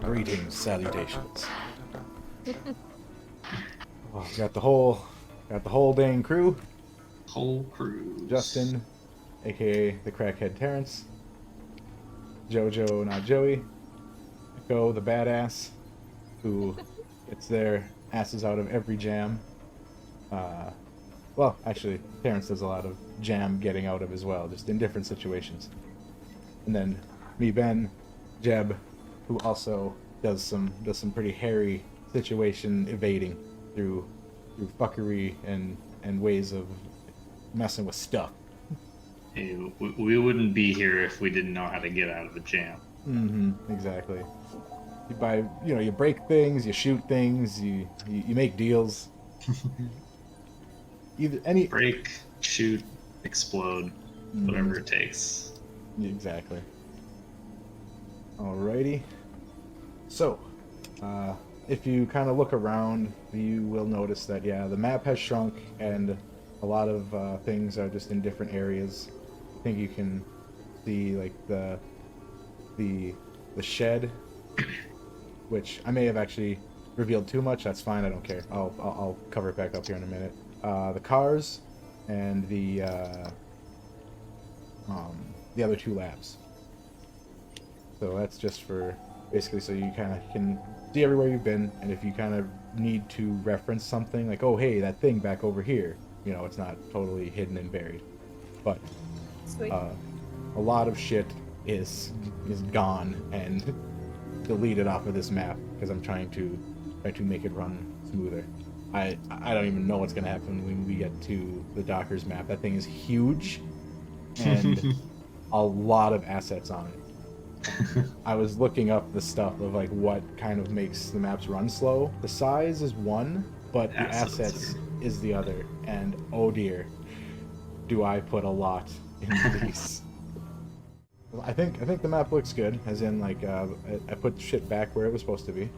Greetings, salutations. Oh, got the whole dang crew. Whole crew. Justin, aka the crackhead Terrence. Jojo, not Joey. Echo, the badass, who gets their asses out of every jam. Well, actually, Terrence does a lot of jam getting out of as well, just in different situations. And then me, Ben, Jeb, who also does some pretty hairy situation evading through fuckery and ways of messing with stuff. Hey, we wouldn't be here if we didn't know how to get out of a jam. Mm-hmm. Exactly. You break things, you shoot things, you make deals. Break, shoot, explode, whatever it takes. Exactly. Alrighty. So, if you kind of look around, you will notice that the map has shrunk and a lot of things are just in different areas. I think you can see like the shed, which I may have actually revealed too much. That's fine. I don't care. I'll cover it back up here in a minute. The cars and the other two labs. So that's just for basically so you kind of can see everywhere you've been, and if you kind of need to reference something like, oh hey, that thing back over here, it's not totally hidden and buried. But a lot of shit is gone and deleted off of this map because I'm trying to make it run smoother. I don't even know what's gonna happen when we get to the Dockers map. That thing is huge and a lot of assets on it. I was looking up the stuff of like what kind of makes the maps run slow. The size is one, but the assets is the other. And oh dear, do I put a lot into these. I think the map looks good, as in like I put shit back where it was supposed to be.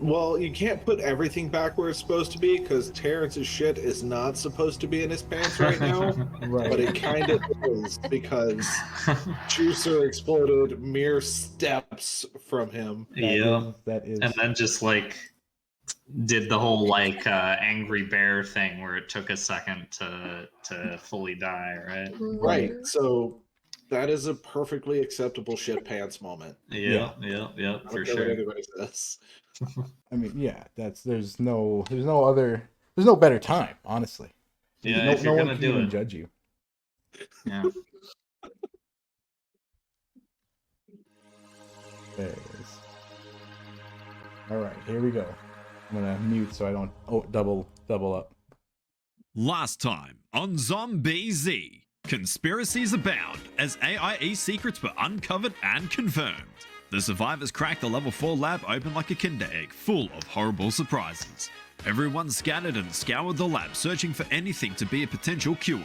Well, you can't put everything back where it's supposed to be because Terrence's shit is not supposed to be in his pants right now. Right. But it kind of is because Juicer exploded mere steps from him. That is. And then just like did the whole like angry bear thing where it took a second to fully die, right? Right. So that is a perfectly acceptable shit pants moment. Yeah, for sure. What anybody says. I mean, there's no better time, honestly. Yeah, if you're no gonna one can do even it, judge you. Yeah. There it is. All right, here we go. I'm gonna mute so I don't double up. Last time on Zom Bee Z. Conspiracies abound as A.I.E. secrets were uncovered and confirmed. The survivors cracked the level 4 lab open like a Kinder egg, full of horrible surprises. Everyone scattered and scoured the lab, searching for anything to be a potential cure.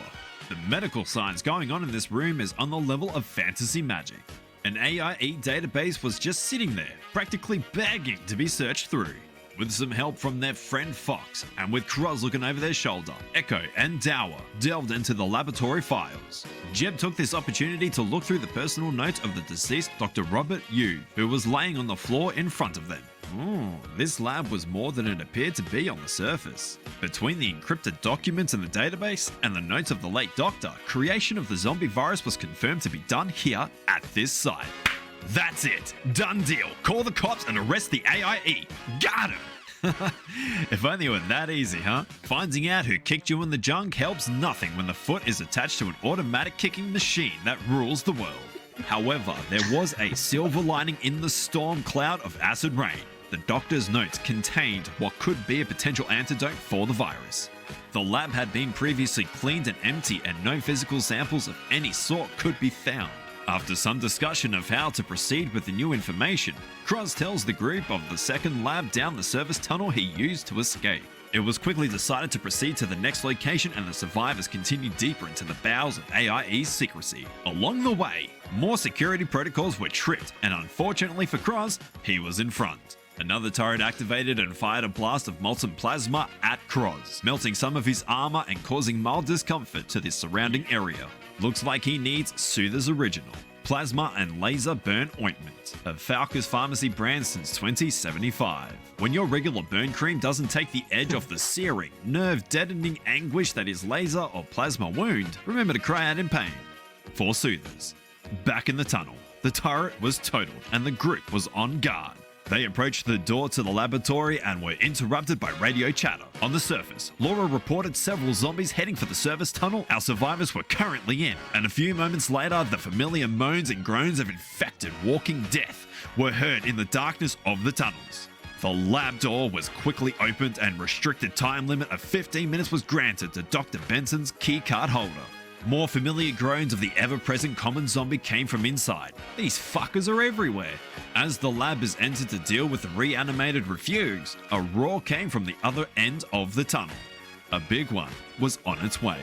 The medical science going on in this room is on the level of fantasy magic. An A.I.E. database was just sitting there, practically begging to be searched through. With some help from their friend Fox, and with Croz looking over their shoulder, Echo and Dower delved into the laboratory files. Jeb took this opportunity to look through the personal notes of the deceased Dr. Robert Yu, who was laying on the floor in front of them. This lab was more than it appeared to be on the surface. Between the encrypted documents in the database and the notes of the late doctor, creation of the zombie virus was confirmed to be done here at this site. That's it. Done deal. Call the cops and arrest the A.I.E. Got him! If only it were that easy, huh? Finding out who kicked you in the junk helps nothing when the foot is attached to an automatic kicking machine that rules the world. However, there was a silver lining in the storm cloud of acid rain. The doctor's notes contained what could be a potential antidote for the virus. The lab had been previously cleaned and empty, and no physical samples of any sort could be found. After some discussion of how to proceed with the new information, Cross tells the group of the second lab down the service tunnel he used to escape. It was quickly decided to proceed to the next location, and the survivors continued deeper into the bowels of A.I.E.'s secrecy. Along the way, more security protocols were tripped, and unfortunately for Cross, he was in front. Another turret activated and fired a blast of molten plasma at Cross, melting some of his armor and causing mild discomfort to the surrounding area. Looks like he needs Soother's Original Plasma and Laser Burn Ointment, a Falker's Pharmacy brand since 2075. When your regular burn cream doesn't take the edge off the searing, nerve-deadening anguish that is laser or plasma wound, remember to cry out in pain. For Soothers. Back in the tunnel, the turret was totaled and the group was on guard. They approached the door to the laboratory and were interrupted by radio chatter. On the surface, Laura reported several zombies heading for the service tunnel our survivors were currently in, and a few moments later, the familiar moans and groans of infected walking death were heard in the darkness of the tunnels. The lab door was quickly opened and restricted time limit of 15 minutes was granted to Dr. Benson's keycard holder. More familiar groans of the ever-present common zombie came from inside. These fuckers are everywhere. As the lab is entered to deal with the reanimated refuse, a roar came from the other end of the tunnel. A big one was on its way.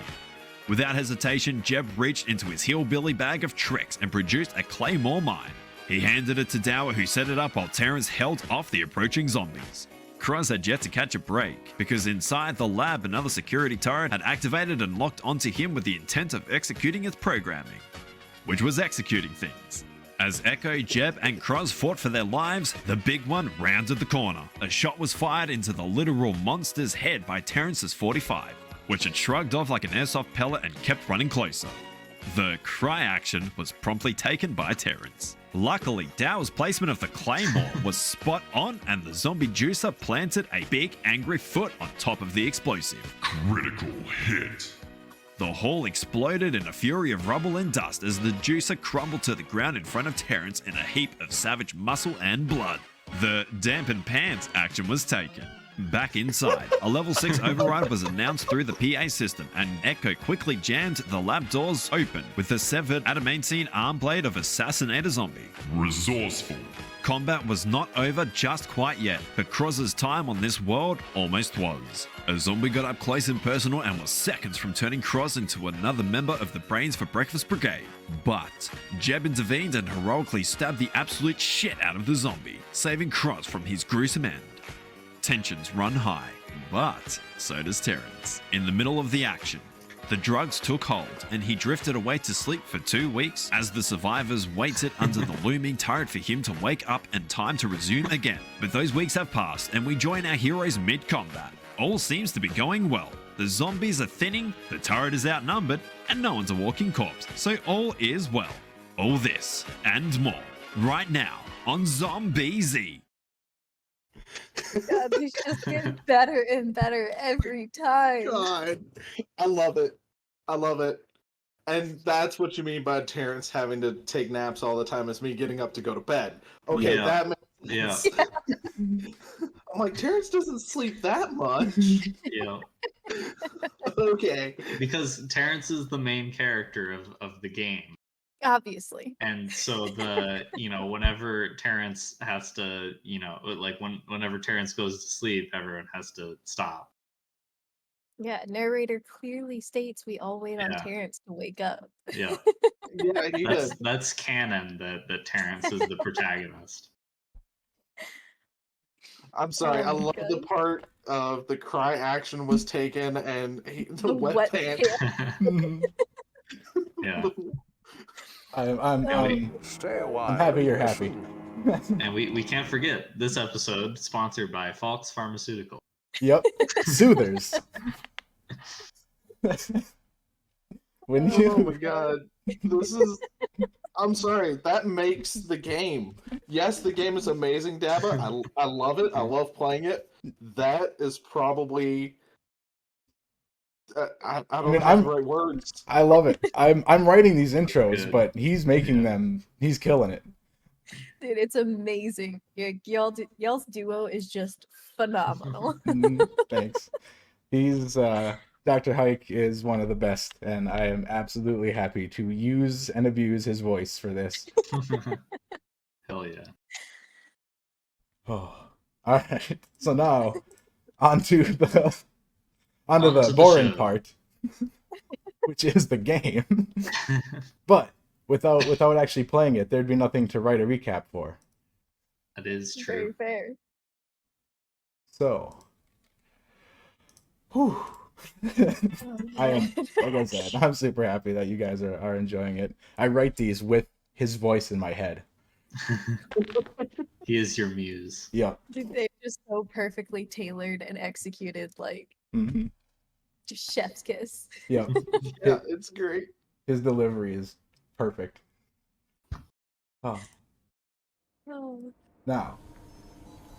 Without hesitation, Jeb reached into his hillbilly bag of tricks and produced a claymore mine. He handed it to Dower, who set it up while Terrence held off the approaching zombies. Kruz had yet to catch a break, because inside the lab another security turret had activated and locked onto him with the intent of executing its programming, which was executing things. As Echo, Jeb, and Kruz fought for their lives, the big one rounded the corner. A shot was fired into the literal monster's head by Terrence's 45, which had shrugged off like an airsoft pellet and kept running closer. The cry action was promptly taken by Terrence. Luckily, Dower's placement of the claymore was spot on, and the zombie juicer planted a big angry foot on top of the explosive. Critical hit. The hall exploded in a fury of rubble and dust as the juicer crumbled to the ground in front of Terrence in a heap of savage muscle and blood. The dampen pants action was taken. Back inside, a level 6 override was announced through the PA system, and Echo quickly jammed the lab doors open with the severed adamantine arm blade of Assassinator Zombie. Resourceful. Combat was not over just quite yet, but Kroz's time on this world almost was. A zombie got up close and personal and was seconds from turning Kroz into another member of the Brains for Breakfast Brigade. But Jeb intervened and heroically stabbed the absolute shit out of the zombie, saving Kroz from his gruesome end. Tensions run high, but so does Terrence. In the middle of the action, the drugs took hold and he drifted away to sleep for 2 weeks as the survivors waited under the looming turret for him to wake up and time to resume again. But those weeks have passed and we join our heroes mid-combat. All seems to be going well. The zombies are thinning, the turret is outnumbered, and no one's a walking corpse, so all is well. All this and more right now on Zom Bee Z. God, these just get better and better every time. God, I love it. I love it. And that's what you mean by Terrence having to take naps all the time, is me getting up to go to bed. Okay, Yeah. that makes Yeah, sense. I'm like, Terrence doesn't sleep that much. yeah. Okay. Because Terrence is the main character of the game. Obviously. And so whenever Terrence has to, whenever Terrence goes to sleep, everyone has to stop. Yeah, narrator clearly states we all wait on Yeah. Terrence to wake up. Yeah. Yeah, he does. That's canon that Terrence is the protagonist. I'm sorry. I Oh my love the God. part of the cry action was taken and the The wet wet pants. Yeah. I'm Stay a while. I'm happy you're happy. And we can't forget this episode sponsored by Falks Pharmaceutical. Yep, soothers. When Oh my you god. This is. I'm sorry. That makes the game. Yes, the game is amazing, Dabba. I love it. I love playing it. That is probably. I don't mean, have I'm- the right words. I love it. I'm writing these intros, Good. but he's making them. He's killing it. Dude, it's amazing. Y'all's duo is just phenomenal. Thanks. He's Dr. Hike is one of the best, and I am absolutely happy to use and abuse his voice for this. Hell yeah. Oh, all right. So now, onto the Onto the boring show. part, which is the game. But without actually playing it, there'd be nothing to write a recap for. That is Very true. fair. So, whew. I am, like I said, I'm super happy that you guys are enjoying it. I write these with his voice in my head. He is your muse. Yep. Dude, they're just so perfectly tailored and executed, like Mm-hmm. just chef's kiss. Yep. Yeah, it's great. His delivery is perfect. Oh. Oh. Now,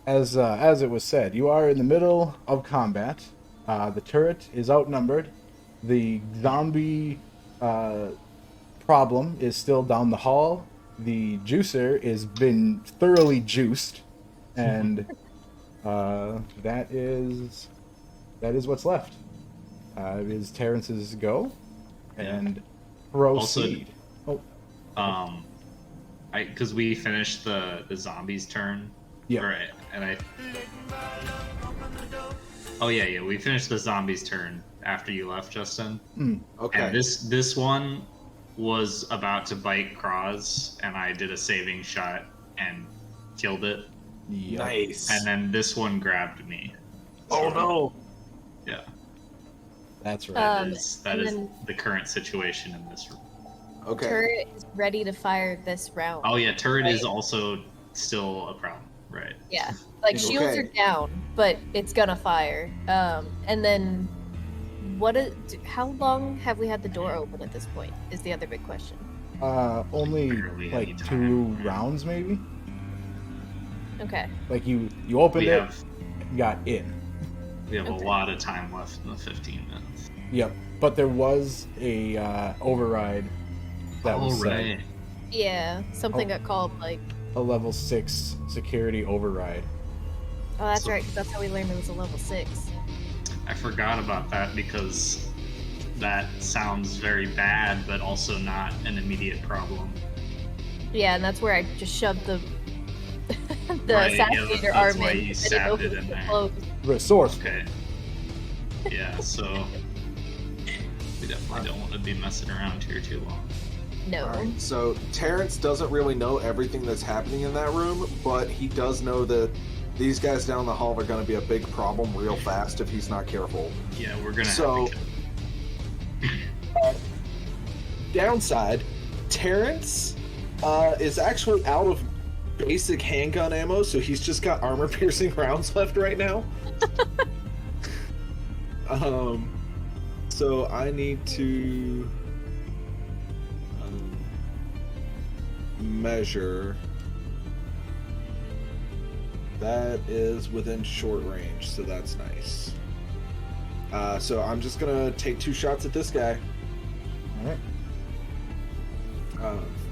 as it was said, you are in the middle of combat. The turret is outnumbered. The zombie problem is still down the hall. The juicer is been thoroughly juiced, and that is what's left. It is Terrence's go, and proceed. Because we finished the zombies turn. Yeah. Right. And oh yeah, we finished the zombies turn after you left, Justin. Okay. And this one was about to bite Cross, and I did a saving shot and killed it. Yep. Nice. And then this one grabbed me. Oh no. Yeah. That's right. That and is then- the current situation in this room. Okay. Turret is ready to fire this round. Oh yeah, turret is Right. also still a problem, right? Yeah, like shields are Okay. down, but it's gonna fire. And then how long have we had the door open at this point? Is the other big question. Only Barely any like time. 2 rounds, maybe. Okay. Like you opened We it, have got in. we have Okay. a lot of time left in the 15 minutes. Yep. But there was a override that was set. right. Yeah, something Oh. got called like. A level 6 security override. Oh, that's So- right. 'Cause that's how we learned it was a level 6. I forgot about that because that sounds very bad, but also not an immediate problem. Yeah, and that's where I just shoved the Right, yeah, assassinator that's arm why in. you I didn't stabbed know if it was in there. closed. Resourceful. Okay. Yeah, so we definitely don't want to be messing around here too long. No. Alright, so Terrence doesn't really know everything that's happening in that room, but he does know that these guys down the hall are going to be a big problem real fast if he's not careful. Yeah, we're gonna So- have to Downside, Terrence is actually out of basic handgun ammo, so he's just got armor-piercing rounds left right now. So I need to measure. That is within short range, so that's nice. So I'm just gonna take 2 shots at this guy. Alright.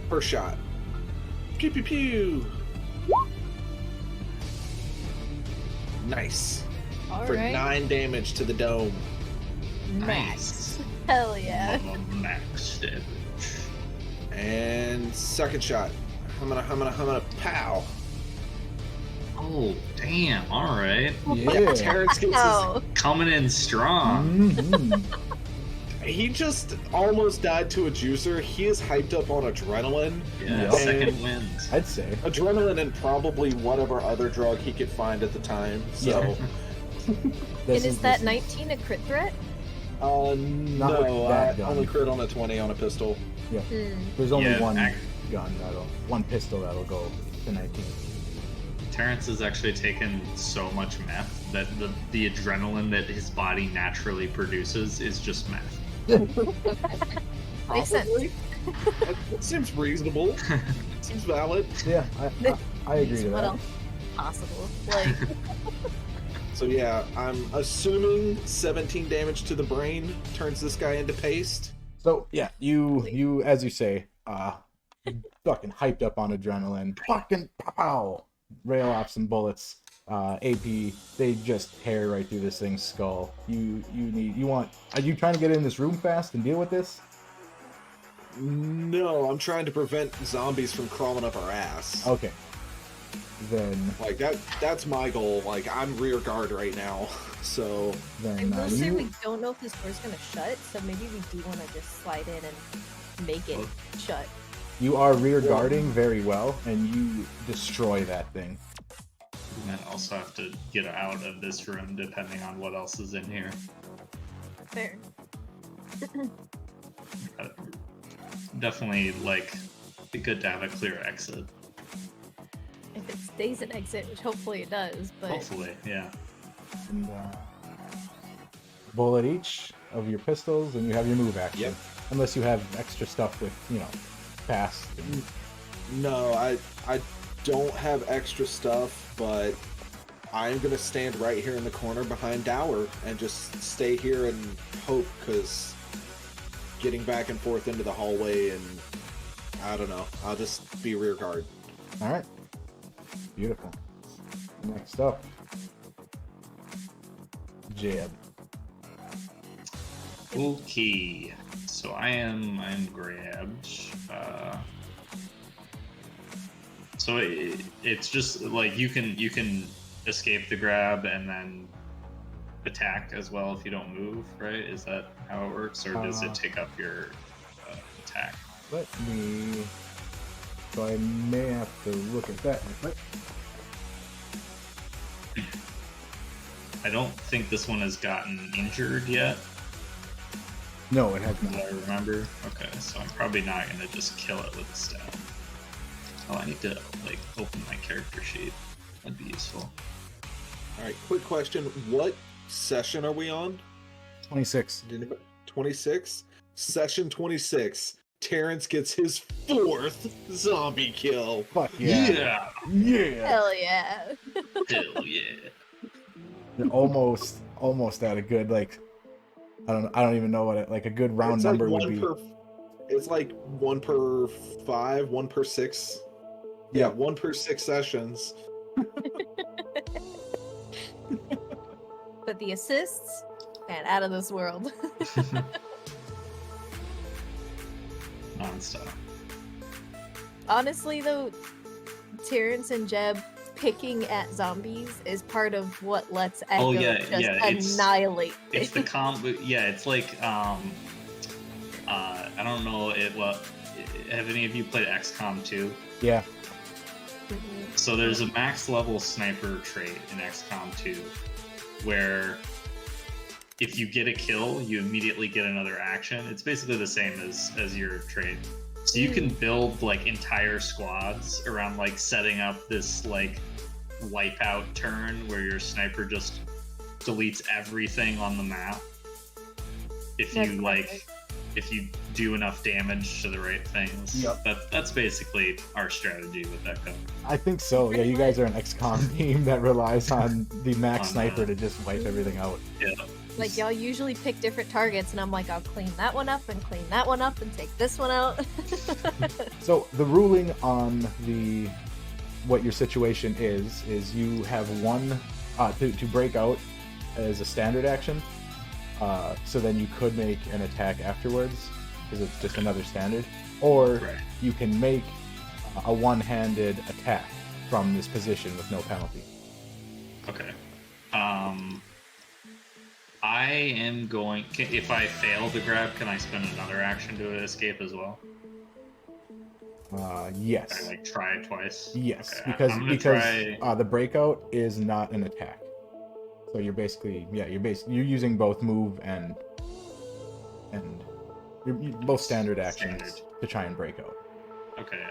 First shot. Pew pew pew. Nice. All For right. 9 damage to the dome. Max. Hell yeah. love a max damage. And second shot. I'm gonna pow. Oh damn! All right, Yeah. Terrence gets Oh. coming in strong. Mhm. he just almost died to a juicer. He is hyped up on adrenaline. Yeah, Yep. second wins. I'd say. Adrenaline and probably whatever other drug he could find at the time. So And is that 19 a crit threat? no, with that I gun. only crit on a 20 on a pistol. Hmm. There's only Yeah, one one pistol that'll go to 19. Terrence has actually taken so much meth that the adrenaline that his body naturally produces is just meth. Makes sense. Probably. That seems reasonable. Seems valid. Yeah, I agree to What that. else possible? Like, So yeah, I'm assuming 17 damage to the brain turns this guy into paste. So yeah, you as you say, fucking hyped up on adrenaline, fucking pow, rail off some bullets. AP, they just tear right through this thing's skull. Are you trying to get in this room fast and deal with this? No, I'm trying to prevent zombies from crawling up our ass. Okay. Then Like that's my goal. Like I'm rear guard right now. So I then will say you, we don't know if this door's gonna shut, so maybe we do want to just slide in and make it shut. you are rear guarding very well, and you destroy that thing. We might also have to get out of this room depending on what else is in here. Fair. Uh, Definitely, like, be good to have a clear exit. If it stays an exit, which hopefully it does, but Hopefully, yeah. And bullet each of your pistols, and you have your move action. Yep. Unless you have extra stuff with, fast. And... no, I don't have extra stuff, but I'm gonna stand right here in the corner behind Dower and just stay here and hope, because getting back and forth into the hallway and I don't know, I'll just be rear guard. All right. Beautiful. Next up, Jeb. Okay, so I'm grabbed. So it's just like you can escape the grab and then attack as well if you don't move, right? Is that how it works, or does it take up your attack? Let me. So I may have to look at that. But I don't think this one has gotten injured yet. no, it has Do not. I remember? Okay, so I'm probably not gonna just kill it with a stab. Oh, I need to like open my character sheet. That'd be useful. All right, quick question: what session are we on? 26. 26. Session 26. Terrence gets his 4th zombie kill. Fuck yeah. Yeah. Yeah. hell yeah. Hell yeah. You're almost at a good, like, I don't even know what it, like a good round It's number like would be. It's like 1 per 5, 1 per 6. Yeah, 1 per 6 sessions. But the assists, man, out of this world. Non-stop. Honestly, though, Terrence and Jeb picking at zombies is part of what lets Echo Oh, yeah, just yeah, it's- annihilate It's the things. combo. Yeah, it's like I don't know it. Well, have any of you played XCOM 2? Yeah. Mhm. So there's a max level sniper trait in XCOM 2 where if you get a kill, you immediately get another action. It's basically the same as your trait. So you can build like entire squads around like setting up this like wipeout turn where your sniper just deletes everything on the map. If That's you like perfect. if you do enough damage to the right things. Yep. That's basically our strategy with Echo. I think so. Yeah, you guys are an XCOM team that relies on the max On sniper that. to just wipe everything out. Yeah. Like, y'all usually pick different targets, and I'm like, I'll clean that one up and clean that one up and take this one out. So the ruling on what your situation is you have one to break out as a standard action. So then you could make an attack afterwards because it's just another standard, or Right. you can make a one-handed attack from this position with no penalty. Okay. I am going. If I fail the grab, can I spend another action to escape as well? Yes. Can I like try it twice? Yes, Okay, because I'm gonna try. the breakout is not an attack. So you're basically you're using both move and both standard actions Standard. to try and break out. Okay.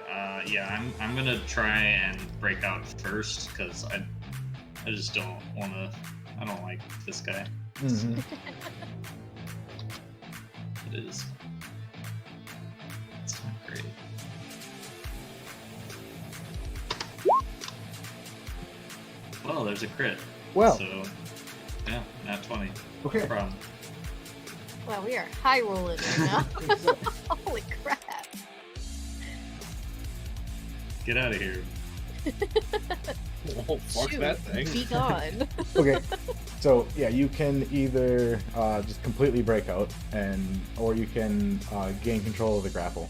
Yeah, I'm gonna try and break out first because I just don't want to. I don't like this guy. Mm-hmm. It is. It's not great. Well, there's a crit. Well, So, yeah, nat 20. okay. No problem. Wow, we are high rolling right now. Holy crap. Get out of here. Oh, fuck Shoot, that thing. Be gone. Okay, so yeah, you can either just completely break out, or you can gain control of the grapple.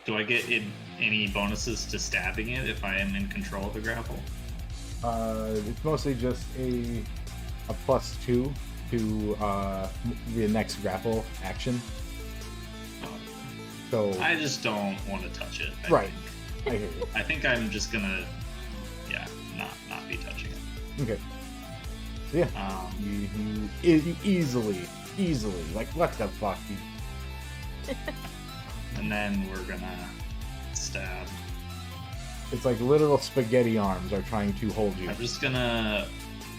Do I get any bonuses to stabbing it if I am in control of the grapple? It's mostly just a +2 to the next grapple action. So I just don't want to touch it. Right. I hear you. I think I'm just gonna, not be touching it. Okay. So yeah, you easily, like, what the fuck? And then we're gonna stab. It's like literal spaghetti arms are trying to hold you. I'm just gonna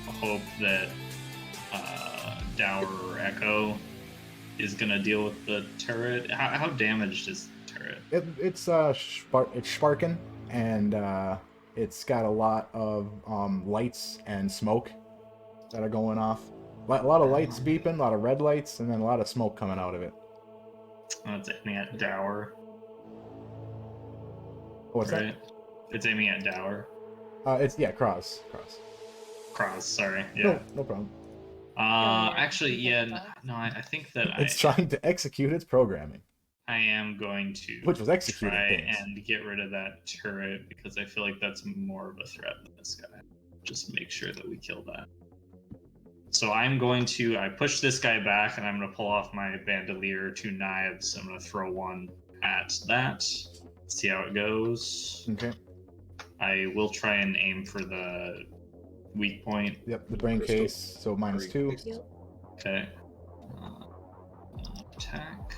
hope that Dower or Echo is gonna deal with the turret. How damaged is the turret? It's sparking, and it's got a lot of lights and smoke that are going off. A lot of lights beeping, a lot of red lights, and then a lot of smoke coming out of it. It's aiming at Dower. What's right? It's aiming at Dower. that? It's Cross. Cross, sorry. Yeah. No problem. Actually, yeah, no, I think that It's trying to execute its programming, I am going to which was executing try things. and get rid of that turret because I feel like that's more of a threat than this guy. Just make sure that we kill that. So I push this guy back and I'm going to pull off my bandolier, 2 knives. I'm going to throw one at that. See how it goes. Okay. I will try and aim for the weak point. Yep, the brain case, so -2. Yep. Okay. Attack.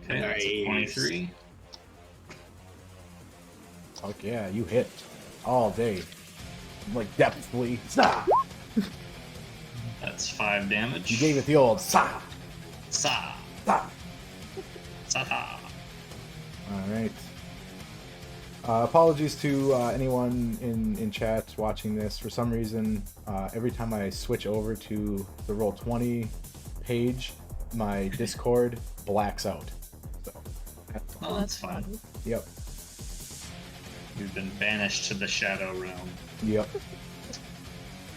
Okay, that's a 23. Fuck yeah, you hit all day. Like, deftly. Sa! That's 5 damage. You gave it the old sa! Sa. Sa! Sa. Alright. Apologies to anyone in chat watching this. For some reason, every time I switch over to the Roll20 page, my Discord blacks out. So, Oh, that's fine. yep. You've been banished to the Shadow Realm. Yep.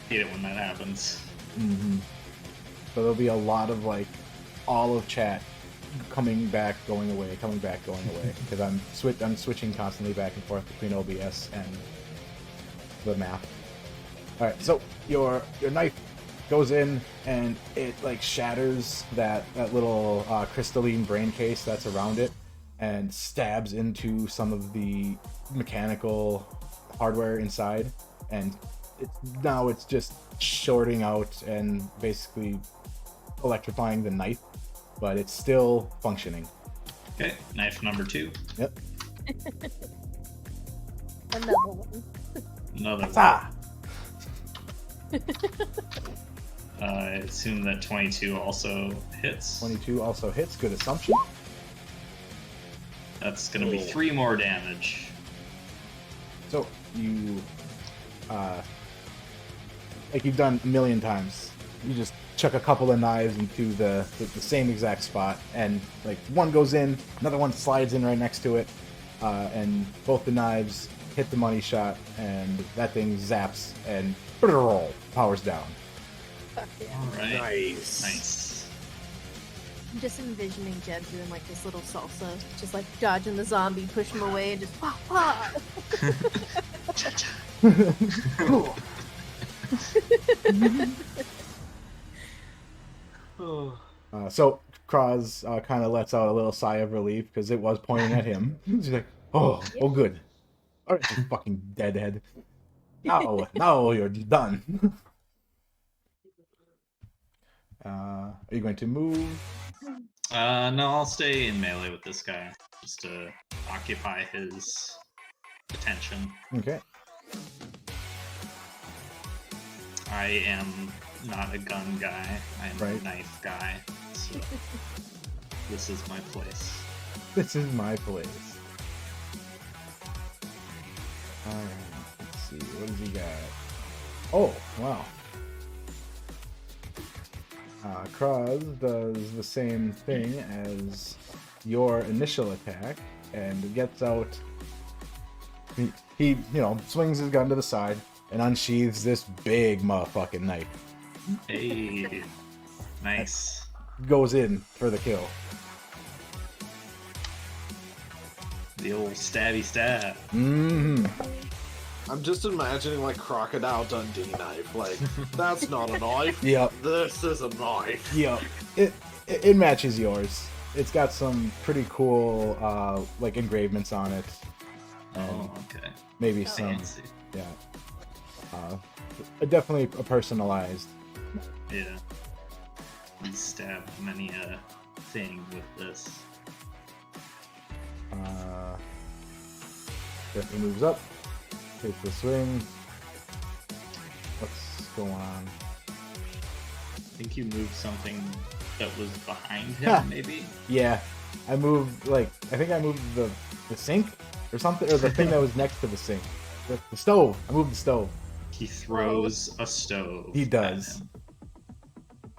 Hate it when that happens. Mm-hmm. So there'll be a lot of, like, all of chat coming back, going away, coming back, going away, because I'm switching constantly back and forth between OBS and the map. All right, so your knife goes in and it like shatters that little crystalline brain case that's around it, and stabs into some of the mechanical hardware inside, and it's just shorting out and basically electrifying the knife, but it's still functioning. Okay, knife number 2. Yep. Another one. Another one. Ah! I assume that 22 also hits. 22 also hits. Good assumption. That's going to be 3 more damage. So you, like you've done a million times, you just chuck a couple of knives into the same exact spot, and like one goes in, another one slides in right next to it, and both the knives hit the money shot, and that thing zaps and powers down. Fuck yeah. All right. Nice. I'm just envisioning Jeb doing like this little salsa, just like dodging the zombie, push him away, and just wah wah. So Kraz kind of lets out a little sigh of relief because it was pointing at him. He's like, oh good. All right, you fucking deadhead. Now you're done. Are you going to move? No, I'll stay in melee with this guy just to occupy his attention. Okay. I am not a gun guy. I am Right. a knife guy. So this is my place. This is my place. Alright, let's see. What does he got? Oh, wow. Kraz does the same thing as your initial attack and gets out. He swings his gun to the side and unsheathes this big motherfucking knife. Hey, nice. Goes in for the kill. The old stabby stab. Mm-hmm. I'm just imagining like Crocodile Dundee knife. Like, that's not a knife. Yep. This is a knife. Yep. It matches yours. It's got some pretty cool like engravements on it. Oh, okay. Maybe Oh, some. Fancy. Yeah. Definitely a personalized. Yeah. We stabbed many a thing with this. He moves up. Takes the swing. What's going on? I think you moved something that was behind him, maybe? Yeah. I moved I think I moved the sink or something, or the thing that was next to the sink. The stove. I moved the stove. He throws a stove. He at does. him.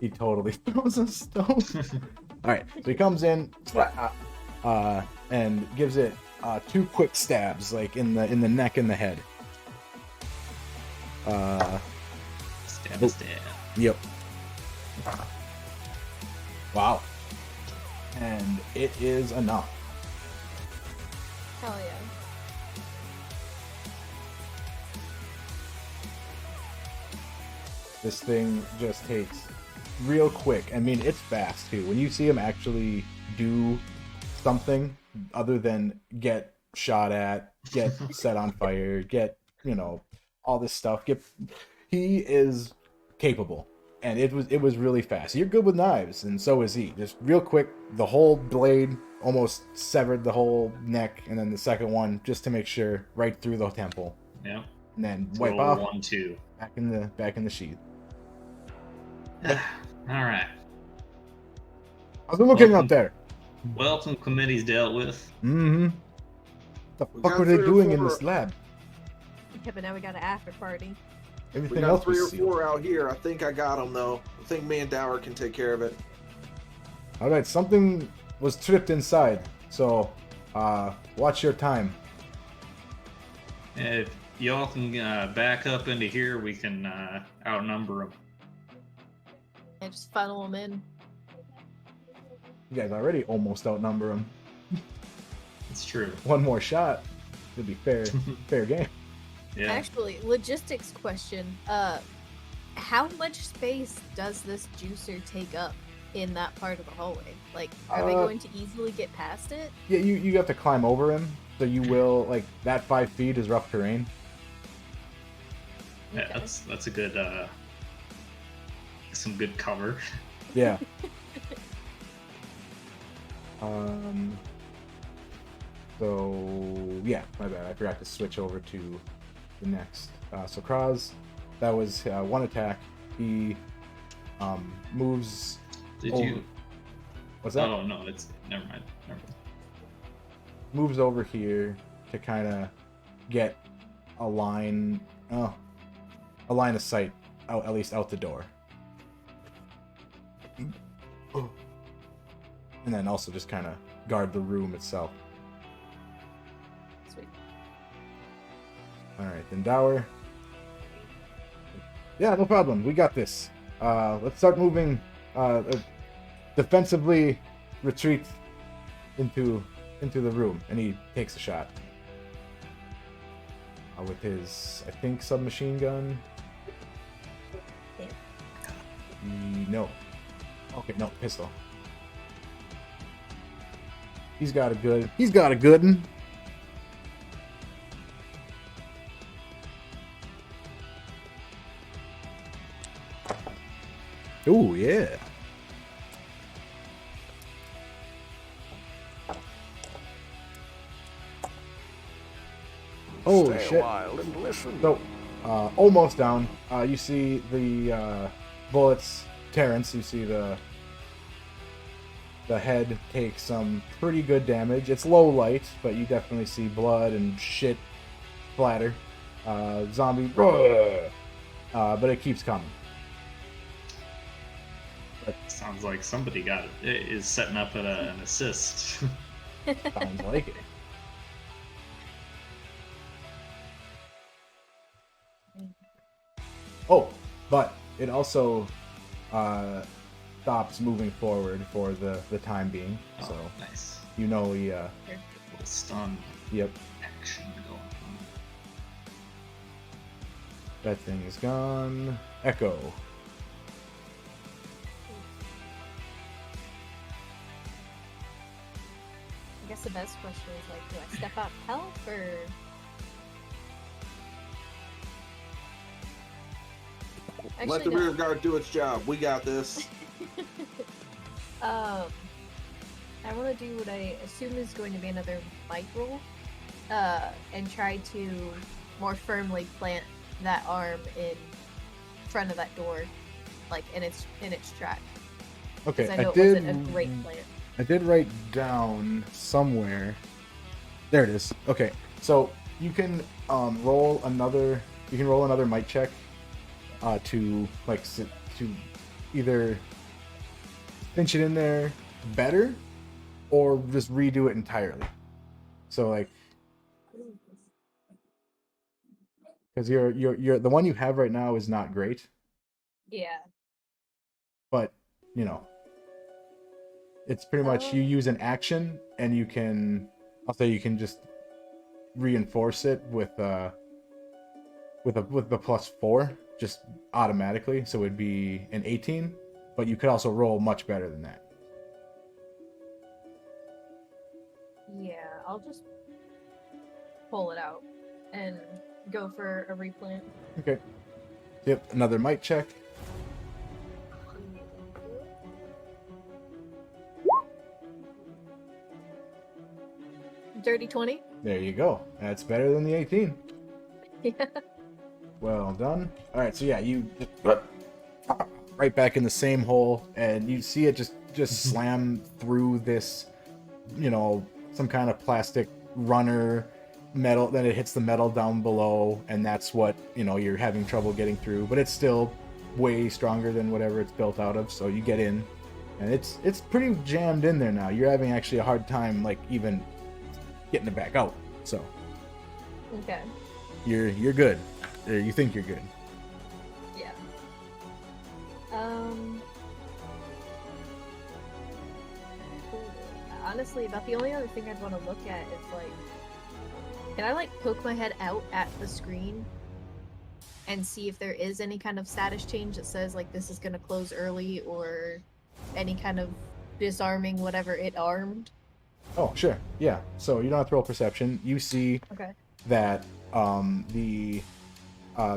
He totally throws a stove. Alright, so he comes in and gives it 2 quick stabs, like in the neck and the head. Stab, stab. Yep. Wow. And it is enough. Hell yeah. This thing just takes real quick. I mean, it's fast too. When you see him actually do something other than get shot at, get set on fire, get, all this stuff, he is capable. And it was really fast. You're good with knives, and so is he. Just real quick, the whole blade almost severed the whole neck, and then the second one just to make sure, right through the temple. Yeah. And then It's a wipe little off 1-2. back in the sheath. All right. How's it looking Welcome. out there? Welcome committee's dealt with. Mm-hmm. The We fuck got were they 3 or doing in 4. this lab? Yeah, but now we got an after party. We Everything got else 3 or was sealed. 4 out here. I think I got them though. I think me and Dower can take care of it. All right, something was tripped inside, so watch your time. If y'all can back up into here, we can outnumber them. And just funnel them in. You guys already almost outnumber them. It's true. One more shot, it'll be fair game. Yeah. Actually, logistics question. How much space does this juicer take up in that part of the hallway? Like, are they going to easily get past it? Yeah, you have to climb over him, so you will, like, that 5 feet is rough terrain. Yeah, Okay. that's a good some good cover. Yeah. So yeah, my bad. I forgot to switch over to the next. So Kraz, that was 1 attack. He moves. Did over. you? What's that? Oh no, it's never mind. Moves over here to kind of get a line of sight out, at least out the door. And then also just kind of guard the room itself. Sweet. Alright, then Dower. Yeah, no problem. We got this. Let's start moving. Defensively retreat into the room. And he takes a shot. With his, I think, submachine gun. Yeah. No. Okay, no, pistol. He's got a good one. Ooh, yeah. Holy shit. So, almost down. You see the bullets, Terrence, you see the head take some pretty good damage. It's low light, but you definitely see blood and shit splatter. Zombie, but it keeps coming. Sounds like somebody is setting up an assist. Sounds like it. Oh, but it also stops moving forward for the time being. Oh, So nice. you know we Little stun yep, action going on. that thing is gone. Echo. I guess the best question is like, do I step out and help or? Let the rear guard do its job. We got this. I want to do what I assume is going to be another might roll, and try to more firmly plant that arm in front of that door, like in its track. Okay, Because I know I it did. wasn't a great plant. I did write down somewhere. There it is. Okay, so you can roll another. You can roll another might check to to either pinch it in there better or just redo it entirely. So like, because you're the one you have right now is not great, Yeah. but you know, it's pretty much you use an action and you can. I'll say you can just reinforce it with the +4 just automatically, so it'd be an 18, but you could also roll much better than that. Yeah, I'll just pull it out and go for a replant. Okay. Yep, another might check. Dirty 20. There you go. That's better than the 18. Yeah. Well done. All right, so yeah, you just right back in the same hole, and you see it just slam through this, you know, some kind of plastic runner metal. Then it hits the metal down below, and that's what, you know, you're having trouble getting through. But it's still way stronger than whatever it's built out of. So you get in, and it's pretty jammed in there now. You're having actually a hard time like even getting it back out. So Okay. you're good. Or you think you're good. Yeah. Honestly, about the only other thing I'd want to look at is like, can I like poke my head out at the screen and see if there is any kind of status change that says like this is gonna close early or any kind of disarming whatever it armed? Oh, sure. Yeah. So you don't have to roll perception. You see Okay. that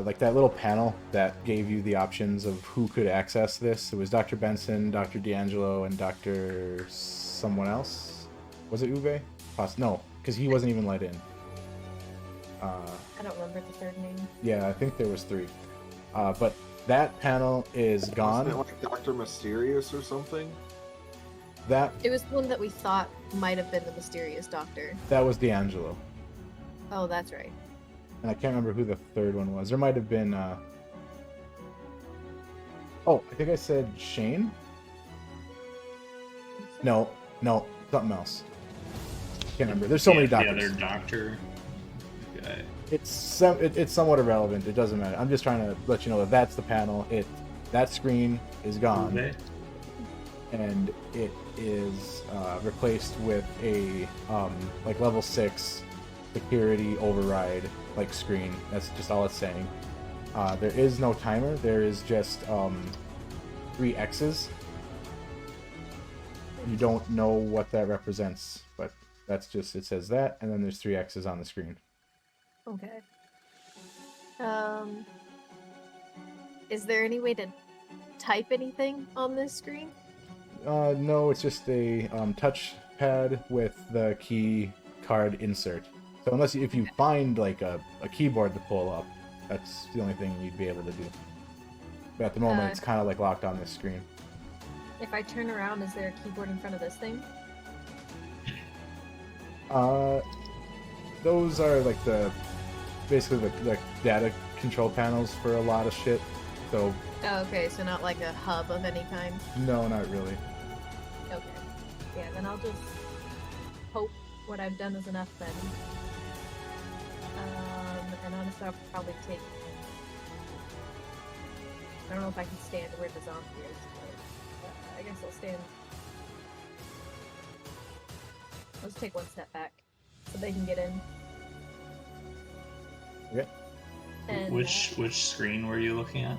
like that little panel that gave you the options of who could access this. It was Dr. Benson, Dr. D'Angelo, and Dr. someone else. Was it Uwe? No, because he wasn't even let in. I don't remember the third name. Yeah, I think there was 3. But that panel is Wasn't it gone. like Dr. Mysterious or something? That It was the one that we thought might have been the mysterious doctor. was D'Angelo. Oh, that's right. And I can't remember who the third one was. There might have been oh, I think I said Shane? No, something else. Can't remember. There's so many doctors. The other doctor guy. It's somewhat irrelevant. It doesn't matter. I'm just trying to let you know that that's the panel. That screen is gone, Uwe? and it is replaced with a like level 6 security override like screen. That's just all it's saying. There is no timer. There is just 3 X's. You don't know what that represents, but that's just, it says that, and then there's 3 X's on the screen. Okay. Is there any way to type anything on this screen? No, it's just a touch pad with the key card insert. So if you find like a keyboard to pull up, that's the only thing you'd be able to do. But at the moment, it's kind of like locked on this screen. If I turn around, is there a keyboard in front of this thing? Those are like basically the data control panels for a lot of shit. So Oh, okay, so not like a hub of any kind. no, not really. Okay. Yeah, then I'll just hope what I've done is enough then. And honestly, I'll probably take. I don't know if I can stand where the zombie is, but I guess I'll stand. Let's take one step back so they can get in. Okay. And, Which screen were you looking at?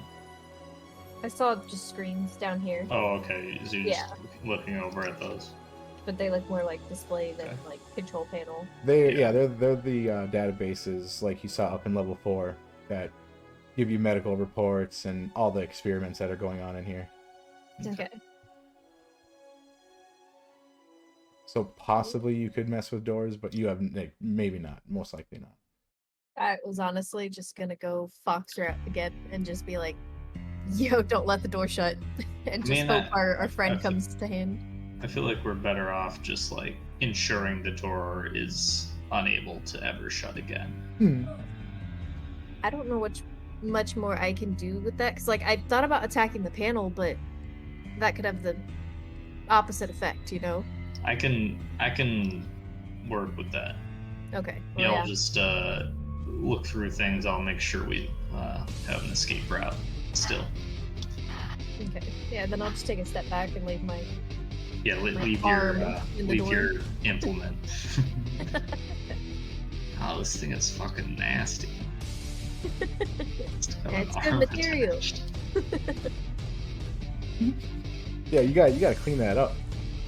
I saw just screens down here, Oh, okay. So you're Yeah. just looking over at those. but they look more like display than Okay. like control panel. They're Yeah. they're the databases like you saw up in level 4 that give you medical reports and all the experiments that are going on in here. Okay. So possibly you could mess with doors, but you have maybe not, most likely not. I was honestly just gonna go fox rat again and just be like, "Yo, don't let the door shut," and just mean, hope I our friend feel- comes to hand. I feel like we're better off just like ensuring the door is unable to ever shut again. I don't know much more I can do with that because like I thought about attacking the panel, but that could have the opposite effect, you know? I can work with that. Okay. Yeah, Well, I'll just look through things. I'll make sure we have an escape route still. Okay. Yeah, then I'll just take a step back and leave my. Yeah, My leave arm your in the leave door. your implement. Oh, this thing is fucking nasty. It's good material. Yeah, you gotta clean that up.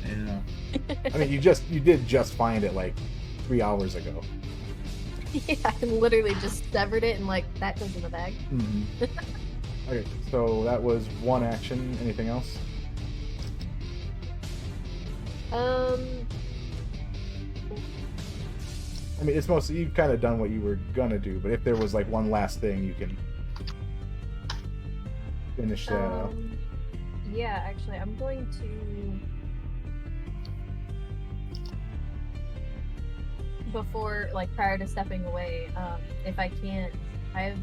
Yeah. I mean, you did just find it like 3 hours ago. Yeah, I literally just severed it and like that goes in the bag. Okay, so that was one action. Anything else? I mean, it's mostly you've kind of done what you were gonna do, but if there was like one last thing, you can finish that up. Yeah, actually, I'm going to before, like, prior to stepping away, if I can't, I have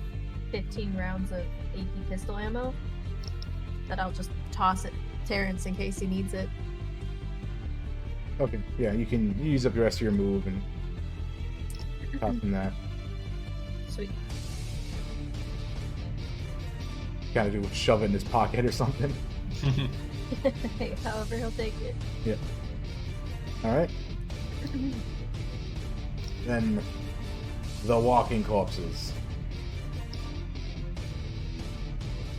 15 rounds of AP pistol ammo that I'll just toss at Terrence in case he needs it. Okay, yeah, you can use up the rest of your move and toss him that. Sweet. Kind of do shove it in his pocket or something. However, he'll take it. Yeah. All right. Then the walking corpses.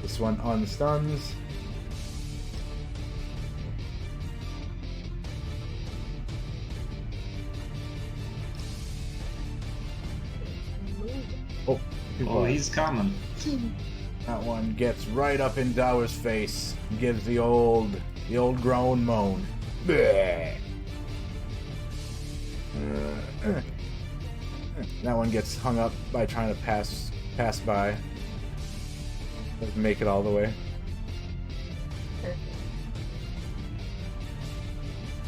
This one unstuns. Oh, too Oh, far. he's coming. That one gets right up in Dower's face and gives the old groan moan. Bleh. That one gets hung up by trying to pass by. Doesn't make it all the way.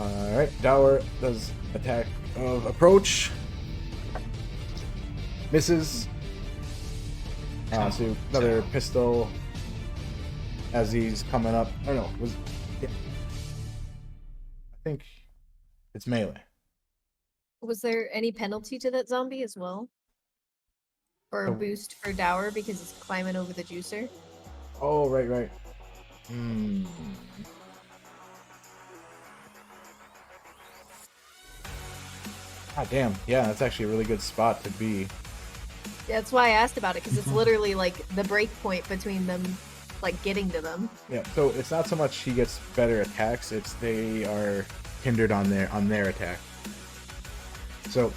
Alright, Dower does attack of approach. Misses. So another pistol as he's coming up. I don't know. Yeah. I think it's melee. Was there any penalty to that zombie as well? Or a Oh. boost for Dower because he's climbing over the juicer? Oh, right. God damn. Yeah, that's actually a really good spot to be. That's why I asked about it, because it's literally like the break point between them, like getting to them. Yeah, so it's not so much he gets better attacks, it's they are hindered on their attack. So,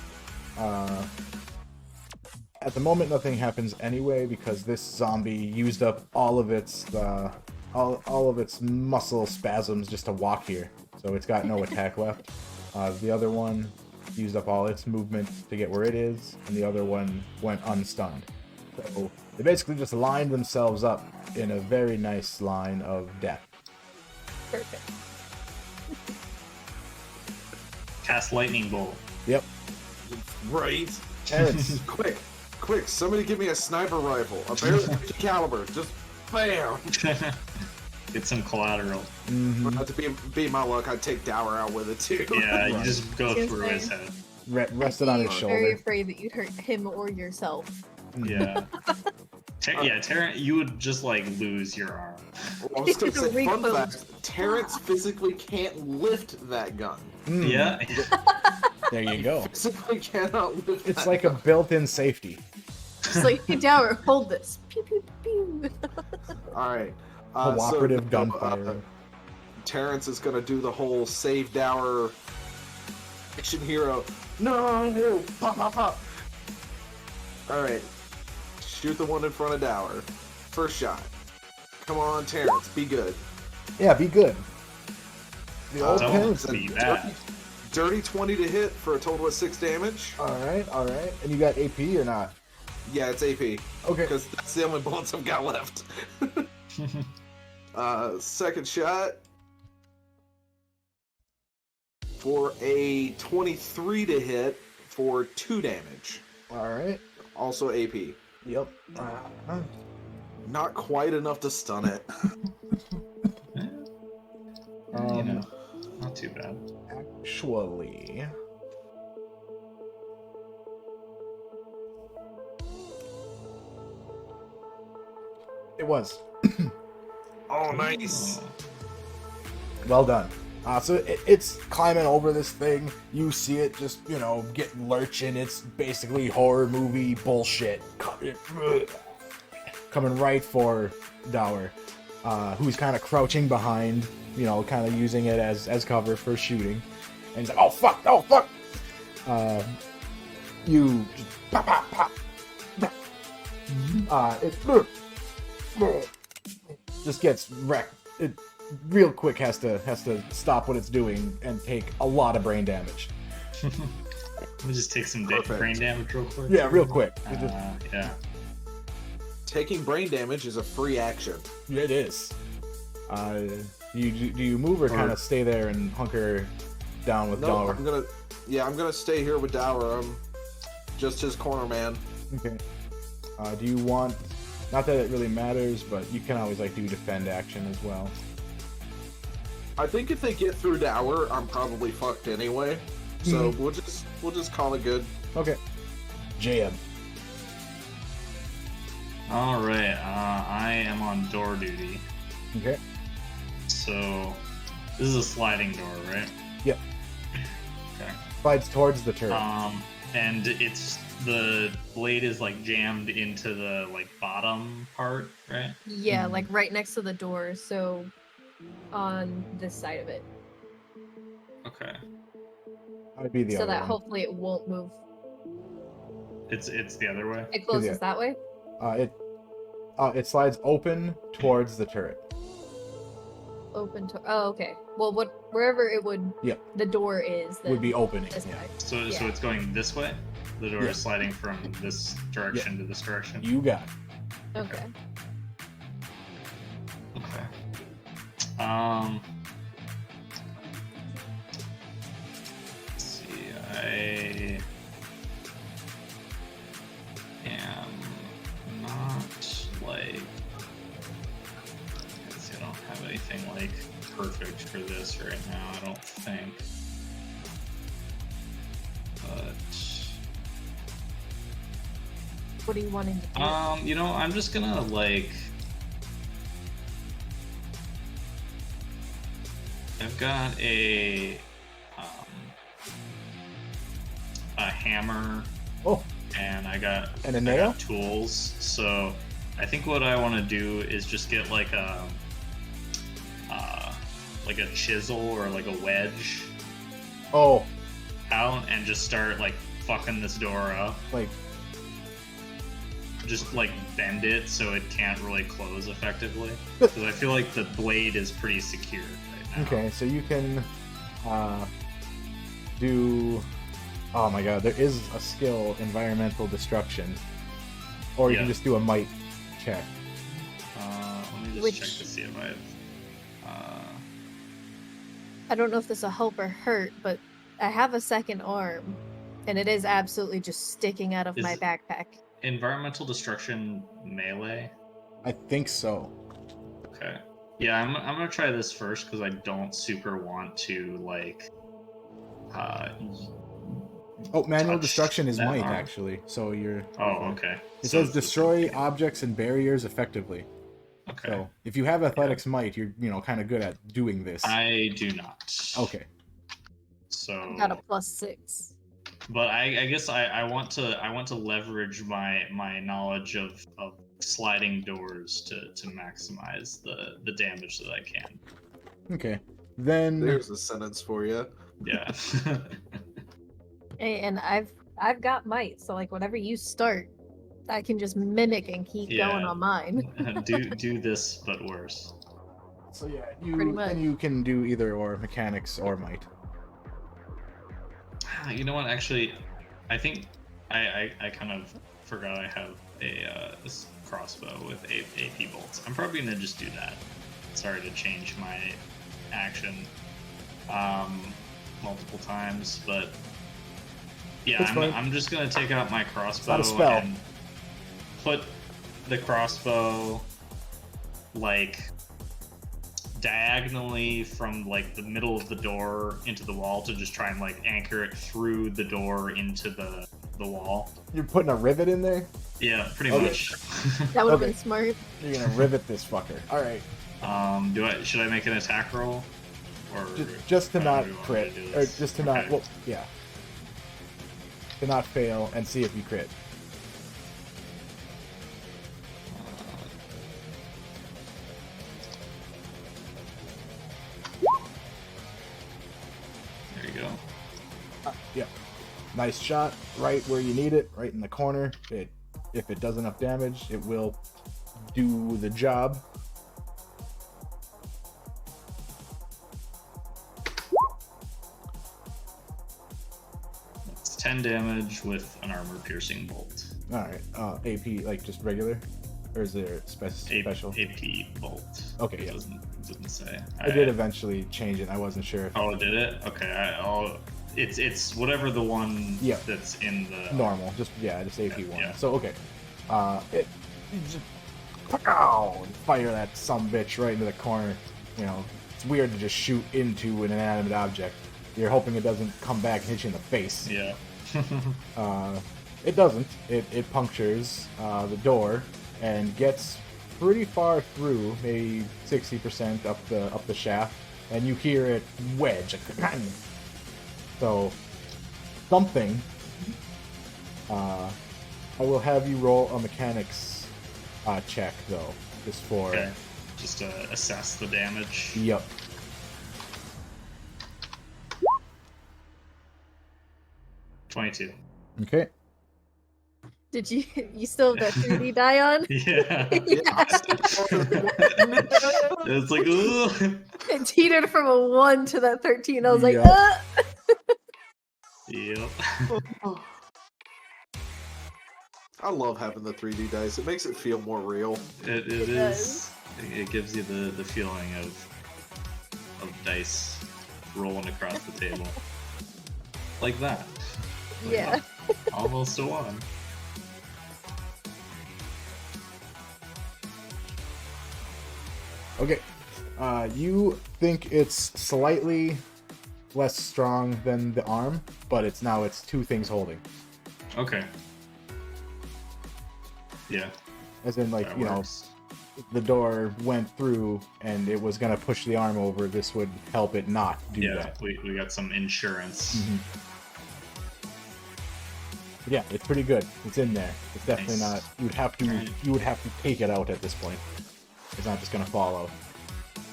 at the moment nothing happens anyway because this zombie used up all of its all of its muscle spasms just to walk here. So it's got no attack left. The other one used up all its movement to get where it is, and the other one went unstunned. So they basically just lined themselves up in a very nice line of death. Perfect. Cast lightning bolt. Yep. Right. Terrence. Quick, somebody give me a sniper rifle, a barrel 50 caliber. Just Bam! Get some collateral. Mhm. Not to be my luck, I'd take Dower out with it too. Yeah, you Right. just go Just through saying. his head. Rest it on his I'd be shoulder. very afraid that you'd hurt him or yourself. Mhm. Yeah. Yeah, Terrence, you would just like lose your arm. I was gonna say, fun Recoil. fact, Terrence physically can't lift that gun. Mm. Yeah. There you go. Physically cannot lift It's that like a gun. built-in safety. It's like, hey, Dower, hold this. Pew, pew, pew. Alright. Cooperative gunfire. Terrence is gonna do the whole save Dower action hero. No! Pop, pop, pop! Alright. Shoot the one in front of Dower. First shot. Come on, Terrence, be good. Yeah, be good. The old Don't parents. be bad. Dirty 20 to hit for a total of 6 damage. All right. And you got AP or not? Yeah, it's AP. Okay. Because that's the only bullets I've got left. Second shot. For a 23 to hit for 2 damage. All right. Also AP. Yep. Not quite enough to stun it. You know, not too bad. Actually, it was. Oh, nice. Well done. So it's climbing over this thing. You see it just, get lurching. It's basically horror movie bullshit. Coming right for Dower, who's kind of crouching behind, kind of using it as cover for shooting. And he's like, oh, fuck! You just pop, pop, pop. It just gets wrecked. It real quick has to stop what it's doing and take a lot of brain damage. Let me just take some Perfect. brain damage real quick. Yeah, real quick. Yeah. Taking brain damage is a free action. It is. Do you move or kind of stay there and hunker down with No, Dower? I'm gonna stay here with Dower. I'm just his corner man. Okay. Do you want? Not that it really matters, but you can always do defend action as well. I think if they get through Dower, I'm probably fucked anyway. So we'll just call it good. Okay. JM. All right. I am on door duty. Okay. So this is a sliding door, right? Yep. Okay. Slides towards the turret. And it's the blade is jammed into the bottom part, right? Yeah, right next to the door, so on this side of it. Okay. I'd be the So other that one. hopefully it won't move. It's the other way. It closes Yeah. that way? It slides open towards the turret. Open to... Oh, okay. Well, wherever it would... Yep. The door is, then Would be opening. this Yeah. way. So Yeah. it's going this way. The door Yeah. is sliding from this direction to this direction. You got it. Okay. Okay. Let's see. I am not let's see, I don't have anything perfect for this right now, I don't think. But What are you wanting to do? I'm just gonna I've got a hammer. Oh. And I got And a nail? tools. So I think what I want to do is just get a chisel or a wedge Oh, out and just start fucking this door up. Just bend it so it can't really close effectively. Because I feel like the blade is pretty secure right now. okay. So you can do. Oh my god, there is a skill, environmental destruction, or you can Yeah. just do a might check. Let me just Which- check to see if I have. I don't know if this will help or hurt, but I have a second arm, and it is absolutely just sticking out of Is my it- backpack. Environmental destruction melee. I think so. Okay. Yeah, I'm gonna try this first because I don't super want to like Oh, manual touch destruction is that might arm. actually. So you're. Oh, okay. It So says it's the same destroy thing. objects and barriers effectively. Okay. So if you have athletics might, you're kind of good at doing this. I do not. Okay. So Got a +6. but I guess I want to leverage my knowledge of sliding doors to maximize the damage that I can. Okay. Then There's a sentence for you. Yeah. Hey, and I've got might, so like whatever you start, I can just mimic and keep going Yeah. on mine. do this but worse. so yeah, Pretty much. and you can do either or mechanics or might. You know what? Actually, I think I kind of forgot I have a crossbow with AP bolts. I'm probably gonna just do that. Sorry to change my action multiple times, but yeah, That's fine. I'm just gonna take out my crossbow not a spell. and put the crossbow like diagonally from like the middle of the door into the wall to just try and like anchor it through the door into the wall. You're putting a rivet in there. Yeah, pretty Okay. much. That would have Okay. been smart. You're gonna rivet this fucker. All right. Should I make an attack roll, or Just to how not do you want me crit, to do or this? just to not. Okay. Well, yeah. To not fail and see if you crit. There you go. Yep. Nice shot, right where you need it, right in the corner. If it does enough damage, it will do the job. It's 10 damage with an armor-piercing bolt. All right. AP like just regular, or is there special? AP bolt. Okay, It yeah. doesn't say. I did eventually change it. I wasn't sure if Oh, did it? Okay. It's whatever the one Yeah. that's in the normal. Just AP one. Yeah. So okay. It you just pow, fire that bitch right into the corner. You know, it's weird to just shoot into an inanimate object. You're hoping it doesn't come back and hit you in the face. Yeah. It doesn't. It punctures the door and gets pretty far through, maybe 60% up the shaft, and you hear it wedge. So something. I will have you roll a mechanics check though, just for. Okay. Just to assess the damage. Yep. $22. Okay. Did you still have that 3D die on? Yeah. It's like, ooh. It teetered from a 1 to that 13. I was like, Yeah. Yep. I love having the 3D dice. It makes it feel more real. It It is. It gives you the feeling of dice rolling across the table. Like that. Yeah. Almost a 1. Okay. You think it's slightly less strong than the arm, but it's two things holding. Okay. Yeah. As in, like, That you works. know, the door went through and it was gonna push the arm over. This would help it not do Yeah, that. we got some insurance. Mhm. Yeah, it's pretty good. It's in there. It's definitely Nice. not. You would have to take it out at this point. It's not just gonna fall out.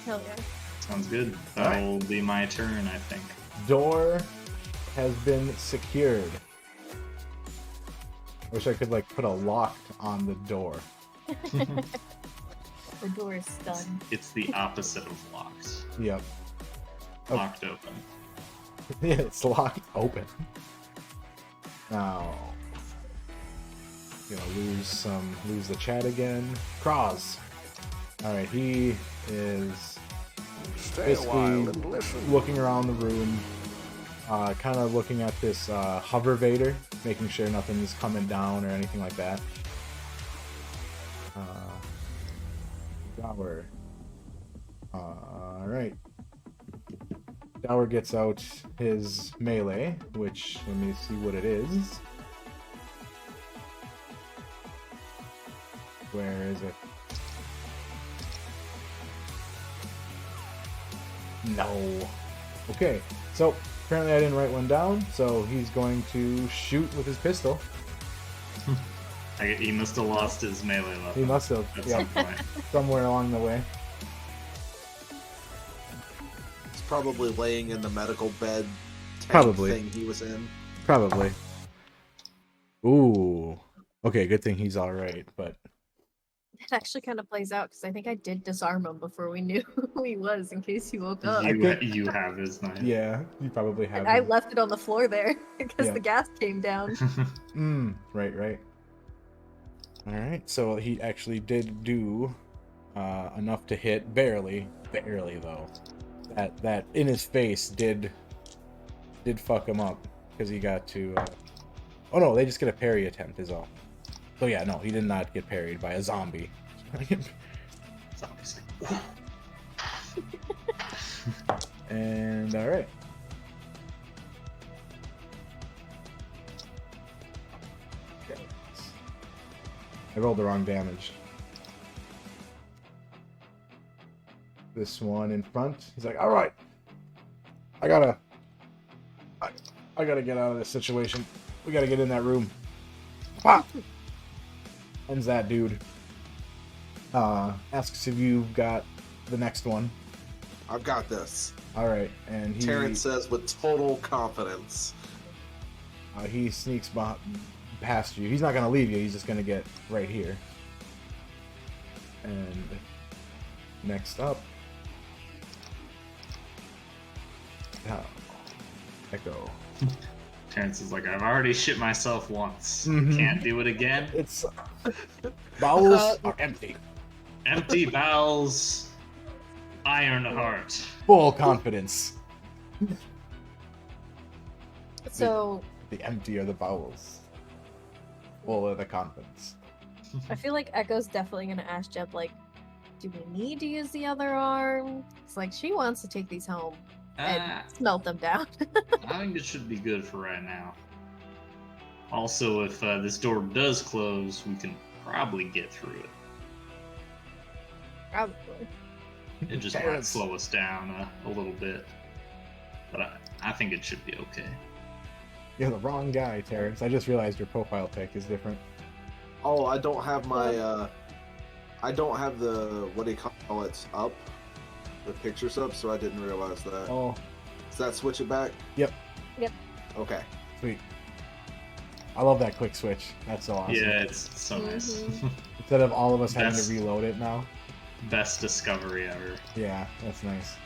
Hell yeah. Sounds good. All right. That'll be my turn, I think. Door has been secured. I wish I could like put a lock on the door. The door is stunned. It's the opposite of locked. Yep. Oh. Locked open. It's locked open. Now, gonna lose the chat again. Cross. All right, he is basically looking around the room, kind of looking at this hovervator, making sure nothing's coming down or anything like that. Dower. Alright. Dower gets out his melee, which, let me see what it is. Where is it? No. Okay, so apparently I didn't write one down, so he's going to shoot with his pistol. He must have lost his melee weapon. He must have, At yeah, some point. somewhere along the way. It's probably laying in the medical bed tank Probably. thing he was in. Probably. Ooh. Okay, good thing he's alright, but... It actually kind of plays out because I think I did disarm him before we knew who he was in case he woke up. You have his knife. Yeah, you probably have And I him. left it on the floor there because Yeah. the gas came down. Right. Alright, so he actually did do enough to hit, barely though. That in his face did fuck him up, because he got to... Oh no, they just get a parry attempt is all. So yeah, no, he did not get parried by a zombie. Zombie's like, And alright. I rolled the wrong damage. This one in front, he's like, alright. I gotta get out of this situation. We gotta get in that room. Pop! Ends that dude. Asks if you've got the next one. I've got this. Alright, and Terrence says with total confidence. He sneaks past you. He's not gonna leave you, he's just gonna get right here. And next up. Echo. Terrence is like, I've already shit myself once. Mhm. Can't do it again. It's bowels are empty. Empty bowels, iron heart. Full confidence. So The empty are the bowels. Full of the confidence. I feel like Echo's definitely gonna ask Jeb, like, do we need to use the other arm? It's like she wants to take these home and smelt them down. I think it should be good for right now. Also, if this door does close, we can probably get through it. Probably. It just might slow us down a little bit. But I think it should be okay. You're the wrong guy, Terrence. I just realized your profile pic is different. Oh, I don't have my, I don't have the, what do you call it, up? The pictures up, so I didn't realize that. Oh, Does that switch it back? Yep. Okay. Sweet. I love that quick switch. That's so awesome. Yeah, it's so nice. Mhm. Instead of all of us having That's- to reload it now. Best discovery ever. Yeah, that's nice.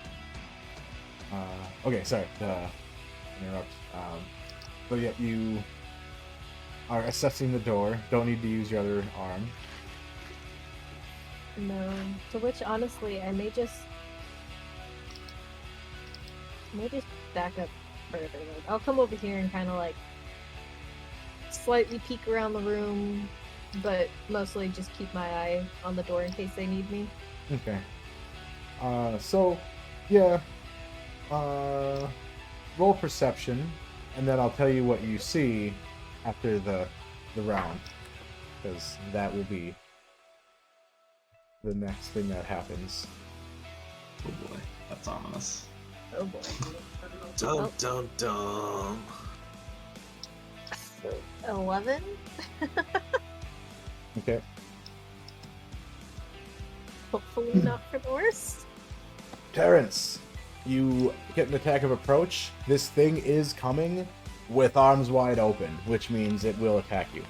Okay, sorry to interrupt. So yeah, you are assessing the door. Don't need to use your other arm. No. To which, honestly, I may just back up further. Like, I'll come over here and kind of like slightly peek around the room, but mostly just keep my eye on the door in case they need me. Okay. So, yeah. Roll perception, and then I'll tell you what you see after the round, because that will be the next thing that happens. Oh boy, that's ominous. Oh boy. Dun dun dun. 11? Okay. Hopefully not for the worst. Terrence, you get an attack of approach. This thing is coming with arms wide open, which means it will attack you.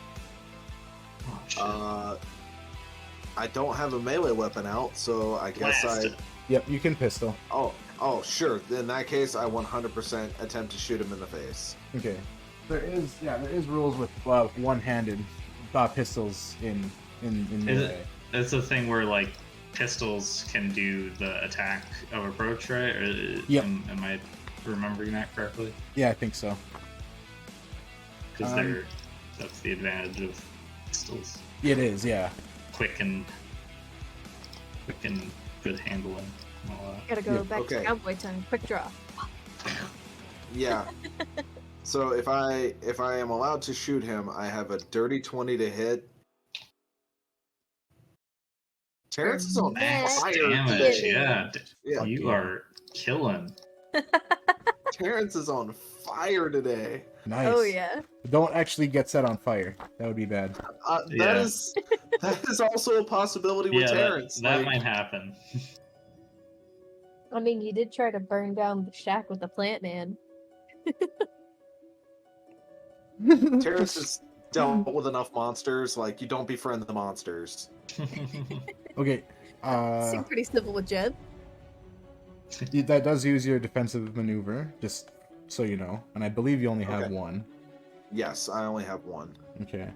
Oh, shit. I don't have a melee weapon out, so I guess Blast I. it. Yep, you can pistol. Oh, sure. In that case, I 100% attempt to shoot him in the face. Okay. There is rules with one-handed pistols in melee. It's a thing where like pistols can do the attack of approach, right? Or, Yep. Am I remembering that correctly? Yeah, I think so. Because that's the advantage of pistols. It is, yeah. Quick and quick and good handling. Gotta go Yeah, back okay. to cowboy time. Quick draw. Yeah. So if I am allowed to shoot him, I have a dirty 20 to hit. Terrence is on Max fire damage, today. yeah. Yeah. You are killing. Terrence is on fire today. Nice. Oh yeah. Don't actually get set on fire. That would be bad. That Yeah. is also a possibility with Yeah, Terrence. that Like, might happen. I mean, you did try to burn down the shack with the plant man. Terrence has dealt with enough monsters. Like, you don't befriend the monsters. Okay. Seem pretty simple with Jed. That does use your defensive maneuver, just so you know. And I believe you only have Okay. one. Yes, I only have one. Okay.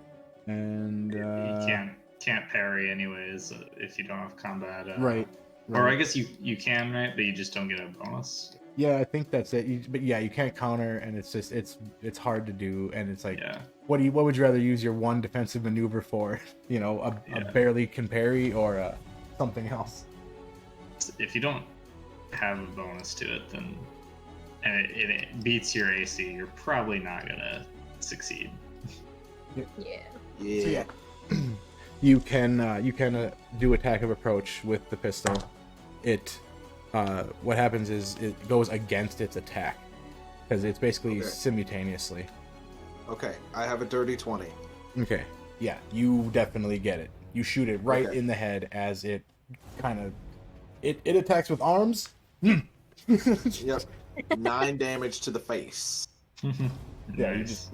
And You can't parry anyways if you don't have combat. right. Or I Right. guess you can, right? But you just don't get a bonus. Yeah, I think that's it. But yeah, you can't counter, and it's just it's hard to do, and it's like, Yeah. what would you rather use your one defensive maneuver for? You know, a Yeah. barely can parry or something else. If you don't have a bonus to it, then and it beats your AC, you're probably not gonna succeed. Yeah. Yeah. So yeah, you can do attack of approach with the pistol. It what happens is it goes against its attack because it's basically Okay. simultaneously. Okay, I have a dirty 20. Okay, yeah, you definitely get it. You shoot it right Okay. in the head as it kind of it attacks with arms. Yep. 9 damage to the face. Yeah, you Nice. just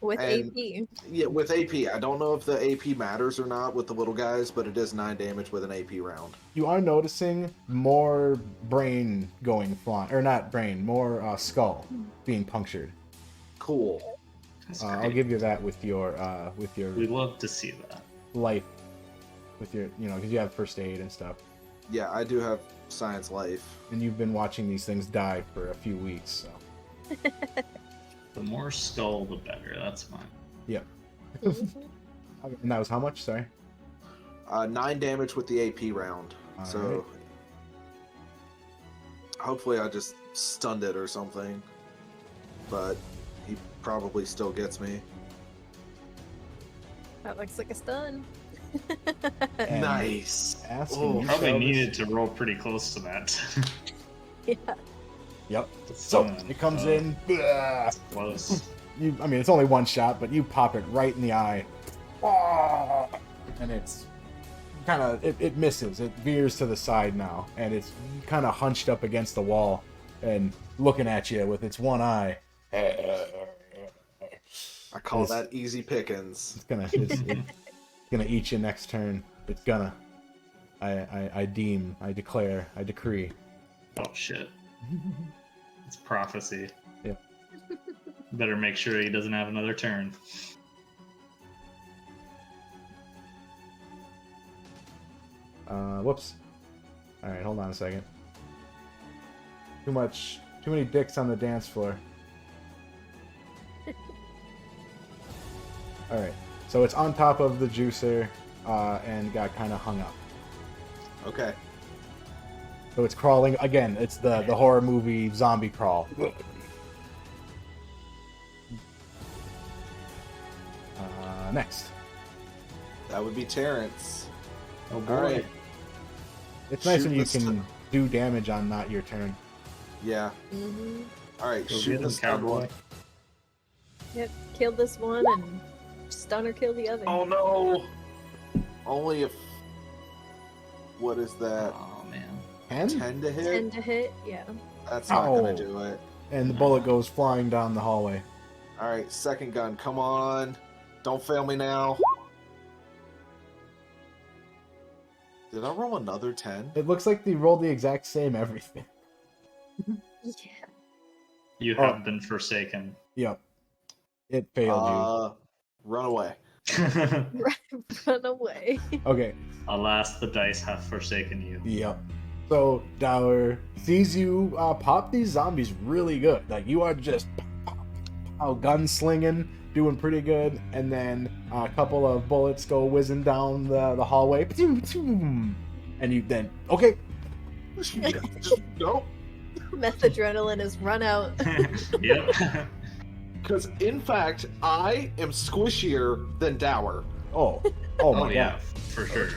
With And- AP. Yeah, with AP. I don't know if the AP matters or not with the little guys, but it is 9 damage with an AP round. you are noticing more brain going flying, or not brain, more skull being punctured. Cool. That's I'll great. give you that with your We love to see that. life, with your because you have first aid and stuff, Yeah, I do have science life. and you've been watching these things die for a few weeks. So The more skull, the better. That's fine. yep. And that was how much? Sorry. 9 damage with the AP round. So Alright. hopefully I just stunned it or something. But he probably still gets me. That looks like a stun. And Nice. asking Oh, you Probably fellas- needed to roll pretty close to that. Yeah. Yep. To So summon. it comes in. Blah. Close. I mean, it's only one shot, but you pop it right in the eye, and it's kind of it misses. It veers to the side now, and it's kind of hunched up against the wall and looking at you with its one eye. I call It's- that easy pickings. It's gonna eat you next turn. It's gonna. I declare, I decree. Oh shit. It's prophecy. Yep. Better make sure he doesn't have another turn. Whoops. All right, hold on a second. Too many dicks on the dance floor. All right, so it's on top of the juicer, and got kind of hung up. Okay. So it's crawling again. It's the horror movie zombie crawl. Next. That would be Terrence. Oh All right. It's nice Shoot when you this can do damage on not your turn. Yeah. Mm-hmm. All right. Go Shoot get him, the stun cowboy. one. Yep. Kill this one and stun or kill the other. Oh no! Only if. What is that? Oh man. 10? 10 to hit? 10 to hit. Yeah. That's not Ow. gonna do it. And the bullet goes flying down the hallway. All right, second gun. Come on! Don't fail me now. Did I roll another 10? It looks like they rolled the exact same everything. Yeah. You Oh. have been forsaken. Yep. It failed Run away. Run away. you. Okay. Alas, the dice have forsaken you. Yep. So Dower sees you pop these zombies really good. Like you are just gunslinging, doing pretty good, and then a couple of bullets go whizzing down the hallway, and you then okay. Nope. Meth adrenaline is run out. Yep. Because in fact, I am squishier than Dower. Oh Oh my yeah, god! for sure.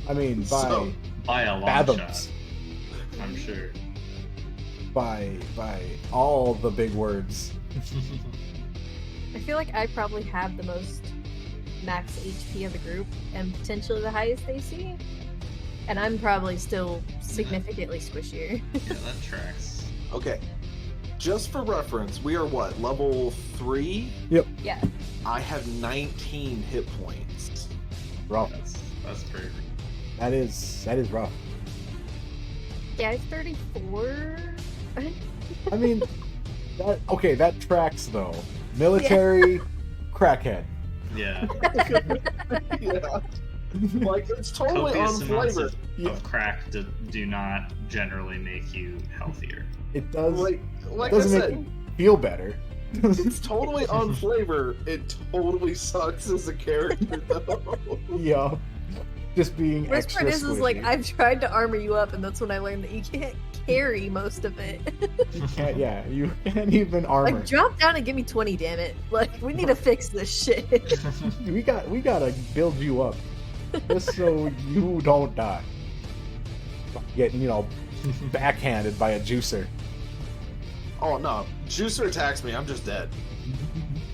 I mean, by So- By a long fathoms, shot, I'm sure. by all the big words. I feel like I probably have the most max HP of the group and potentially the highest AC. And I'm probably still significantly squishier. Yeah, that tracks. Okay. Just for reference, we are what, level 3? Yeah. I have 19 hit points. Rough. That's pretty. That is rough. Yeah, I have 34. I mean, that tracks though. Military crackhead. Yeah. Yeah. Like, it's totally Copious on amounts flavor. of crack do not generally make you healthier. It does. Like I doesn't make said, you feel better. it's totally on flavor. It totally sucks as a character, though. Yeah. Just being Worst extra part is like squishy. I've tried to armor you up, and that's when I learned that you can't carry most of it. You can't. Yeah, you can't even armor. Like, drop down and give me 20, damn it! Like, we need to fix this shit. we gotta build you up, just so you don't die. Getting backhanded by a juicer. Oh no, Juicer attacks me, I'm just dead.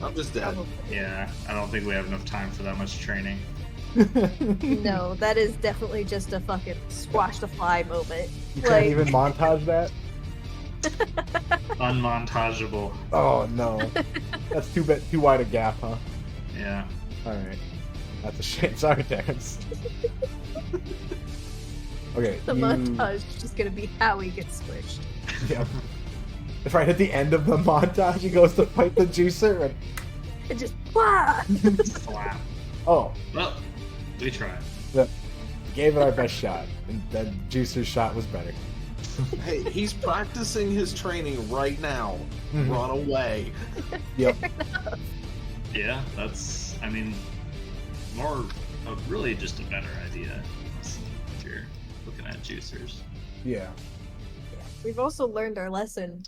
I'm just dead. Yeah, I don't think we have enough time for that much training. No, that is definitely just a fucking squash the fly moment. You can't even montage that. Unmontageable. Oh no, that's too wide a gap, huh? Yeah. All right, that's a shame. Sorry, Terrence. Okay, The montage is just gonna be how he gets squished. Yeah. If right at the end of the montage, he goes to fight the juicer, and And just wah! Slap. oh, Well, we tried. gave it our best shot, and that juicer's shot was better. Hey, he's practicing his training right now. Mhm. Run away. Yep. Yeah, that's, I mean, more of really just a better idea if you're looking at juicers. Yeah. We've also learned our lesson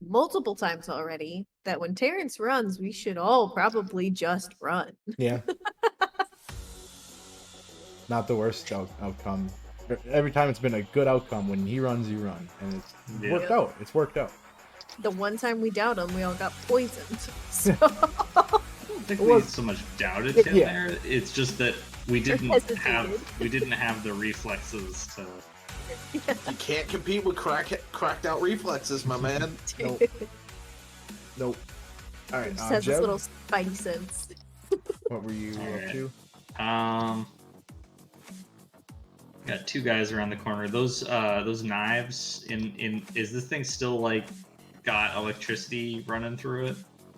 multiple times already that when Terrence runs, we should all probably just run. Yeah. Not the worst outcome. Every time it's been a good outcome. When he runs, you run, and it's Yeah. worked out. It's worked out. The one time we doubted him, we all got poisoned. So I don't think we so much doubted him Yeah. there. It's just that we didn't hesitated. have the reflexes to. You can't compete with cracked out reflexes, my man. Nope. Nope. All right, just has this Jeb, little spidey sense. what were you All up right. to? Got two guys around the corner. Those knives in is this thing still like got electricity running through it?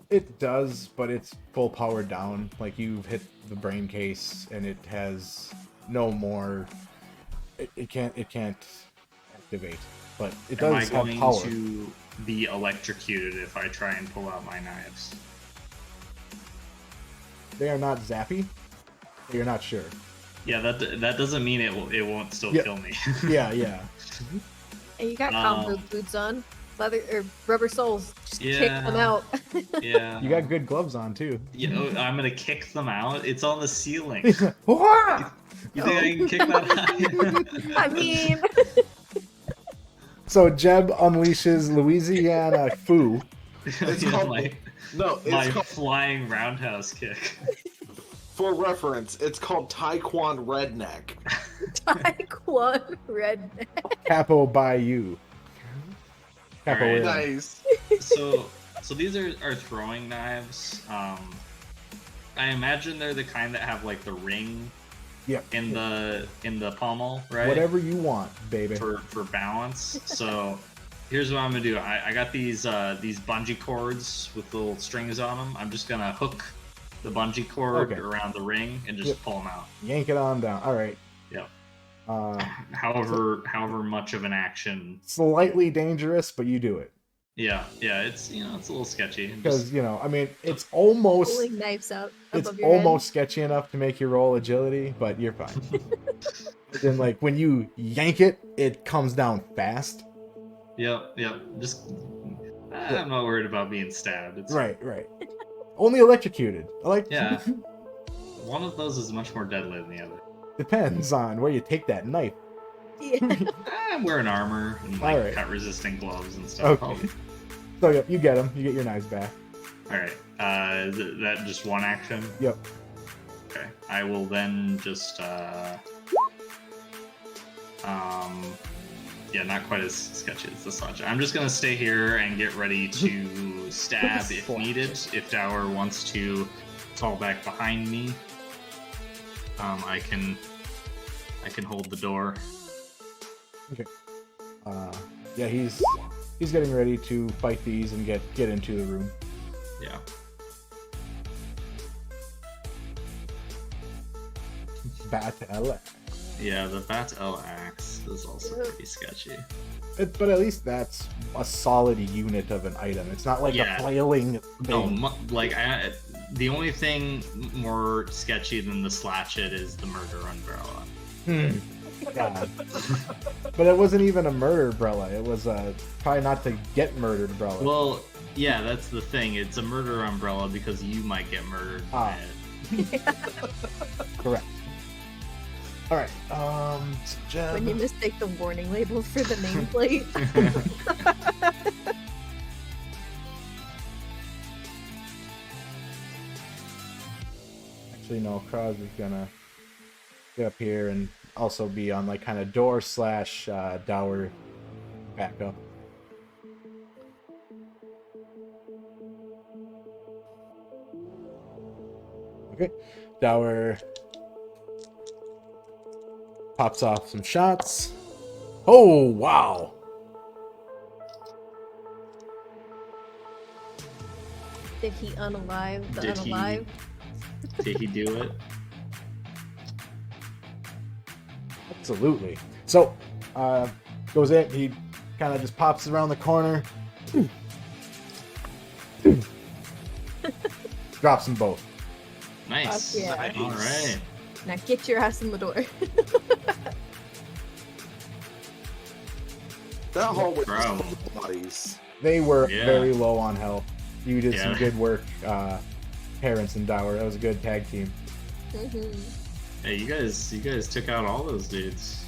It does, but it's full power down. Like you've hit the brain case, and it has no more. It can't activate, but it Am I does have going power. to be electrocuted if I try and pull out my knives? They are not zappy. You're not sure. Yeah, that doesn't mean it won't still Yeah. kill me. Yeah, yeah. And you got Um, combo boots on, leather or rubber soles. Just kick Yeah. them out. Yeah. You got good gloves on too. I'm gonna kick them out. It's on the ceiling. Wah! You think I can kick that high? I mean, So Jeb unleashes Louisiana Foo. It's Yeah, called my it's called, flying roundhouse kick. for reference, it's called Taekwon Redneck. Taekwon redneck. Capo by you. Capo Alright. in. Nice. So these are throwing knives. I imagine they're the kind that have like the ring Yeah. in the pommel, right? Whatever you want, baby. for balance. So here's what I'm gonna do. I got these bungee cords with little strings on them. I'm just gonna hook the bungee cord Okay. around the ring and just Yep. pull them out. Yank it on down. All right. Yep. Uh, However much of an action. slightly dangerous, but you do it. Yeah, it's it's a little sketchy. Because I mean, it's almost Pulling knives out it's above your almost sketchy enough to make you roll agility, but you're fine. Then like when you yank it, it comes down fast. Yep. Just I'm not worried about being stabbed. It's Right. Only electrocuted. Yeah. One of those is much more deadly than the other. Depends on where you take that knife. head. I'm wearing armor and like Alright. cut resistant gloves and stuff. Okay. So yep, you get them. You get your knives back. Alright. Is that just one action? Yep. Okay. I will then just yeah, not quite as sketchy as the sludge. I'm just gonna stay here and get ready to stab if needed. If Dower wants to fall back behind me, I can hold the door. Okay. Yeah, he's getting ready to fight these and get into the room. Yeah. Bat L. Yeah, the Bat L axe is also pretty sketchy. But at least that's a solid unit of an item. It's not like Yeah. a flailing No, thing. the only thing more sketchy than the slash it is the murder umbrella. God. But it wasn't even a murder umbrella. It was probably not to get murdered umbrella. Well, yeah, that's the thing. It's a murder umbrella because you might get murdered by it. Correct. All right. Gem. When you mistake the warning label for the nameplate. Actually, no. Crosby's gonna get up here and also be on like kind of door / Dower backup. Okay. Dower pops off some shots. Oh, wow. Did he unalive the Did he- unalive? Did he do it? Absolutely. So, goes in, he kind of just pops around the corner. Drops them both. Nice. Fuck yeah. Nice. All right. Now get your ass in the door. That hallway was Bro. full of bodies. They were Yeah. very low on health. You did some Yeah. good work, Terrence and Dower. That was a good tag team. Mhm. Hey, you guys took out all those dudes.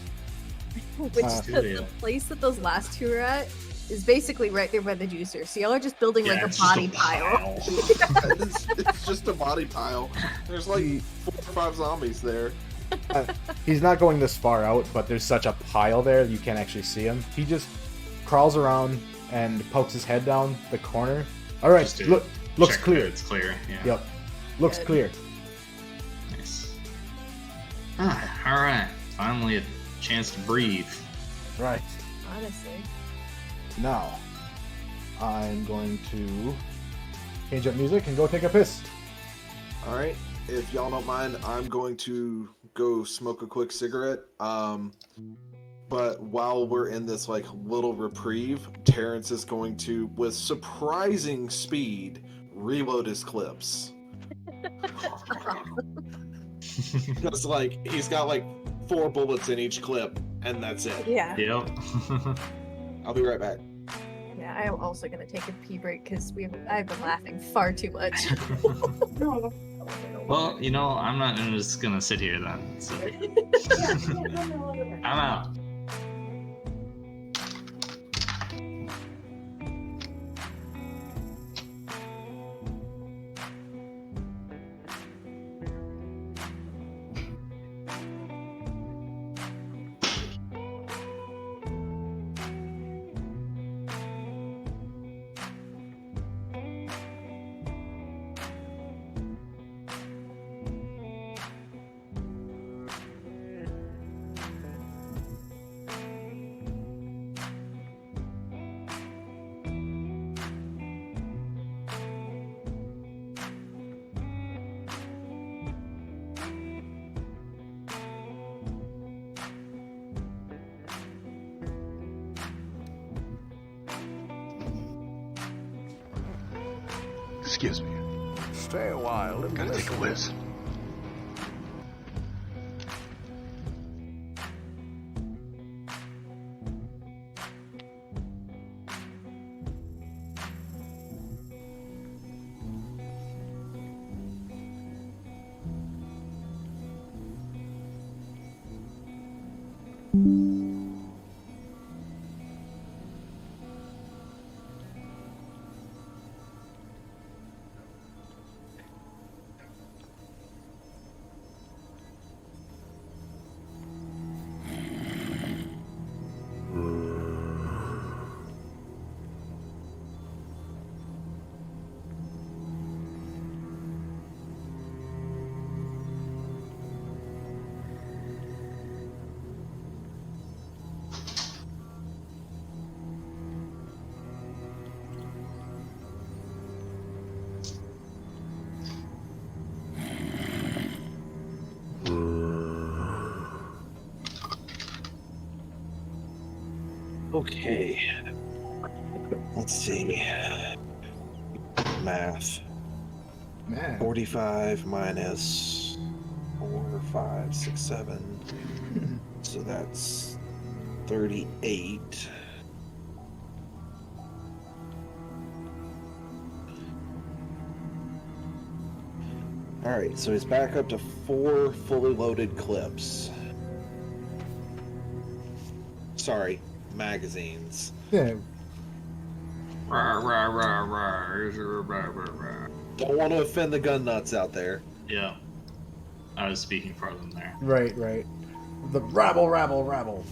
Which Studio. the place that those last two are at is basically right there by the juicer. So y'all are just building like a it's just body pile. It's just a body pile. There's like 4 or 5 zombies there. He's not going this far out, but there's such a pile there you can't actually see him. He just crawls around and pokes his head down the corner. All right, Just to looks check clear. that it's clear. Yeah. Yep, looks Good. clear. Nice. All right. Finally, a chance to breathe. Right. Honestly. Now, I'm going to change up music and go take a piss. All right. If y'all don't mind, I'm going to go smoke a quick cigarette. But while we're in this like little reprieve, Terrence is going to, with surprising speed, reload his clips. Because like he's got like 4 bullets in each clip, and that's it. Yeah. Yep. I'll be right back. Yeah, I am also gonna take a pee break because I've been laughing far too much. Well, I'm just gonna sit here then. So. I'm out. Excuse me. Stay a while and gotta take a whiz. Okay. Let's see. Math. Man. 45 minus 4, 5, 6, 7. So that's 38. Alright, so he's back up to 4 fully loaded clips. Sorry, magazines. Yeah. Rah, rah, rah, rah, rah, rah, rah. Don't want to offend the gun nuts out there. Yeah. I was speaking for them there. Right. The rabble.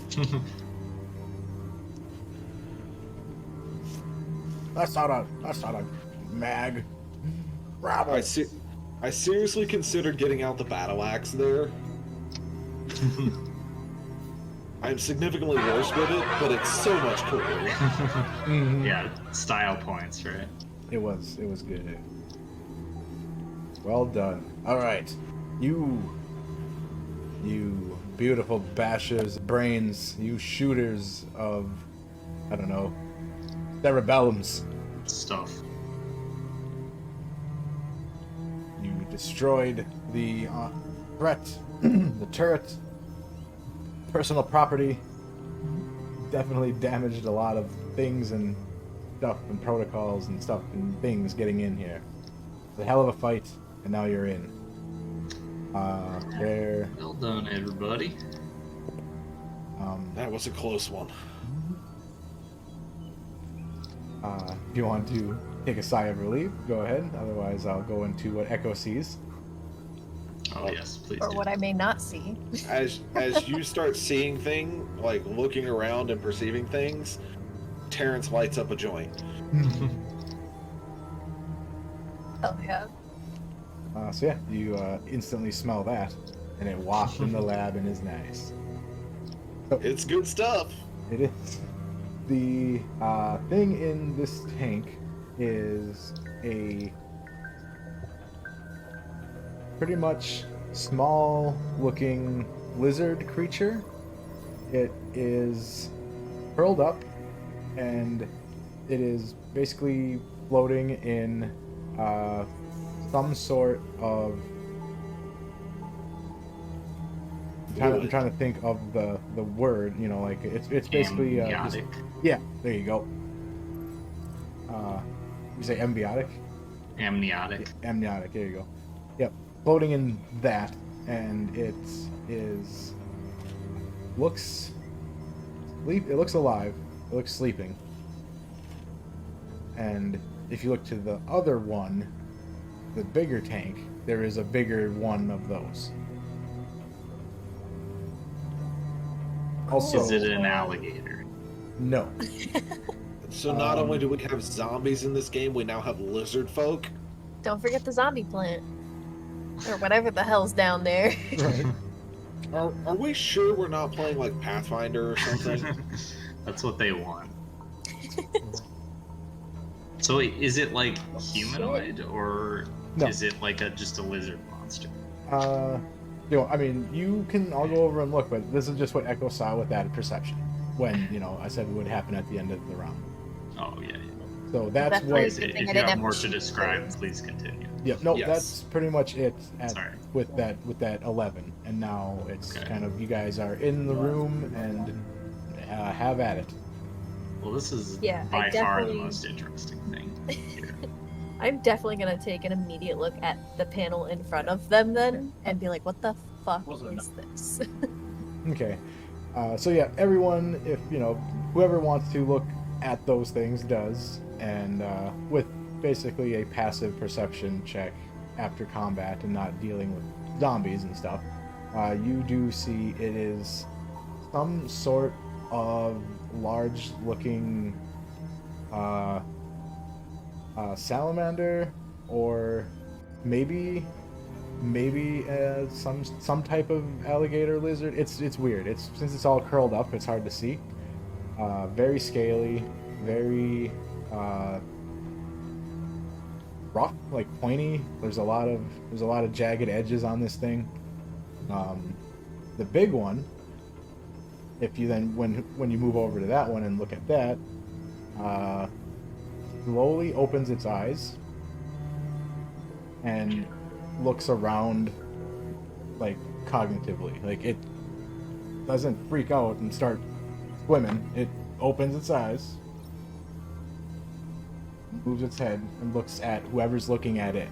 That's not a mag. Rabble. I seriously considered getting out the battle axe there. I'm significantly worse with it, but it's so much cooler. Mhm. Yeah, style points, right? It was good. Well done. All right, you beautiful bashers, brains, you shooters of, I don't know, cerebellums. Stuff. You destroyed the threat, the turret, personal property. Definitely damaged a lot of things and stuff and protocols and stuff and things getting in here. It's a hell of a fight, and now you're in. There. Well done, everybody. That was a close one. If you want to take a sigh of relief, go ahead. Otherwise, I'll go into what Echo sees. Oh yes, please. Or do. what I may not see. As you start seeing things, like looking around and perceiving things, Terrence lights up a joint. Oh yeah. So yeah, you instantly smell that, and it wafts in the lab and is nice. It's good stuff. It is. The thing in this tank is a pretty much small-looking lizard creature. It is curled up, and it is basically floating in some sort of. I'm trying to think of the word. You know, like it's basically Amniotic. yeah. There you go. You say embiotic? Amniotic. Amniotic. There you go. Yep, floating in that, and it looks alive. It looks sleeping. And if you look to the other one, the bigger tank, there is a bigger one of those. Also, Is it an alligator? no. So not only do we have zombies in this game, we now have lizard folk. Don't forget the zombie plant. Or whatever the hell's down there. Right. Are we sure we're not playing like Pathfinder or something? That's what they want. So is it like humanoid, or No. is it like just a lizard monster? You know, I mean, I'll go over and look, but this is just what Echo saw with that perception when, I said it would happen at the end of the round. Oh yeah. So that's Definitely what. a Please, good thing I if you didn't have have more to to shoot describe, things. please continue. Yep. No, Yes. that's pretty much it. Sorry. With that 11, and now it's Okay. kind of you guys are in the room and have at it. Well, this is Yeah, by I far the definitely- most interesting thing here. I'm definitely gonna take an immediate look at the panel in front of them then, and be like, "What the fuck is this?" Okay. So yeah, everyone, if whoever wants to look at those things does, and with basically a passive perception check after combat and not dealing with zombies and stuff, you do see it is some sort of large-looking salamander, or maybe some type of alligator lizard. It's weird. Since it's all curled up, it's hard to see. Very scaly, very rough, like pointy. There's a lot of jagged edges on this thing. The big one, if you then when you move over to that one and look at that, slowly opens its eyes and looks around, like cognitively. Like, it doesn't freak out and start swimming. It opens its eyes, moves its head, and looks at whoever's looking at it.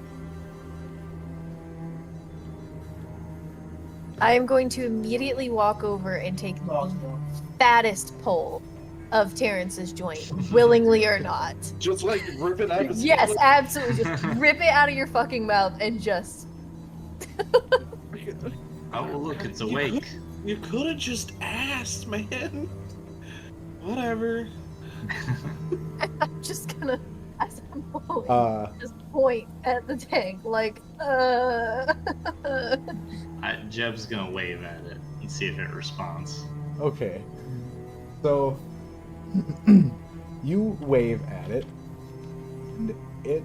I am going to immediately walk over and take the fattest pull of Terrence's joint, willingly or not. Just like rip it out of his Yes, hand. absolutely. Just rip it out of your fucking mouth and just. Oh, well, look, it's You awake. You could have just asked, man. Whatever. I'm just gonna, as I'm pulling, Uh, just point at the tank, like, Jeb's gonna wave at it and see if it responds. okay. So you wave at it, and it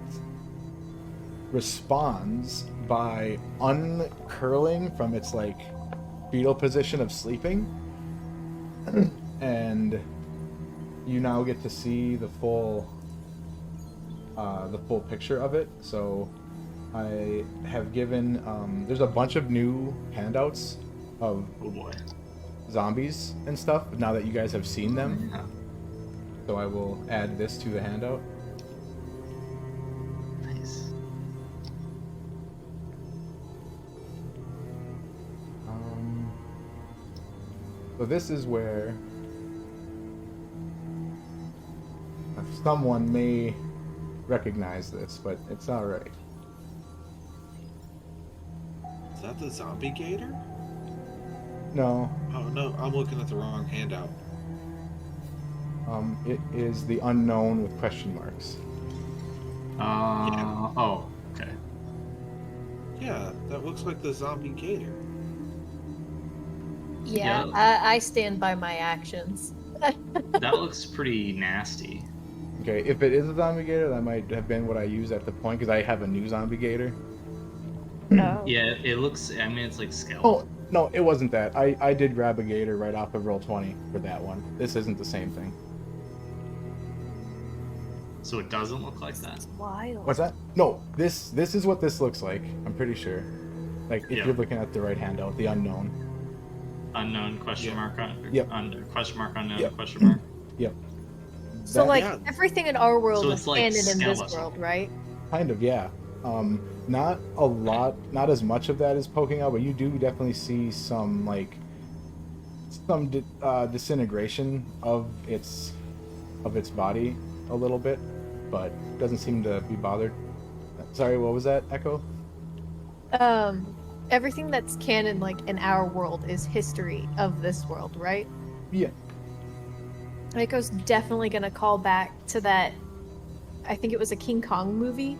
responds by uncurling from its like fetal position of sleeping, and you now get to see the full picture of it. So I have given there's a bunch of new handouts of Oh boy. zombies and stuff now that you guys have seen them. Yeah. So I will add this to the handout. Nice. So this is where someone may recognize this, but it's alright. Is that the zombie gator? No, Oh no, I'm looking at the wrong handout. it is the unknown with question marks. Oh, okay. Yeah, that looks like the zombie gator. yeah, Yeah. I stand by my actions. That looks pretty nasty. Okay, if it is a zombie gator, that might have been what I used at the point, because I have a new zombie gator. No. Yeah, it looks. I mean, it's like Oh, skeleton. no, it wasn't that. I did grab a gator right off of Roll20 for that one. This isn't the same thing. So it doesn't look like that. It's wild. What's that? No, this is what this looks like. I'm pretty sure. Like, if Yeah. you're looking at the right handout, the unknown. Unknown question Yeah. mark on. Yep. Question mark unknown Yep. question mark. Yep. So, That- like, yeah. everything in our world So is it's like canon in this skeleton. world, right? Kind of, yeah. Not a lot, not as much of that is poking out, but you do definitely see some like disintegration of its body a little bit, but doesn't seem to be bothered. Sorry, what was that, Echo? Everything that's canon, like, in our world is history of this world, right? Yeah. Echo's definitely gonna call back to that. I think it was a King Kong movie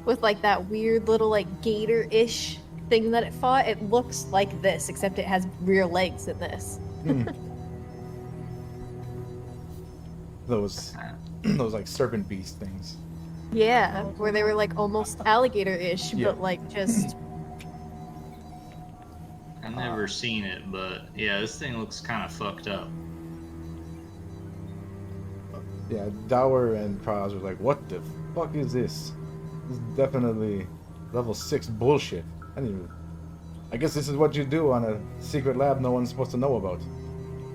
with like that weird little like gator-ish thing that it fought. It looks like this, except it has rear legs in this. Those like serpent beast things. Yeah, where they were like almost alligator-ish, Yeah. but like just I've never seen it, but yeah, this thing looks kind of fucked up. Yeah, Dower and Kraz were like, what the fuck is this? This is definitely level 6 bullshit. I guess this is what you do on a secret lab no one's supposed to know about.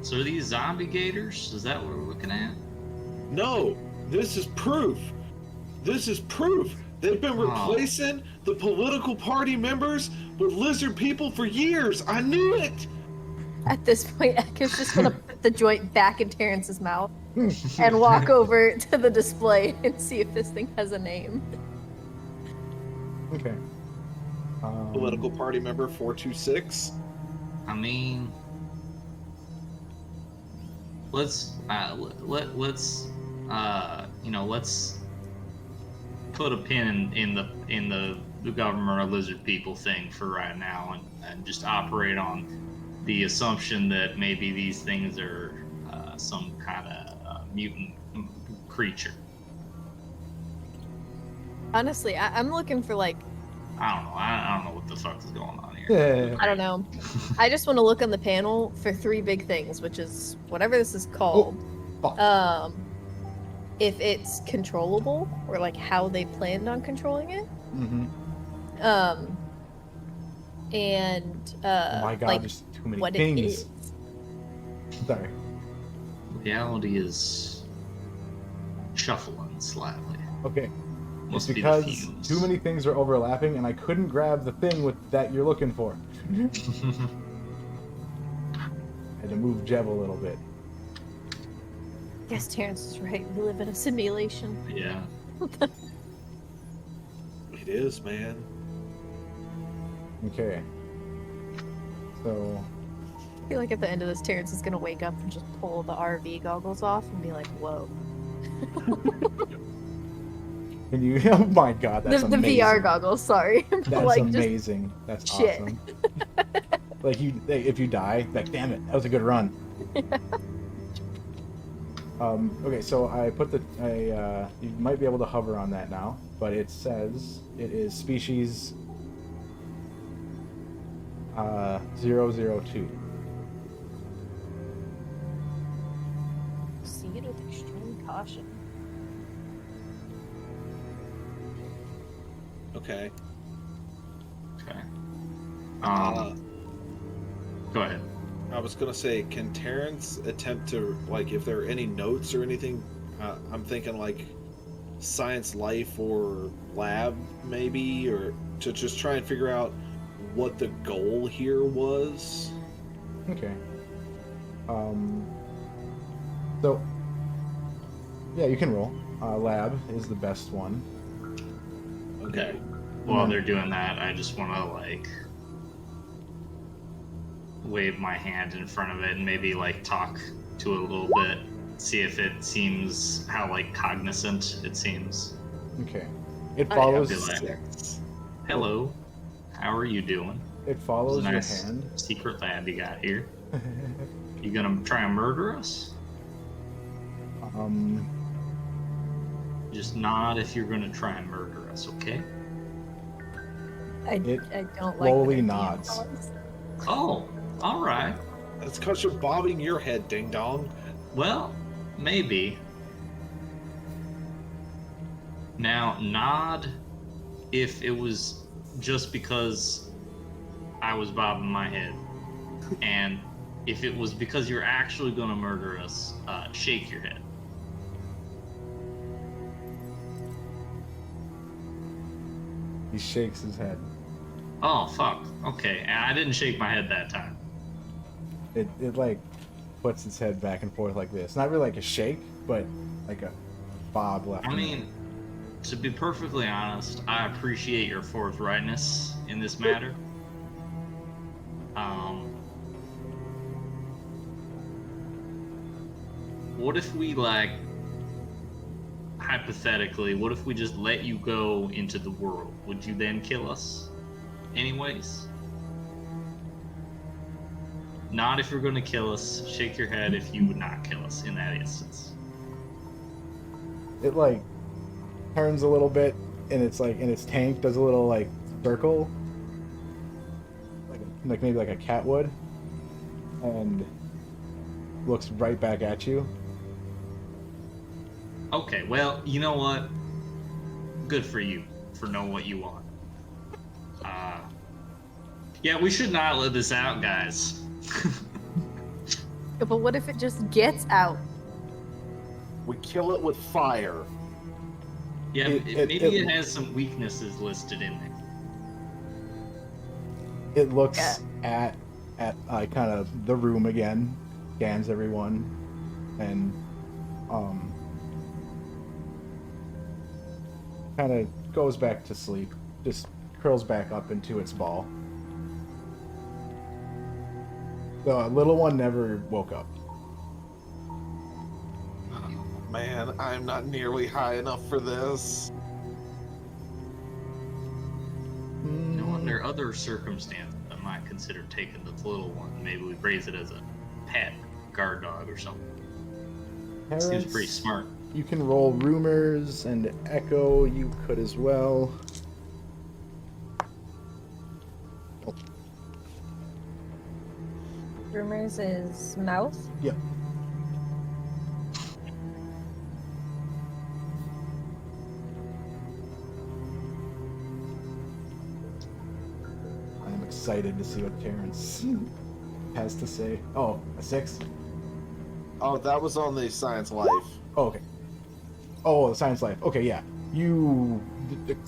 So are these zombie gators? Is that what we're looking at? No, this is proof. This is proof. They've been replacing the political party members with lizard people for years. I knew it. At this point, Echo's just gonna put the joint back in Terrence's mouth and walk over to the display and see if this thing has a name. Okay. Political party member 426. I mean, let's put a pin in the government or lizard people thing for right now, and just operate on the assumption that maybe these things are some kind of mutant creature. Honestly, I'm looking for like, I don't know. I don't know what the fuck is going on here. I don't know. I just want to look on the panel for 3 big things, which is whatever this is called. Fuck. If it's controllable, or like how they planned on controlling it. Mm-hmm. And Oh my god, like there's too many what things. it is. Sorry. Reality is shuffling slightly. Okay. Must It's be the because fumes. too many things are overlapping and I couldn't grab the thing that you're looking for. I had to move Jeb a little bit. Yes, Terrence is right. We live in a simulation. Yeah. It is, man. Okay. So, I feel like at the end of this, Terrence is gonna wake up and just pull the RV goggles off and be like, "Whoa!" can you? Oh my god, that's the amazing. VR goggles. Sorry, That's like amazing. That's shit. awesome. Like if you die, like damn it, that was a good run. Okay, so I put you might be able to hover on that now, but it says it is species 002. Proceed with extreme caution. Okay. Okay. Uh, Go ahead. I was gonna say, can Terrence attempt to, like, if there are any notes or anything? I'm thinking like science, life, or lab, maybe, or to just try and figure out what the goal here was. Okay. So yeah, you can roll. Lab is the best one. Okay. While they're doing that, I just want to like wave my hand in front of it and maybe like talk to it a little bit, see if it seems how like cognizant it seems. Okay. It I'll follows. be like, hello, how are you doing? It follows It's a your nice hand. secret lab you got here. You gonna try and murder us? Just nod if you're gonna try and murder us, okay? I It don't like slowly when nods. nods. Oh, all right. That's because you're bobbing your head, ding dong. Well, maybe. Now, nod if it was just because I was bobbing my head. And if it was because you're actually going to murder us, shake your head. He shakes his head. Oh, fuck. Okay, I didn't shake my head that time. It like puts its head back and forth like this. Not really like a shake, but like a bob left. I and mean, to be perfectly honest, I appreciate your forthrightness in this matter. What if we, like, hypothetically, what if we just let you go into the world? Would you then kill us anyways? Not if you're going to kill us. Shake your head if you would not kill us in that instance. it like turns a little bit, and it's like in its tank does a little like circle, like maybe like a cat would, and looks right back at you. Okay, well, you know what? Good for you for knowing what you want. Yeah, we should not let this out, guys. But what if it just gets out? We kill it with fire. Yeah, maybe it has some weaknesses listed in there. It looks at kind of the room again, scans everyone, and kind of goes back to sleep. Just curls back up into its ball. The little one never woke up. Man, I'm not nearly high enough for this. No, under other circumstances, I might consider taking the little one. Maybe we raise it as a pet, guard dog or something. Parents, Seems pretty smart. You can roll rumors and echo. You could as well. Rumors is mouth. Yep. I'm excited to see what Terrence has to say. Oh, a 6? Oh, that was on the science life. Oh, okay. Oh, the science life. Okay, yeah. You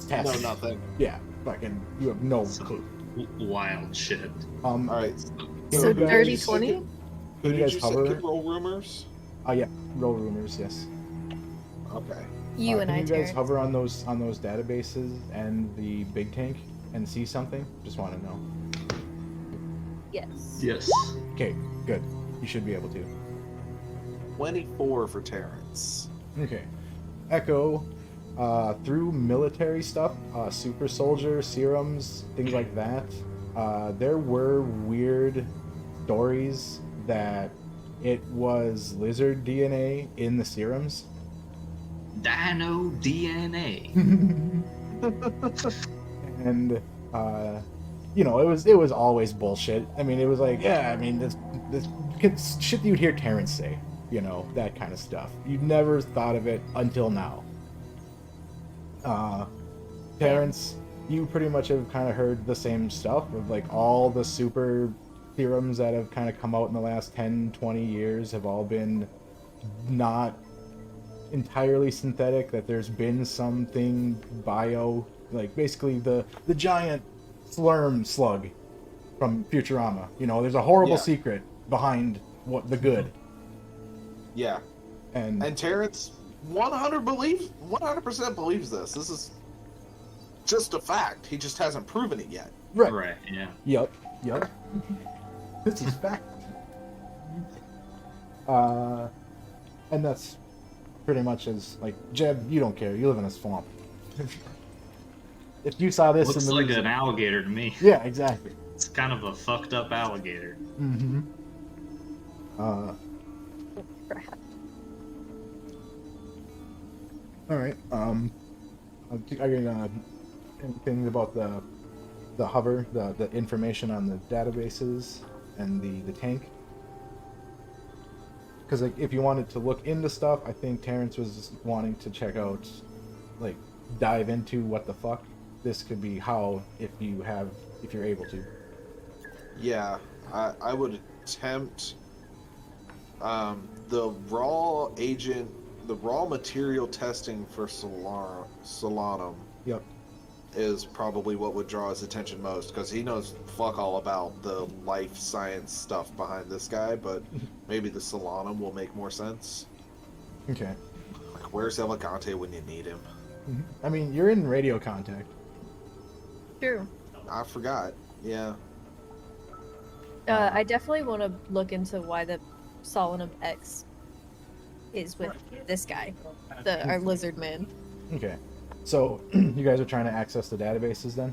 test. No, nothing. Yeah, fucking. You have no clue. Wild shit. All right. So you guys- dirty 20? Who Can you did guys you say hover? could roll rumors? Oh yeah, roll rumors. Yes. Okay. You and can I, you guys Terrence. hover on those databases and the big tank and see something? Just want to know. Yes. Yes. Okay, good. You should be able to. 24 for Terrence. Okay. Echo, through military stuff, super soldier serums, things like that. There were weird stories that it was lizard DNA in the serums. Dino DNA. And you know, it was always bullshit. I mean, it was like, yeah, I mean, this shit you'd hear Terrence say, you know, that kind of stuff. You'd never thought of it until now. Terrence, you pretty much have kind of heard the same stuff of like all the super serums that have kind of come out in the last 10, 20 years have all been not entirely synthetic, that there's been something bio, like basically the giant slurm slug from Futurama. You know, there's a horrible secret behind what the good. Yeah. And Terrence 100% believes this. This is just a fact. He just hasn't proven it yet. Right. Right, yeah. Yep. This is fact. And that's pretty much as, like, Jeb, you don't care. You live in a swamp. If you saw this Looks in the like music- an alligator to me. Yeah, exactly. It's kind of a fucked up alligator. Mm-hmm. All right. Are you gonna anything about the hover, the information on the databases and the tank? Because like, if you wanted to look into stuff, I think Terrence was wanting to check out, like, dive into what the fuck this could be. How if you're able to. Yeah, I would attempt the raw material testing for Solanum Yep. is probably what would draw his attention most, because he knows fuck all about the life science stuff behind this guy, but maybe the Solanum will make more sense. Okay. Like, where's Elegante when you need him? I mean, you're in radio contact. True. I forgot. Yeah. I definitely want to look into why the Solanum X is with this guy, our lizard man. Okay. So you guys are trying to access the databases then?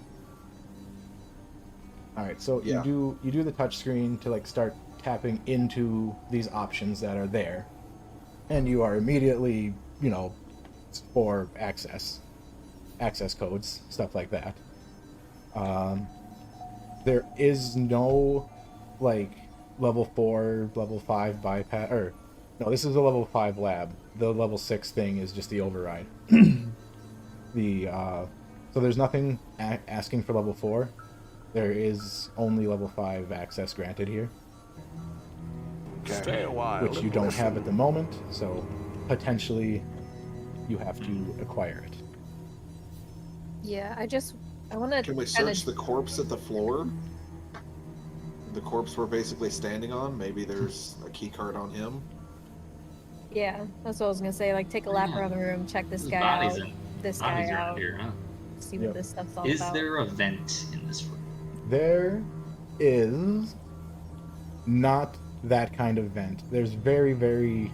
All right. So Yeah. you do the touch screen to like start tapping into these options that are there, and you are immediately, you know, for access codes, stuff like that. There is no like level 4, level 5 bypass, or No, this is a level 5 lab. The level 6 thing is just the override. So there's nothing asking for level 4. There is only level 5 access granted here, Stay a while. which you and don't listen. have at the moment, so potentially you have to acquire it. Yeah, I want to Can we kind search the corpse at the floor? The corpse we're basically standing on? Maybe there's a key card on him? Yeah, that's what I was gonna say. Like, take a lap around the room, check this There's guy bodies out, in this bodies guy around out, here, huh? see what Yep. this stuff's all Is about. there a vent in this room? There is not that kind of vent. There's very, very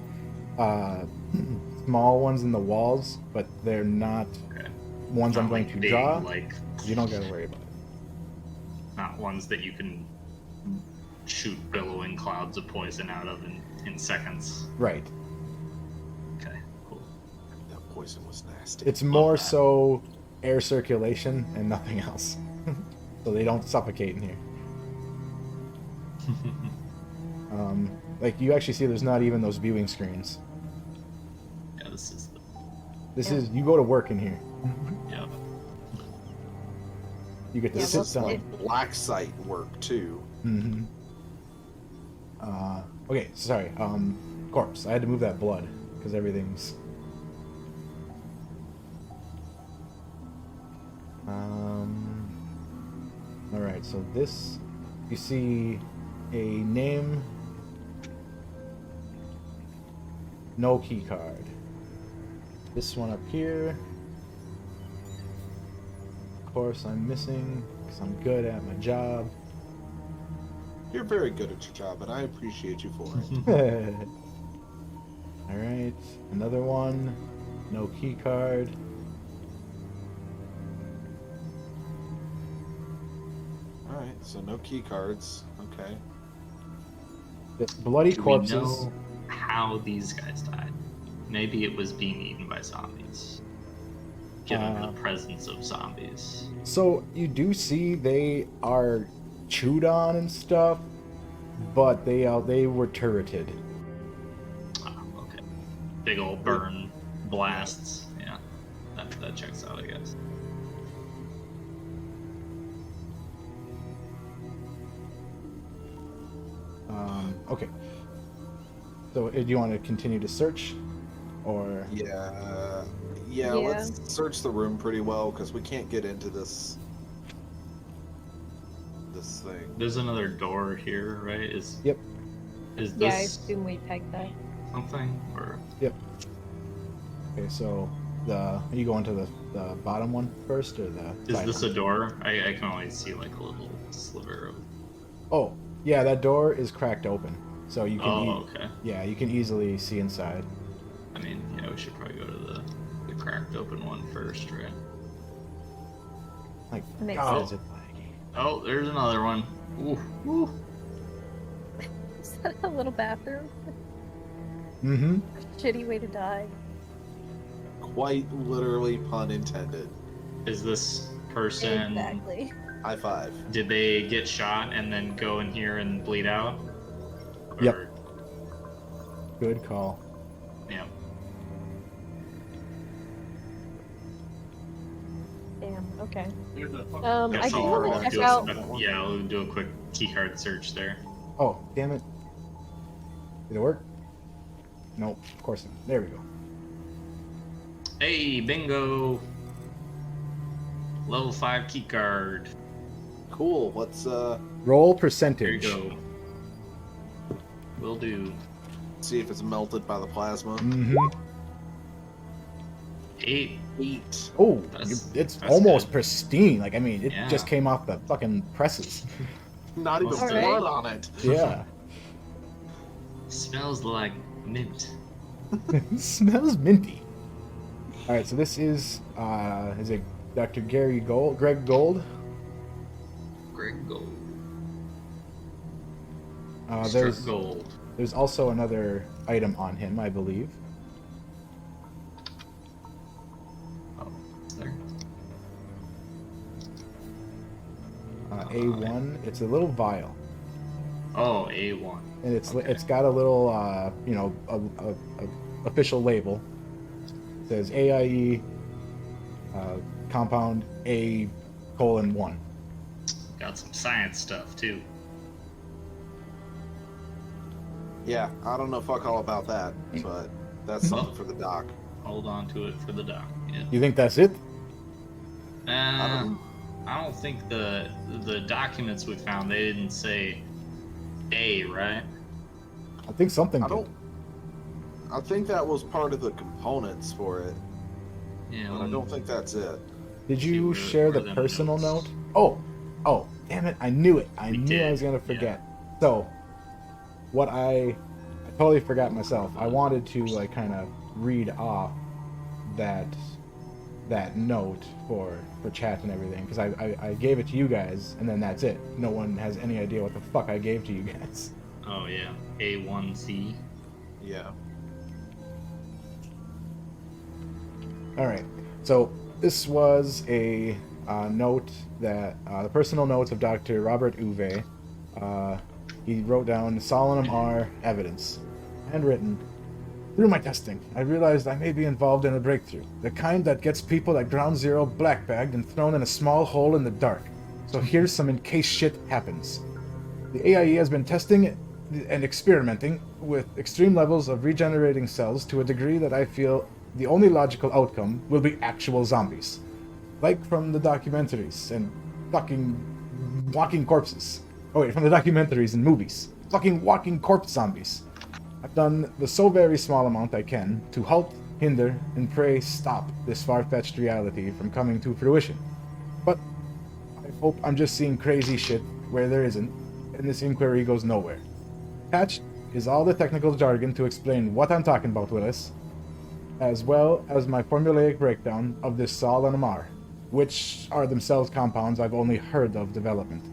small ones in the walls, but they're not Okay. ones I'm Not going like to big, draw. like You don't gotta worry about it. not ones that you can shoot billowing clouds of poison out of in seconds. Right. Okay, cool. That poison was nasty. It's more that. so air circulation and nothing else. So they don't suffocate in here. Like you actually see there's not even those viewing screens. Yeah, this is the This is, you go to work in here. yeah. You get to Yeah, sit well, down. it- Black site work too. Mm-hmm. Okay, sorry. Corpse. I had to move that blood because everything's. All right. So this, you see, a name. No key card. This one up here. Of course, I'm missing because I'm good at my job. You're very good at your job, and I appreciate you for it. Alright, another one. No key card. Alright, so no key cards. Okay. The bloody Do corpses. we know how these guys died? Maybe it was being eaten by zombies. Given the presence of zombies. So you do see they are chewed on and stuff, but they were turreted. Oh, okay. Big old burn blasts. Yeah. That checks out, I guess. Okay. So do you want to continue to search, or Yeah, Yeah. let's search the room pretty well, because we can't get into this thing. There's another door here, right? Is Yep. Is Yeah, I this assume we pegged that. something or Yep. Okay, so are you going to the bottom one first, or the is side this one? a door? I can only see like a little sliver of. Oh, yeah, that door is cracked open, so you can. Oh, okay. Yeah, you can easily see inside. I mean, yeah, we should probably go to the cracked open one first, right? Like, Makes God, sense. is it laggy? Oh, there's another one. Ooh. Is that a little bathroom? Mm-hmm. Shitty way to die. Quite literally, pun intended. Is this person? Exactly. High five. Did they get shot and then go in here and bleed out? Yep. Or- Good call. Yeah. Damn. Okay. I That's do all. want We'll to check do out. yeah, we'll do a quick keycard search there. Oh, damn it. Did it work? Nope, of course not. There we go. Hey, bingo! Level 5 keycard. Cool. Let's Roll There you percentage. go. Will do. see if it's melted by the plasma. Mm-hmm. 8. 8. Oh, That's- it's that's almost good. pristine. Like, I mean, it Yeah. just came off the fucking presses. Not even Alright. blood on it. Yeah. Smells like mint. Smells minty. All right, so this is it Dr. Greg Gold? Greg Gold. There's Struck gold. there's also another item on him, I believe. Oh, is there? A1. It's a little vial. Oh, A1. And it's Okay. it's got a little you know, a official label. It says A.I.E. Compound A:1. Got some science stuff too. Yeah, I don't know fuck all about that, but that's something for the doc. Hold on to it for the doc. Yeah. You think that's it? I don't think the documents we found, they didn't say A, right? I think something did. I think that was part of the components for it, Yeah. but I don't think that's it. Did See you where- share the where them personal notes- note? Oh, damn it! I knew it. I We knew I did, was gonna yeah. forget. So, what I totally forgot myself. I wanted to like kind of read off that note for chat and everything because I gave it to you guys and then that's it. No one has any idea what the fuck I gave to you guys. Oh yeah, A1C. Yeah. All right. So this was a note that the personal notes of Dr. Robert Uve. He wrote down Solanum R evidence, handwritten. Through my testing, I realized I may be involved in a breakthrough, the kind that gets people at Ground Zero blackbagged and thrown in a small hole in the dark. So here's some in case shit happens. The A.I.E. has been testing and experimenting with extreme levels of regenerating cells to a degree that I feel the only logical outcome will be actual zombies. Like from the documentaries and fucking walking corpses. Oh wait, from the documentaries and movies. Fucking walking corpse zombies. I've done the so very small amount I can to halt, hinder, and pray stop this far-fetched reality from coming to fruition. But I hope I'm just seeing crazy shit where there isn't, and this inquiry goes nowhere. Attached is all the technical jargon to explain what I'm talking about, Willis, as well as my formulaic breakdown of this Solanum R, which are themselves compounds I've only heard of development.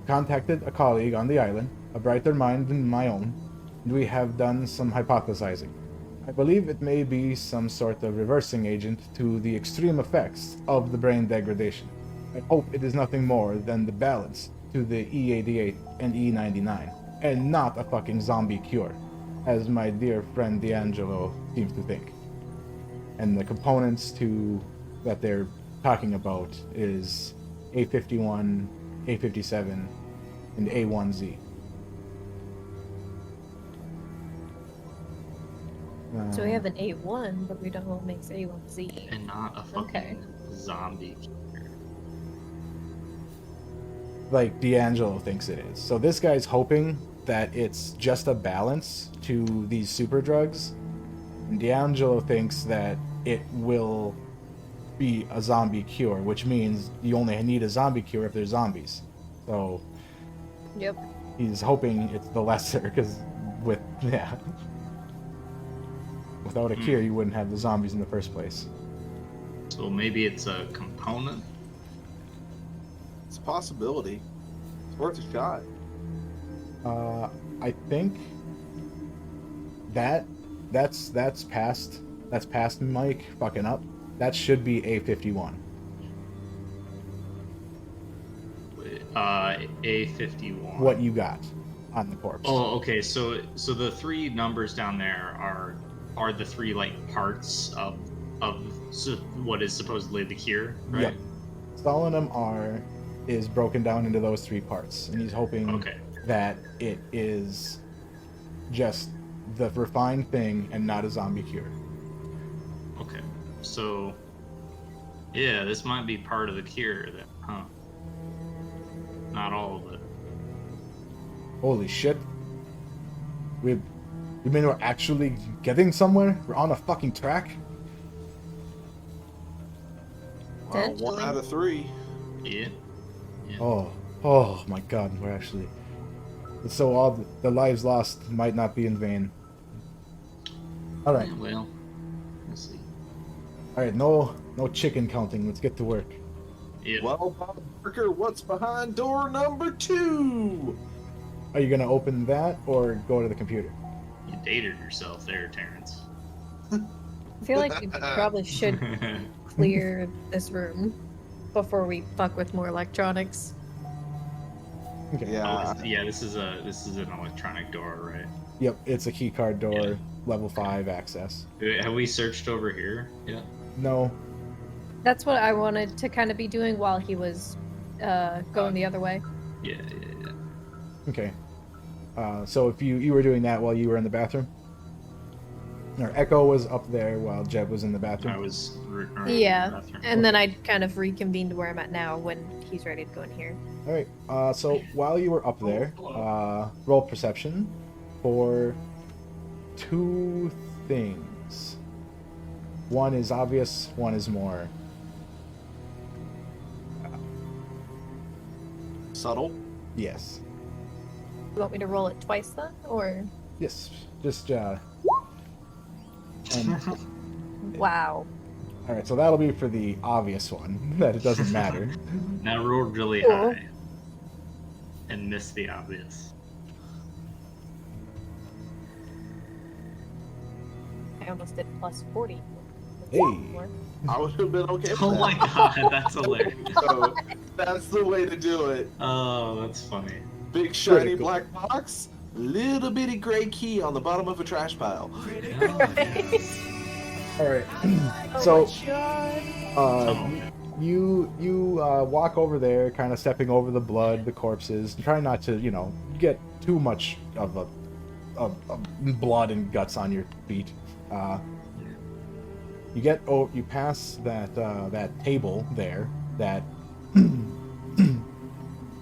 Contacted a colleague on the island, a brighter mind than my own, and we have done some hypothesizing. I believe it may be some sort of reversing agent to the extreme effects of the brain degradation. I hope it is nothing more than the balance to the E88 and E99, and not a fucking zombie cure, as my dear friend D'Angelo seems to think. And the components to that they're talking about is A51, A57, and A1Z. So we have an A1, but we don't know what makes A1Z. And not a fucking zombie killer. Like D'Angelo thinks it is. So this guy's hoping that it's just a balance to these super drugs. And D'Angelo thinks that it will be a zombie cure, which means you only need a zombie cure if there's zombies. So Yep. he's hoping it's the lesser, because without a cure you wouldn't have the zombies in the first place. So maybe it's a component. It's a possibility. It's worth a shot. I think that's past Mike fucking up. That should be A51. A51. What you got on the corpse? Oh, okay. So the three numbers down there are the three like parts of what is supposedly the cure, right? Yep. Solanum R is broken down into those three parts, and he's hoping that it is just the refined thing and not a zombie cure. Okay. So yeah, this might be part of the cure then, huh? Not all of it. Holy shit. You mean we're actually getting somewhere? We're on a fucking track? Well, 1 out of 3. Yeah. Oh my god, we're actually... So all the lives lost might not be in vain. Alright. Yeah, well, we'll see. Alright, no chicken counting. Let's get to work. Yeah. Well, Bob Barker, what's behind door number 2? Are you gonna open that or go to the computer? You dated yourself there, Terrence. I feel like we probably should clear this room before we fuck with more electronics. Okay. Yeah. This is an electronic door, right? Yep, it's a keycard door, level 5 access. Have we searched over here? Yeah. No. That's what I wanted to kind of be doing while he was going the other way. Yeah. Okay. So if you were doing that while you were in the bathroom? Or Echo was up there while Jeb was in the bathroom? I was. Yeah, and then I kind of reconvened where I'm at now when he's ready to go in here. All right. So while you were up there, roll perception for 2 things. One is obvious, one is more Subtle. yes. You want me to roll it twice then, or? Yes. Just and, Wow. all right. So that'll be for the obvious one that it doesn't matter. Now rolled really Cool. high and missed the obvious. I almost did plus 40. Hey. I would have been okay with Oh that. my god, that's hilarious. So that's the way to do it. Oh, that's funny. Big shiny Critical. black box, little bitty gray key on the bottom of a trash pile. All right. Oh So my god. you walk over there, kind of stepping over the blood, the corpses, trying not to get too much of blood and guts on your feet. You pass that table there that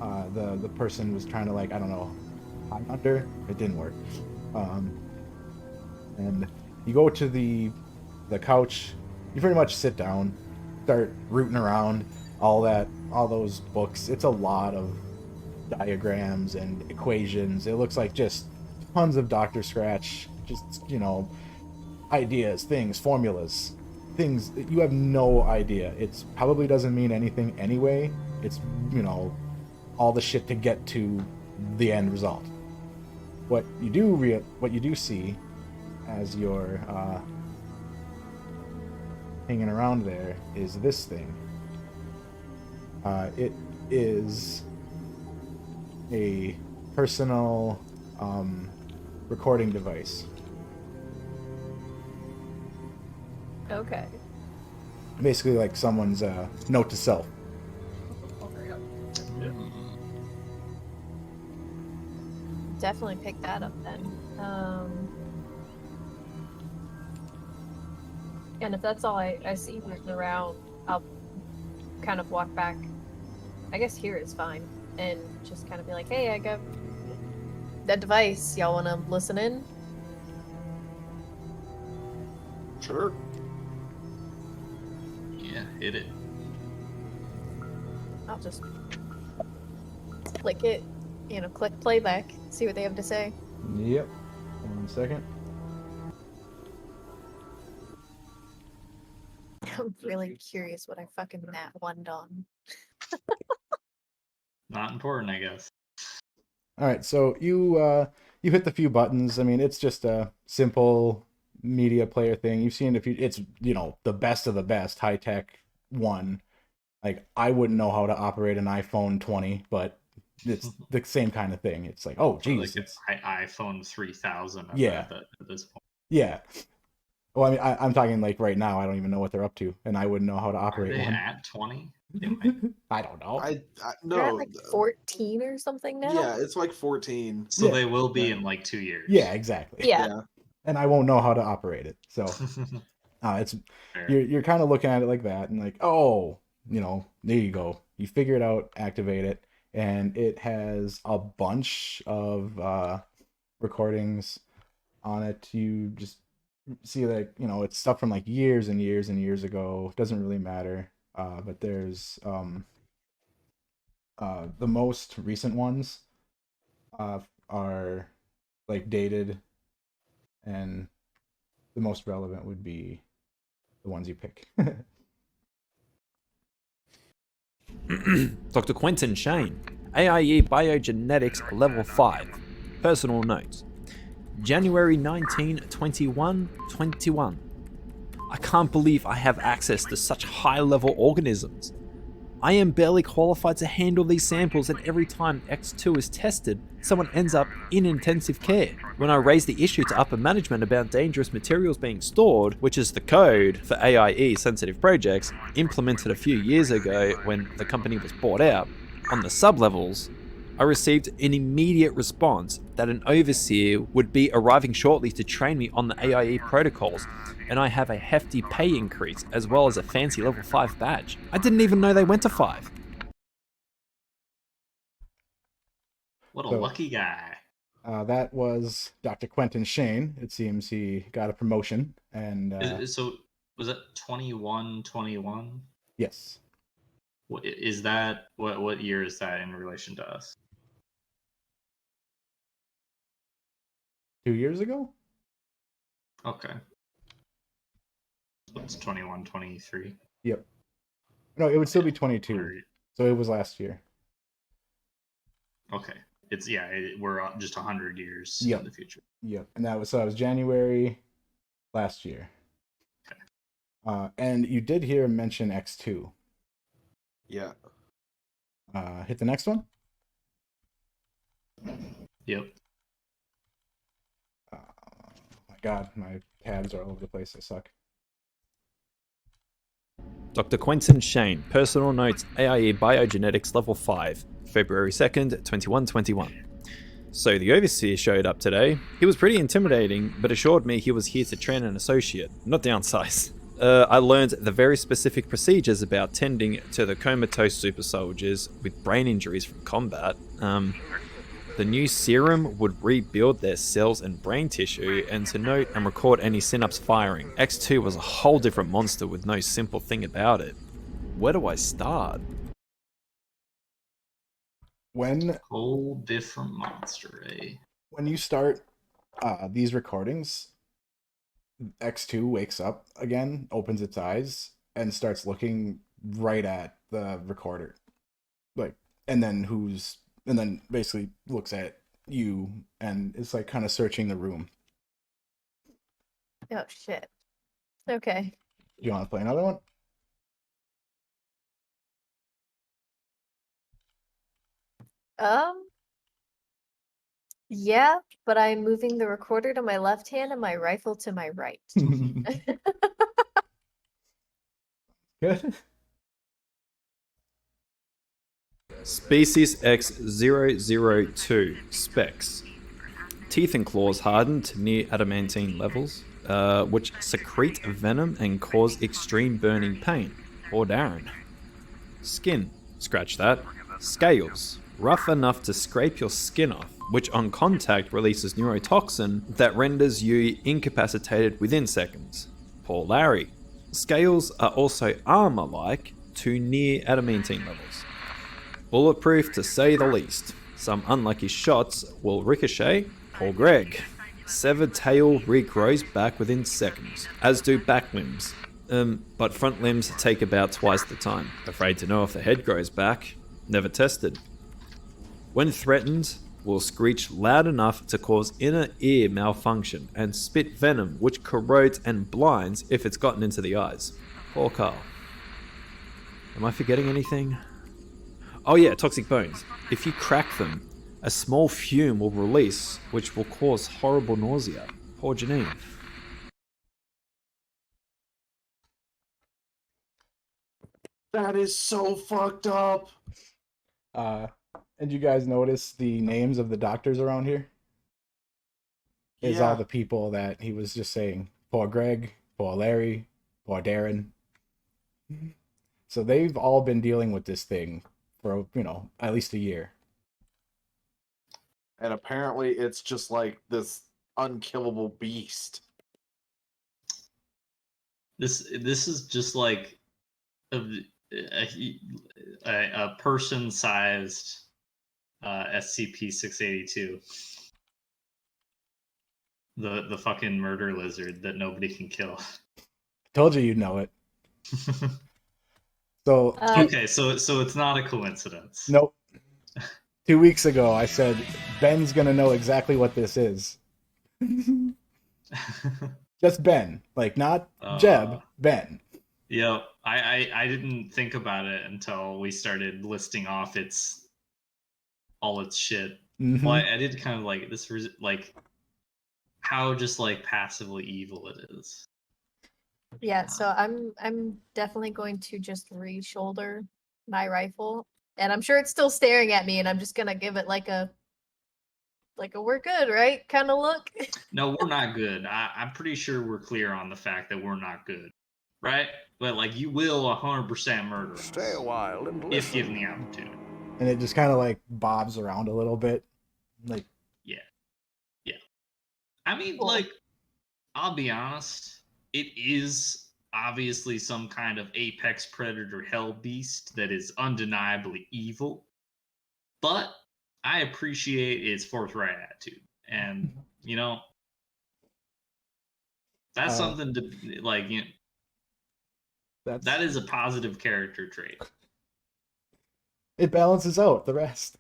the person was trying to hide under. It didn't work. And you go to the couch. You pretty much sit down, start rooting around all those books. It's a lot of diagrams and equations. It looks like just tons of Dr. Scratch, just ideas, things, formulas, things that you have no idea. It probably doesn't mean anything anyway. It's all the shit to get to the end result. What you do see as you're hanging around there is this thing. It is a personal recording device. Okay. Basically like someone's note to self. Definitely pick that up then. And if that's all I see rooting around, I'll kind of walk back. I guess here is fine. And just kind of be like, hey, I got that device. Y'all want to listen in? Sure. Yeah, hit it. I'll just click it, click playback, see what they have to say. Yep. 1 second. I'm really curious what I fucking nat one on. Not important, I guess. All right, so you hit the few buttons. I mean, it's just a simple media player thing. You've seen it's the best of the best high tech one. Like I wouldn't know how to operate an iPhone 20, but it's the same kind of thing. It's like, oh geez, Like iPhone 3000. Yeah. At this point. Yeah. Well, I mean, I'm talking like right now. I don't even know what they're up to, and I wouldn't know how to Are operate they one. at 20? I don't know. No. They're at like 14 or something now? Yeah, it's like 14. So Yeah. they will be in like 2 years. Yeah, exactly. Yeah. And I won't know how to operate it. So it's Fair. you're kind of looking at it like that, and like, oh, there you go. You figure it out, activate it, and it has a bunch of recordings on it. You just see that it's stuff from like years and years and years ago. Doesn't really matter. But there's the most recent ones are like dated, and the most relevant would be the ones you pick. Dr. Quentin Shane, A.I.E. Biogenetics Level 5. Personal notes. January 19, 21. I can't believe I have access to such high-level organisms. I am barely qualified to handle these samples, and every time X2 is tested, someone ends up in intensive care. When I raised the issue to upper management about dangerous materials being stored, which is the code for A.I.E sensitive projects, implemented a few years ago when the company was bought out, on the sub-levels, I received an immediate response that an overseer would be arriving shortly to train me on the A.I.E protocols, and I have a hefty pay increase as well as a fancy level 5 badge. I didn't even know they went to 5. What a So- lucky guy. That was Dr. Quentin Shane. It seems he got a promotion, and So was it 2121? yes, What is that? What year is that in relation to us? 2 years ago. Okay. So it's 2123. Yep. No, it would still be 22. So it was last year. Okay. It's we're just 100 years Yep. in the future. Yep. And that was January last year. Okay. And you did hear him mention X2. Yeah. Hit the next one. Yep. My God, my tabs are all over the place. I suck. Dr. Quentin Shane, Personal Notes, A.I.E Biogenetics Level 5, February 2nd, 2121. So the Overseer showed up today. He was pretty intimidating, but assured me he was here to train an associate, not downsize. I learned the very specific procedures about tending to the comatose super soldiers with brain injuries from combat. The new serum would rebuild their cells and brain tissue, and to note and record any synapse firing. X2 was a whole different monster with no simple thing about it. Where do I start? Whole different monster, eh? When you start these recordings, X2 wakes up again, opens its eyes, and starts looking right at the recorder. And then basically looks at you and is like kind of searching the room. Oh shit. Okay. Do you want to play another one? Yeah, but I'm moving the recorder to my left hand and my rifle to my right. Good. Species X002 Specs. Teeth and claws hardened to near adamantine levels, which secrete venom and cause extreme burning pain. Or Darren. Skin. Scratch that. Scales. Rough enough to scrape your skin off, which on contact releases neurotoxin that renders you incapacitated within seconds. Poor Larry. Scales are also armor-like to near adamantine levels. Bulletproof to say the least. Some unlucky shots will ricochet. Poor Greg. Severed tail regrows back within seconds, as do back limbs. But front limbs take about twice the time. Afraid to know if the head grows back. Never tested. When threatened, will screech loud enough to cause inner ear malfunction and spit venom which corrodes and blinds if it's gotten into the eyes. Poor Carl. Am I forgetting anything? Oh yeah, toxic bones. If you crack them, a small fume will release, which will cause horrible nausea. Poor Janine. That is so fucked up. And you guys notice the names of the doctors around here? Is all the people that he was just saying. Poor Greg, poor Larry, poor Darren. So they've all been dealing with this thing for, at least a year. And apparently it's just like this unkillable beast. This is just like a person-sized SCP-682. The fucking murder lizard that nobody can kill. Told you you'd know it. So Okay, so it's not a coincidence. Nope. 2 weeks ago, I said Ben's gonna know exactly what this is. Just Ben, like not Jeb, Ben. Yep. I didn't think about it until we started listing off all its shit. Mhm. Well, I did kind of like this, like how just like passively evil it is. Yeah, so I'm definitely going to just re-shoulder my rifle, and I'm sure it's still staring at me, and I'm just gonna give it like a we're good, right? Kind of look. No, we're not good. I'm pretty sure we're clear on the fact that we're not good, right? But like, you will 100% murder Stay a us while and if listen. given the opportunity. And it just kind of like bobs around a little bit, like Yeah, yeah. I mean, Cool. like, I'll be honest. It is obviously some kind of apex predator hell beast that is undeniably evil, but I appreciate its forthright attitude, and you know that's uh, something to like. You know, that's that is a positive character trait. it balances out the rest.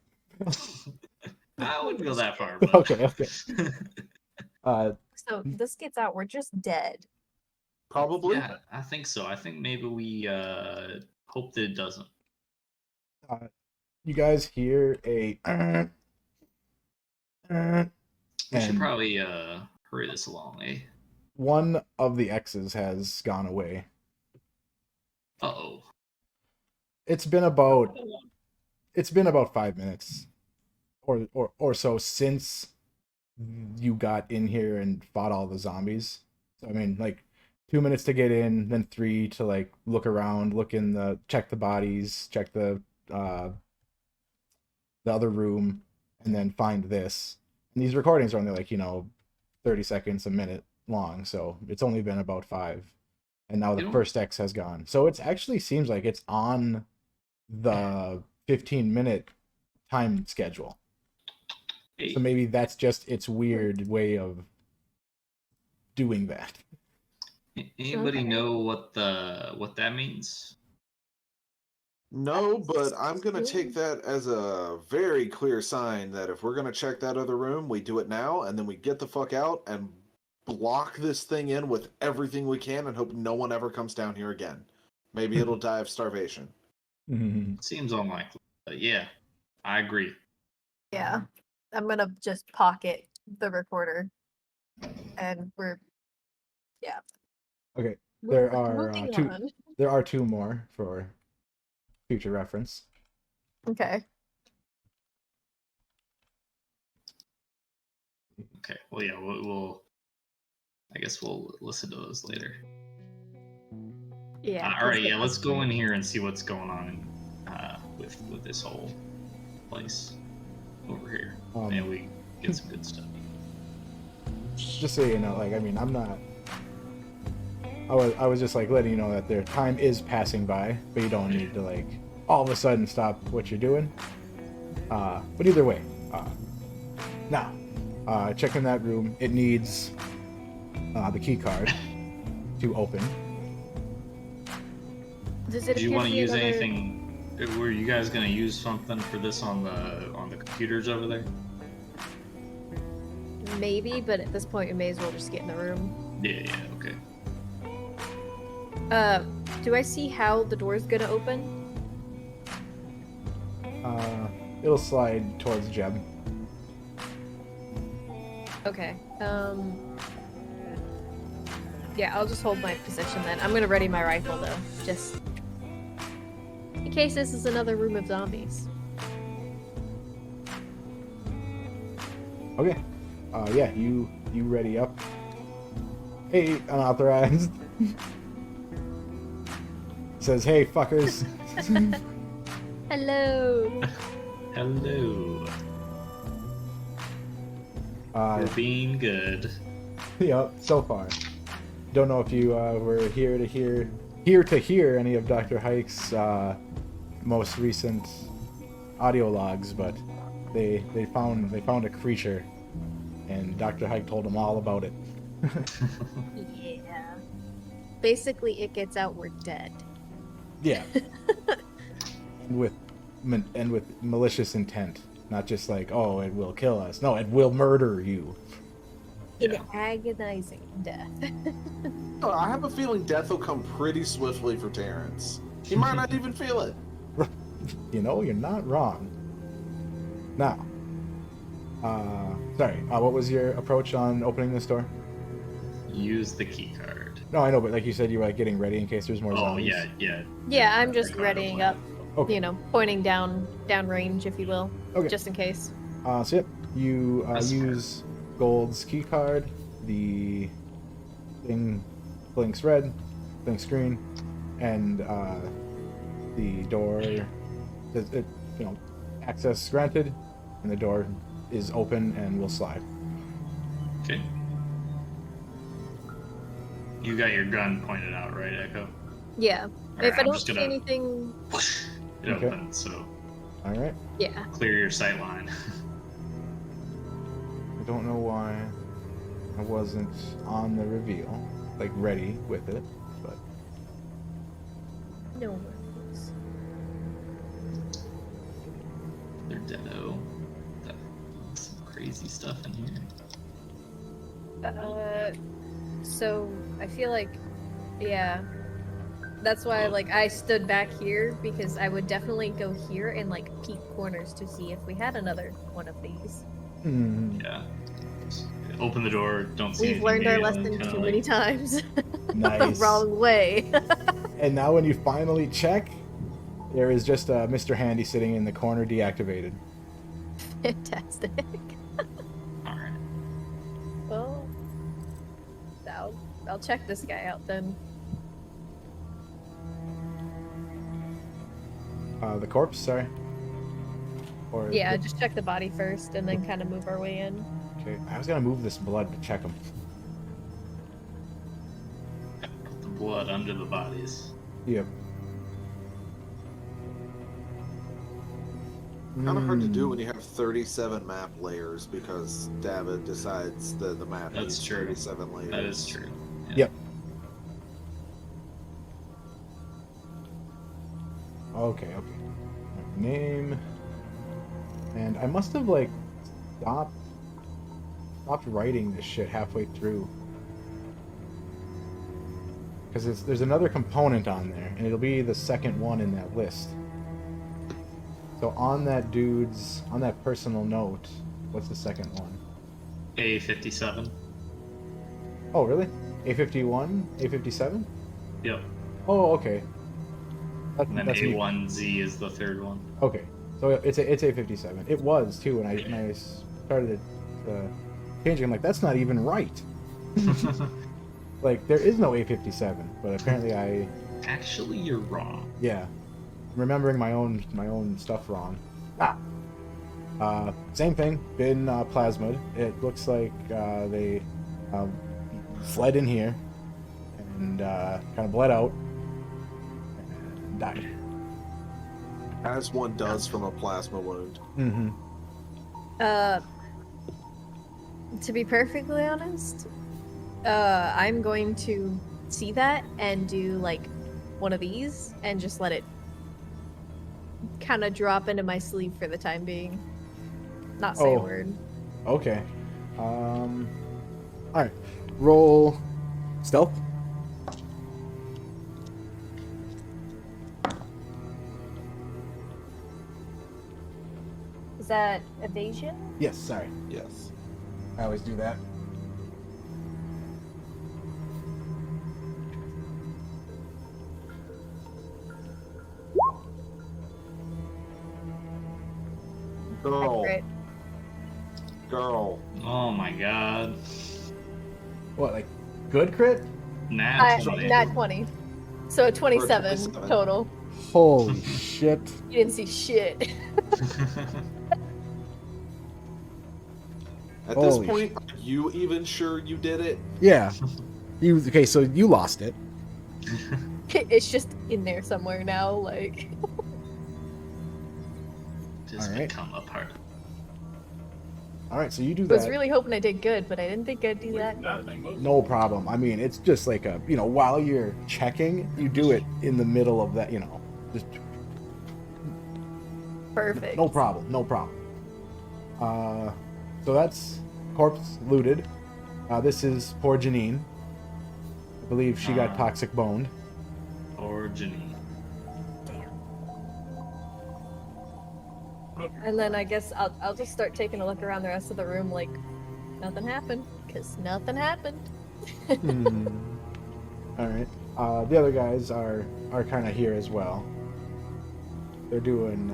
I wouldn't go that far, but Okay, okay. So this gets out, we're just dead. Probably. yeah, I think so. I think maybe we hope that it doesn't. You guys hear a We should and probably hurry this along, eh? one of the X's has gone away. Uh-oh. It's been about 5 minutes or so since you got in here and fought all the zombies. So I mean, like 2 minutes to get in, then 3 to like look around, check the bodies, check the other room, and then find this. And these recordings are only like 30 seconds, a minute long, so it's only been about 5. And now the You know- first X has gone, so it actually seems like it's on the 15-minute time schedule. Hey, So maybe that's just its weird way of doing that. anybody Okay. know what that means? No, but I'm going to take that as a very clear sign that if we're going to check that other room, we do it now, and then we get the fuck out and block this thing in with everything we can and hope no one ever comes down here again. Maybe it'll die of starvation. Seems unlikely, but yeah, I agree. Yeah, I'm gonna just pocket the recorder, and yeah. Okay, there Moving are on. there are 2 more for future reference. Okay. Okay, well, yeah, we'll I guess we'll listen to those later. Yeah. All right, yeah, let's go in here and see what's going on with this whole place over here. And we get some good stuff. Just so you know, like, I mean, I'm not. I was just like letting you know that their time is passing by, but you don't need to like all of a sudden stop what you're doing. But either way, now checking that room. It needs the key card to open. Does it Did you appear want to use another... anything? Were you guys gonna use something for this on the computers over there? Maybe, but at this point, we may as well just get in the room. Yeah, okay. Do I see how the door's gonna open? It'll slide towards Jeb. Okay. Yeah, I'll just hold my position then. I'm gonna ready my rifle though, just in case this is another room of zombies. Okay. Yeah, you ready up. Hey, unauthorized. Says, hey, fuckers. Hello. Hello. We're being good. Yep, so far. Don't know if you were here to hear any of Dr. Hike's most recent audio logs, but they found a creature, and Dr. Hike told them all about it. Yeah. Basically, it gets out, we're dead. Yeah. and with malicious intent, not just like, oh, it will kill us. No, it will murder you. an agonizing death. Oh, I have a feeling death will come pretty swiftly for Terrence. He might not even feel it. You know, you're not wrong. Now, sorry, what was your approach on opening this door? Use the key card. No, I know, but like you said, you were like getting ready in case there's more Oh zombies. yeah. Yeah, I'm just Regard readying of up. Okay. You know, pointing down range, if you will, Okay. just in case. So yep, you That's use Gold's key card. The thing blinks red, blinks green, and the door says it, you know, access granted, and the door is open and will slide. Okay. You got your gun pointed out, right, Echo? Yeah. Alright, If I I'm don't just see gonna- anything, It Okay. opens, so All right. yeah. clear your sight line. I don't know why I wasn't on the reveal, like ready with it, but No worries. They're deado. Some crazy stuff in here. So I feel like, yeah, that's why like I stood back here, because I would definitely go here and like peek corners to see if we had another one of these. Yeah. Open the door, don't see We've learned our anything, lesson kinda too like- many times. Nice. Wrong way. And now when you finally check, there is just Mr. Handy sitting in the corner deactivated. Fantastic. Alright. Well, I'll check this guy out then. The corpse, sorry. Or Yeah, just check the body first and then kind of move our way in. Okay, I was gonna move this blood to check him. Put the blood under the bodies. Yep. Kind of hard to do when you have 37 map layers because David decides the map That's needs true. 37 layers. That is true. Yeah. Yep. Okay. Name. And I must have like stopped writing this shit halfway through. Because there's another component on there, and it'll be the second one in that list. So on that personal note, what's the second one? A57. Oh, really? A51? A57? Yep. Oh, okay. And then That's me. A1Z is the third one. Okay, so it's A57. It was too, and I started changing. I'm like, that's not even right. Like, there is no A57, but apparently Actually, you're wrong. yeah, remembering my own stuff wrong. Same thing. Been plasmid. It looks like they fled in here and kind of bled out and died. As one does from a plasma wound. Mm-hmm. To be perfectly honest, I'm going to see that and do like one of these and just let it kind of drop into my sleeve for the time being. Not say a word. Okay. All right. Roll stealth. Is that evasion? Yes. Sorry. Yes. I always do that. Girl. Accurate. Girl. Oh my god. What, like good crit? Nat 20. Nat 20. So a 27 27. total. Holy shit. You didn't see shit. At this Holy point, are you even sure you did it? Yeah. Okay, so you lost it. It's just in there somewhere now, like. Just Alright. become a part. All right, so you do I was that. really hoping I did good, but I didn't think I'd do that. No problem. I mean, it's just like a, while you're checking, you do it in the middle of that, just Perfect. no problem. So that's corpse looted. This is poor Janine. I believe she got toxic boned. Or Janine. And then I guess I'll just start taking a look around the rest of the room like nothing happened, because nothing happened. All right. The other guys are kind of here as well. They're doing.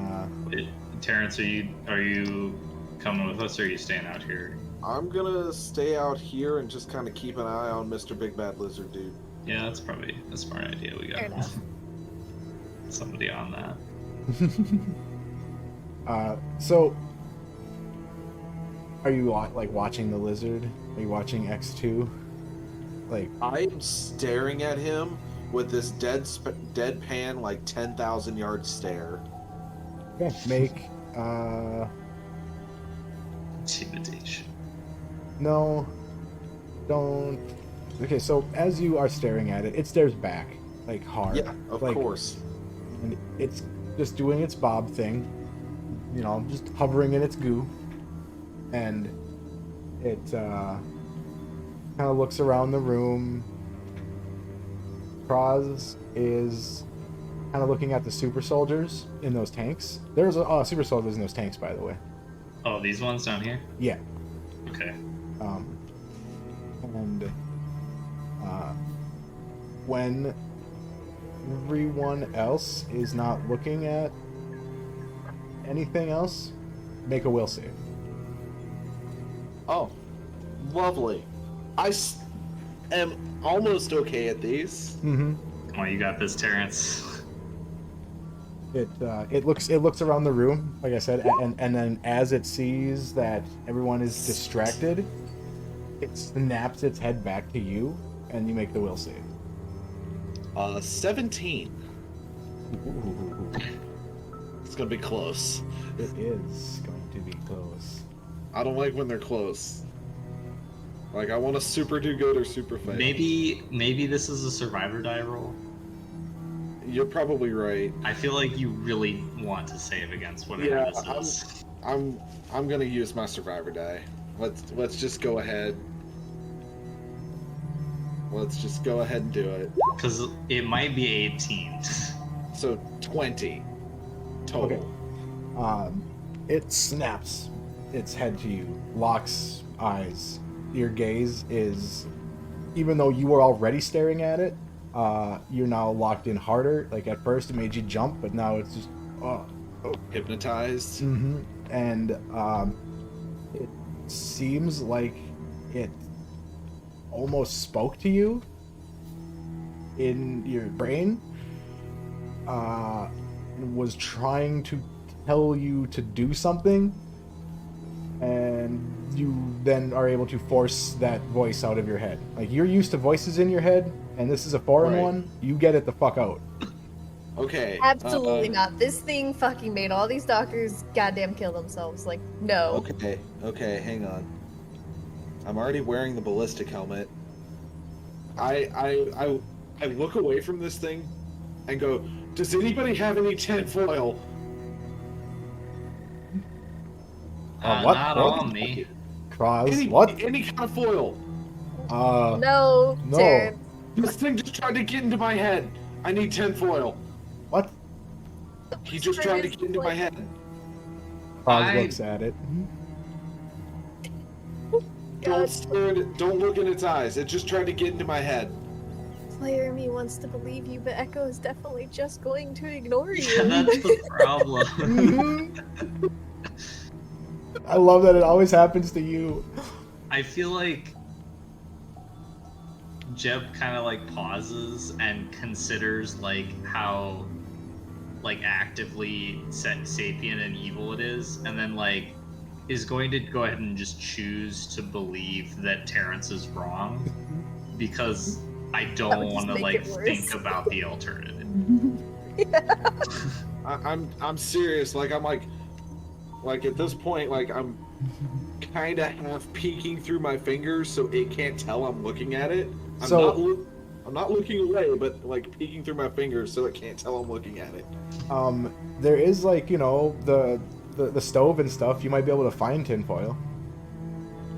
Terrence, are you coming with us, or are you staying out here? I'm gonna stay out here and just kind of keep an eye on Mr. Big Bad Lizard Dude. Yeah, that's probably a smart idea. We Fair got enough. somebody on that. So, are you like watching the lizard? Are you watching X2? Like, I am staring at him with this deadpan, like 10,000 yard stare. okay, make Intimidation. no, don't. Okay, so as you are staring at it, it stares back like hard. Yeah, of like, course. And it's just doing its bob thing, you know, just hovering in its goo, and it kind of looks around the room. Kraz is kind of looking at the super soldiers in those tanks. There's super soldiers in those tanks, by the way. Oh, these ones down here? Yeah. Okay. And when everyone else is not looking at anything else, make a will save. Oh, lovely. I am almost okay at these. Mm-hmm. Come on, you got this, Terrence. It looks around the room, like I said, and then as it sees that everyone is distracted, it snaps its head back to you, and you make the will save. 17. Ooh, It's gonna be close. it is going to be close. I don't like when they're close. Like, I want to super do good or super fail. Maybe this is a survivor die roll. You're probably right. I feel like you really want to save against whatever Yeah, this is. I'm gonna use my survivor die. Let's just go ahead. Let's just go ahead and do it. Because it might be 18. So 20 total. Okay. It snaps its head to you, locks eyes. Your gaze is, even though you were already staring at it, you're now locked in harder. Like at first it made you jump, but now it's just Hypnotized. Mm-hmm. And it seems like it almost spoke to you in your brain. Was trying to tell you to do something, and you then are able to force that voice out of your head. Like, you're used to voices in your head, and this is a foreign Right. one. You get it the fuck out. Okay. Absolutely not. This thing fucking made all these doctors goddamn kill themselves. Like, no. Okay, hang on. I'm already wearing the ballistic helmet. I look away from this thing and go, does anybody have any tinfoil? What? Not What? on me. Kraz, what? Any kind of foil. No, no. Terrence. This thing just tried to get into my head. I need tinfoil. What? He just tried to get into my head. Kraz looks at it. Don't stare at it. Don't look in its eyes. It just tried to get into my head. Player me wants to believe you, but Echo is definitely just going to ignore you. Yeah, that's the problem. I love that it always happens to you. I feel like Jeb kind of like pauses and considers like how like actively sapient and evil it is, and then like is going to go ahead and just choose to believe that Terrence is wrong because I That would don't just want to make like it worse. think about the alternative. I'm serious. Like, I'm like at this point, like I'm kind of half peeking through my fingers so it can't tell I'm looking at it. I'm not looking away, but like peeking through my fingers so it can't tell I'm looking at it. There is, like, you know, the stove and stuff. You might be able to find tinfoil.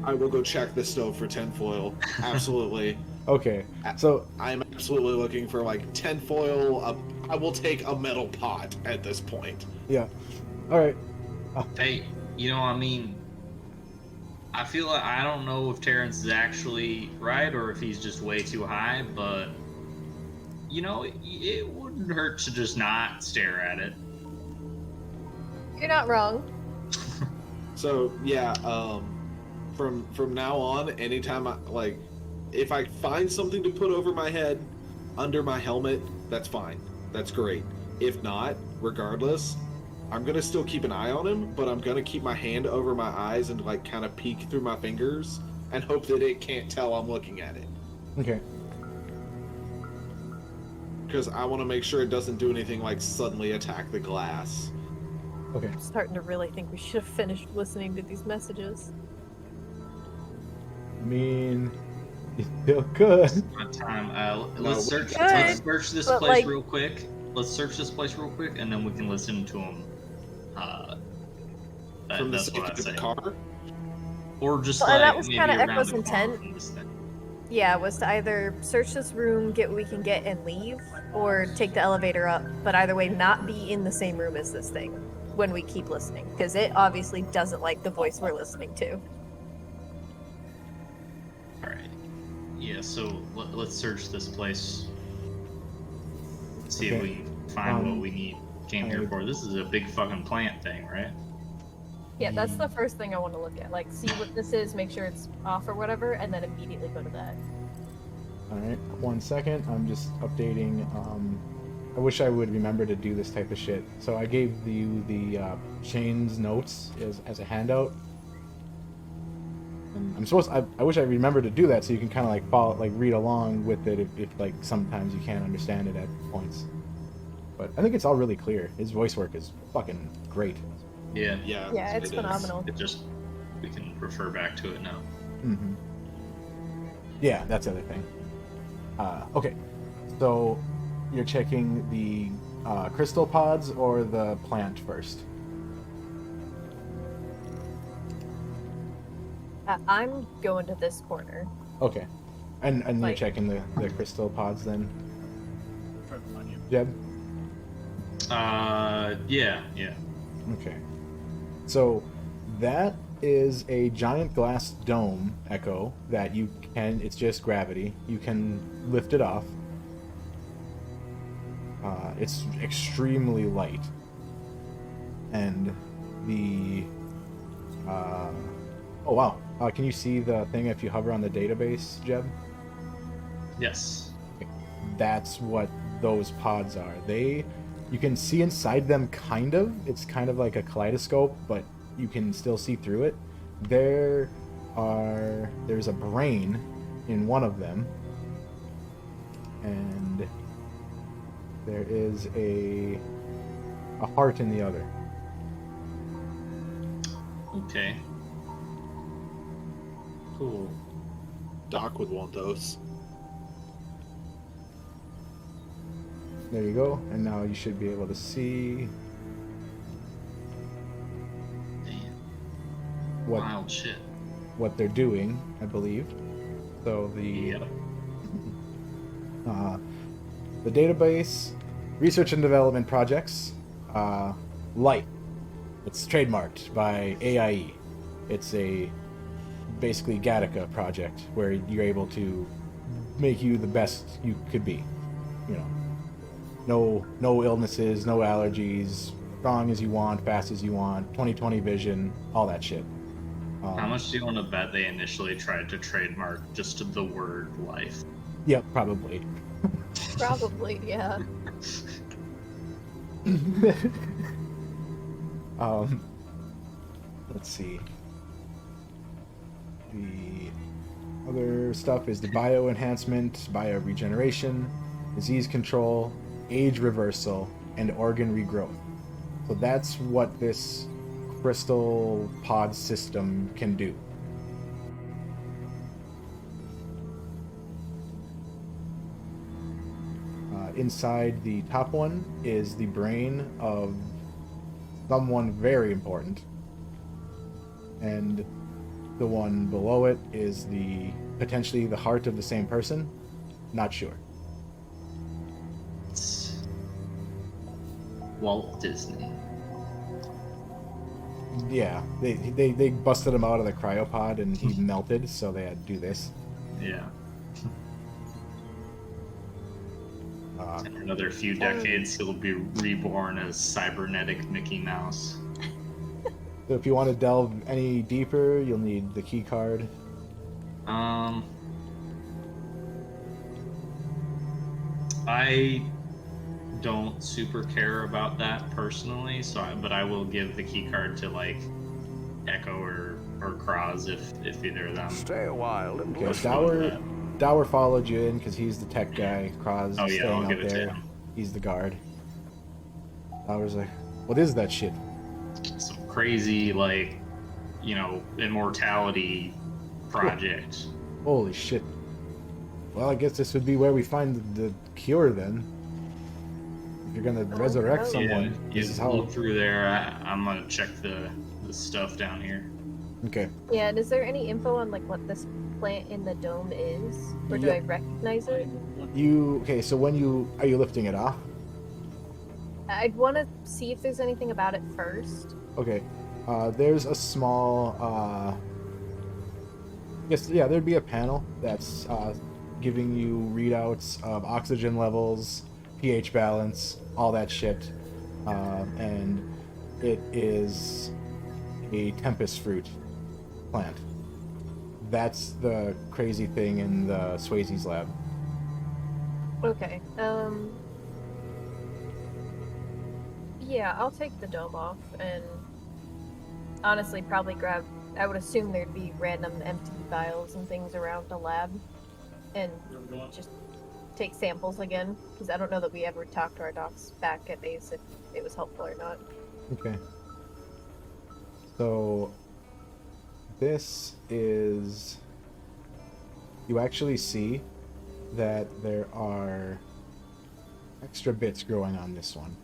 I will go check the stove for tinfoil. Absolutely. Okay, so I'm absolutely looking for like tinfoil. I will take a metal pot at this point. yeah, all right. Hey, I mean, I feel like I don't know if Terrence is actually right or if he's just way too high, but it wouldn't hurt to just not stare at it. You're not wrong. So yeah, from now on, anytime if I find something to put over my head, under my helmet, that's fine. That's great. If not, regardless, I'm gonna still keep an eye on him, but I'm gonna keep my hand over my eyes and like kind of peek through my fingers and hope that it can't tell I'm looking at it. Okay. Because I want to make sure it doesn't do anything like suddenly attack the glass. Okay. I'm starting to really think we should have finished listening to these messages. I mean, you feel good. What time? Let's search Good, this but, place like- real quick. Let's search this place real quick, and then we can listen to them. From the That's what safety I'd of say. the car? Or just Well, like and that was maybe kinda around Echo's the corner intent. from this thing. Yeah, was to either search this room, get what we can get, and leave, or take the elevator up. But either way, not be in the same room as this thing when we keep listening, because it obviously doesn't like the voice we're listening to. All right. Yeah. So let's search this place. See if Okay. we find what Um, we came here for. This is a big fucking plant thing, right? Yeah, that's the first thing I want to look at. Like, see what this is, make sure it's off or whatever, and then immediately go to that. All right, 1 second. I'm just updating. I wish I would remember to do this type of shit. So I gave you the chains notes as a handout. And I wish I remembered to do that so you can kind of like follow, like read along with it if like sometimes you can't understand it at points. But I think it's all really clear. His voice work is fucking great. Yeah. Yeah, it's it is. phenomenal. We can refer back to it now. Mm-hmm. Yeah, that's the other thing. Okay, so you're checking the crystal pods or the plant first? I'm going to this corner. Okay, and you're Like- checking the crystal pods then? Jeb? Yeah. Okay. So that is a giant glass dome, Echo, that it's just gravity. You can lift it off. It's extremely light. And oh wow. Can you see the thing if you hover on the database, Jeb? Yes. That's what those pods are. You can see inside them kind of. It's kind of like a kaleidoscope, but you can still see through it. There's a brain in one of them, and there is a heart in the other. Okay. Cool. Doc would want those. There you go, and now you should be able to see Damn. what Wild shit. what they're doing, I believe. So Yep. the database, research and development projects, Light. It's trademarked by A.I.E. It's a basically Gattaca project where you're able to make you the best you could be. You know, no illnesses, no allergies, strong as you want, fast as you want, 20/20 vision, all that shit. How much do you want to bet they initially tried to trademark just the word life? Yep, probably. Probably, yeah. Let's see. The other stuff is the bio enhancement, bio regeneration, disease control, age reversal, and organ regrowth. So that's what this crystal pod system can do. Inside the top one is the brain of someone very important. And the one below it is potentially the heart of the same person. Not sure. It's Walt Disney. Yeah, they busted him out of the cryopod and he melted, so they had to do this. Yeah. In another few decades, he'll be reborn as cybernetic Mickey Mouse. So if you want to delve any deeper, you'll need the key card. I don't super care about that personally, but I will give the key card to like Echo or Kraz if either of them. Stay a while and Okay, listen. Dower followed you in because he's the tech guy. Kraz is Oh, yeah, staying I'll out give it to there. him. He's the guard. Dower's like, what is that shit? Some crazy like, immortality project. Holy shit. Well, I guess this would be where we find the cure then. If you're gonna resurrect someone, You this is how. look through there. I'm gonna check the stuff down here. Okay. Yeah, and is there any info on like what this plant in the dome is? Or do Yep. I recognize it? Okay, so are you lifting it off? I'd want to see if there's anything about it first. Okay. There's a small, there'd be a panel that's giving you readouts of oxygen levels, pH balance, all that shit. And it is a tempest fruit plant. That's the crazy thing in the Swayze's lab. Okay. Yeah, I'll take the dome off and honestly probably grab. I would assume there'd be random empty vials and things around the lab, and just take samples again because I don't know that we ever talked to our docs back at base if it was helpful or not. Okay. So this is. You actually see that there are extra bits growing on this one.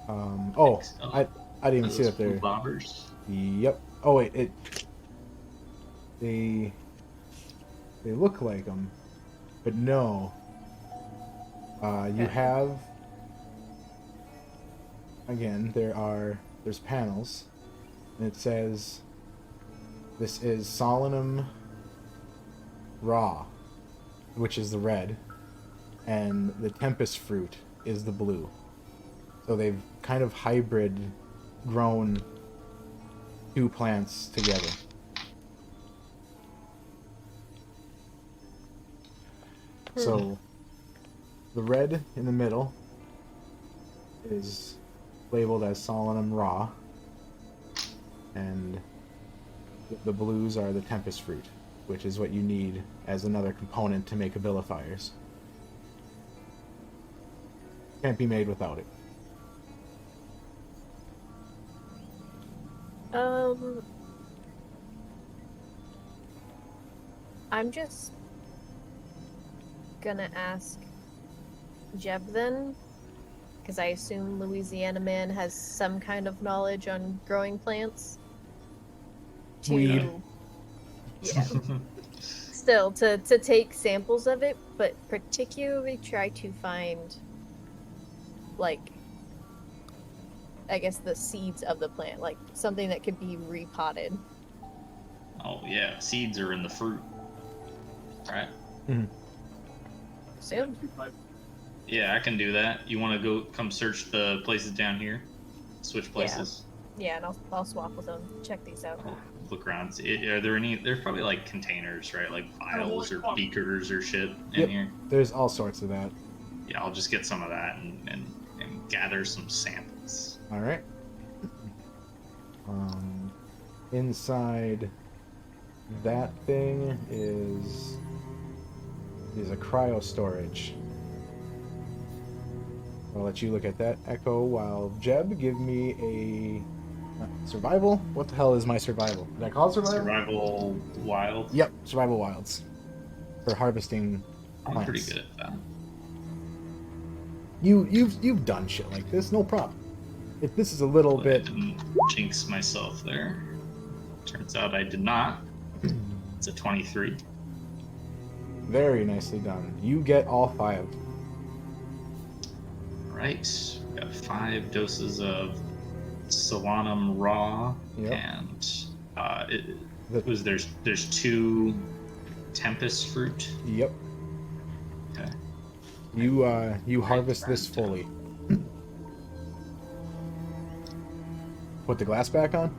I didn't even see that there. Bobbers. Yep. Oh wait, they look like them, but no. You have again. There's panels, and it says this is Solanum raw, which is the red, and the tempest fruit is the blue. So they've kind of hybrid grown two plants together. So the red in the middle is labeled as Solanum raw, and the blues are the tempest fruit, which is what you need as another component to make abilifiers. Can't be made without it. I'm just gonna ask Jeb then, because I assume Louisiana Man has some kind of knowledge on growing plants. Weed. Yeah. Still, to take samples of it, but particularly try to find, like, I guess the seeds of the plant, like something that could be repotted. Oh yeah, seeds are in the fruit, right? Mm-hmm. Soon. Yeah, I can do that. You want to come search the places down here? Switch places. Yeah, and I'll swap with them. Check these out. Oh, look around. Are there any? There's probably like containers, right? Like vials or beakers or shit in here. There's all sorts of that. Yeah, I'll just get some of that and gather some samples. All right. Inside that thing is a cryo storage. I'll let you look at that, Echo, while Jeb, give me a survival. What the hell is my survival? Did I call it survival? Survival wild. Yep, survival wilds for harvesting I'm plants. pretty good at that. You've done shit like this, no problem. This is a little Hopefully I bit. didn't jinx myself there. Turns out I did not. It's a 23. Very nicely done. You get all 5. Right. We got 5 doses of Solanum raw, Yep. and The- there's 2 tempest fruit. Yep. Okay. You harvest this fully. Put the glass back on.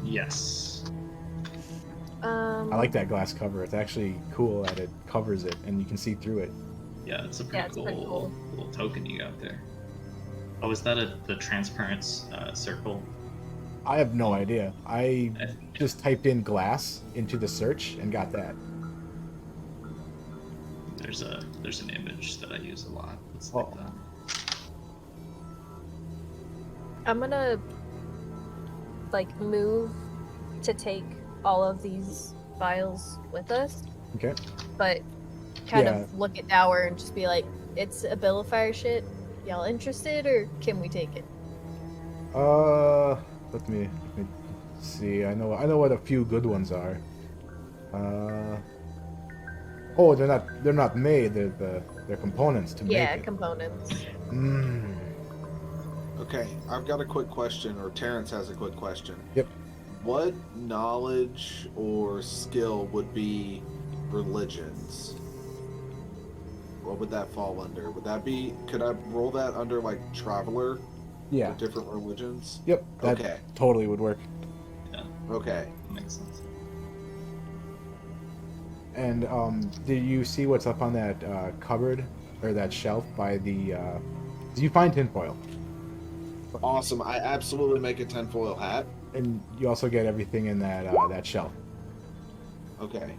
Yes. I like that glass cover. It's actually cool that it covers it and you can see through it. Yeah, it's a Yeah, pretty, it's cool, pretty cool. little token you got there. Oh, is that the transparent circle? I have no idea. I just typed in glass into the search and got that. There's an image that I use a lot. It's Oh. like that. I'm gonna like move to take all of these vials with us, Okay. but kind Yeah. of look at Dower and just be like, "It's a bill of fire shit. Y'all interested, or can we take it?" Let me see. I know what a few good ones are. Oh, they're not made. They're components to Yeah, make it. components. Mm. Okay, I've got a quick question, or Terrence has a quick question. Yep. What knowledge or skill would be religions? What would that fall under? Would that be? Could I roll that under like traveler? Yeah. With different religions. Yep. That Okay. totally would work. Okay. Makes sense. And do you see what's up on that cupboard or that shelf by the? Do you find tinfoil? Awesome. I absolutely make a tinfoil hat. And you also get everything in that that shelf. Okay.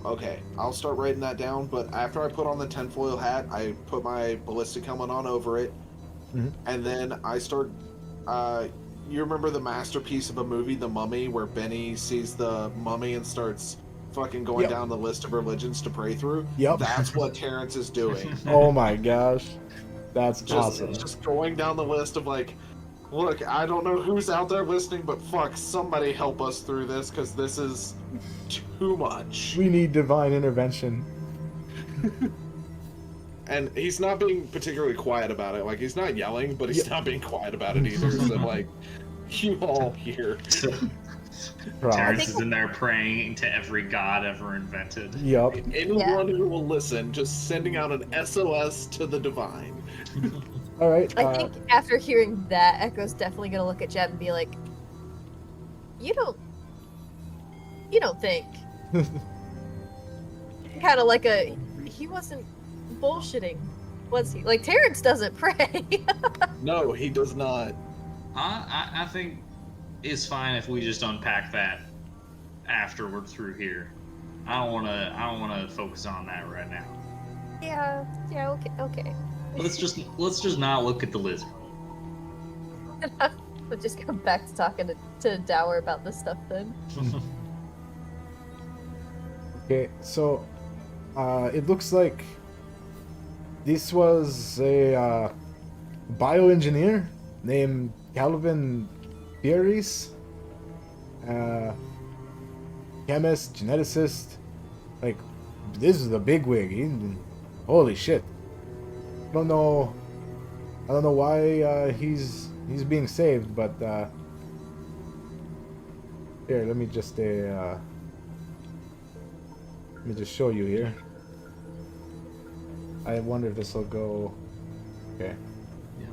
Okay, I'll start writing that down, but after I put on the tinfoil hat, I put my ballistic helmet on over it, Mhm. and then I start, you remember the masterpiece of a movie, The Mummy, where Benny sees the mummy and starts fucking going Yep. down the list of religions to pray through? Yep. That's what Terrence is doing. Oh my gosh, that's Just, awesome. just going down the list of like, look, I don't know who's out there listening, but fuck, somebody help us through this, because this is too much. We need divine intervention. And he's not being particularly quiet about it. Like, he's not yelling, but he's not being quiet about it either. So, like, you all hear. So, Props. Terrence is in there praying to every god ever invented. Yup. Anyone who will listen, just sending out an SOS to the divine. All right. I think after hearing that, Echo's definitely gonna look at Jeb and be like, "You don't think?" Kind of like he wasn't bullshitting, was he? Like Terrence doesn't pray. No, he does not. I think it's fine if we just unpack that afterward through here. I don't wanna focus on that right now. yeah, okay. Let's just not look at the lizard. We'll just come back to talking to Dower about this stuff then. Okay, so it looks like this was a bioengineer named Calvin Pieris, chemist, geneticist. Like, this is the bigwig. Holy shit! I don't know why he's being saved, but here, let me just show you here. I wonder if this will go. Okay. Yeah.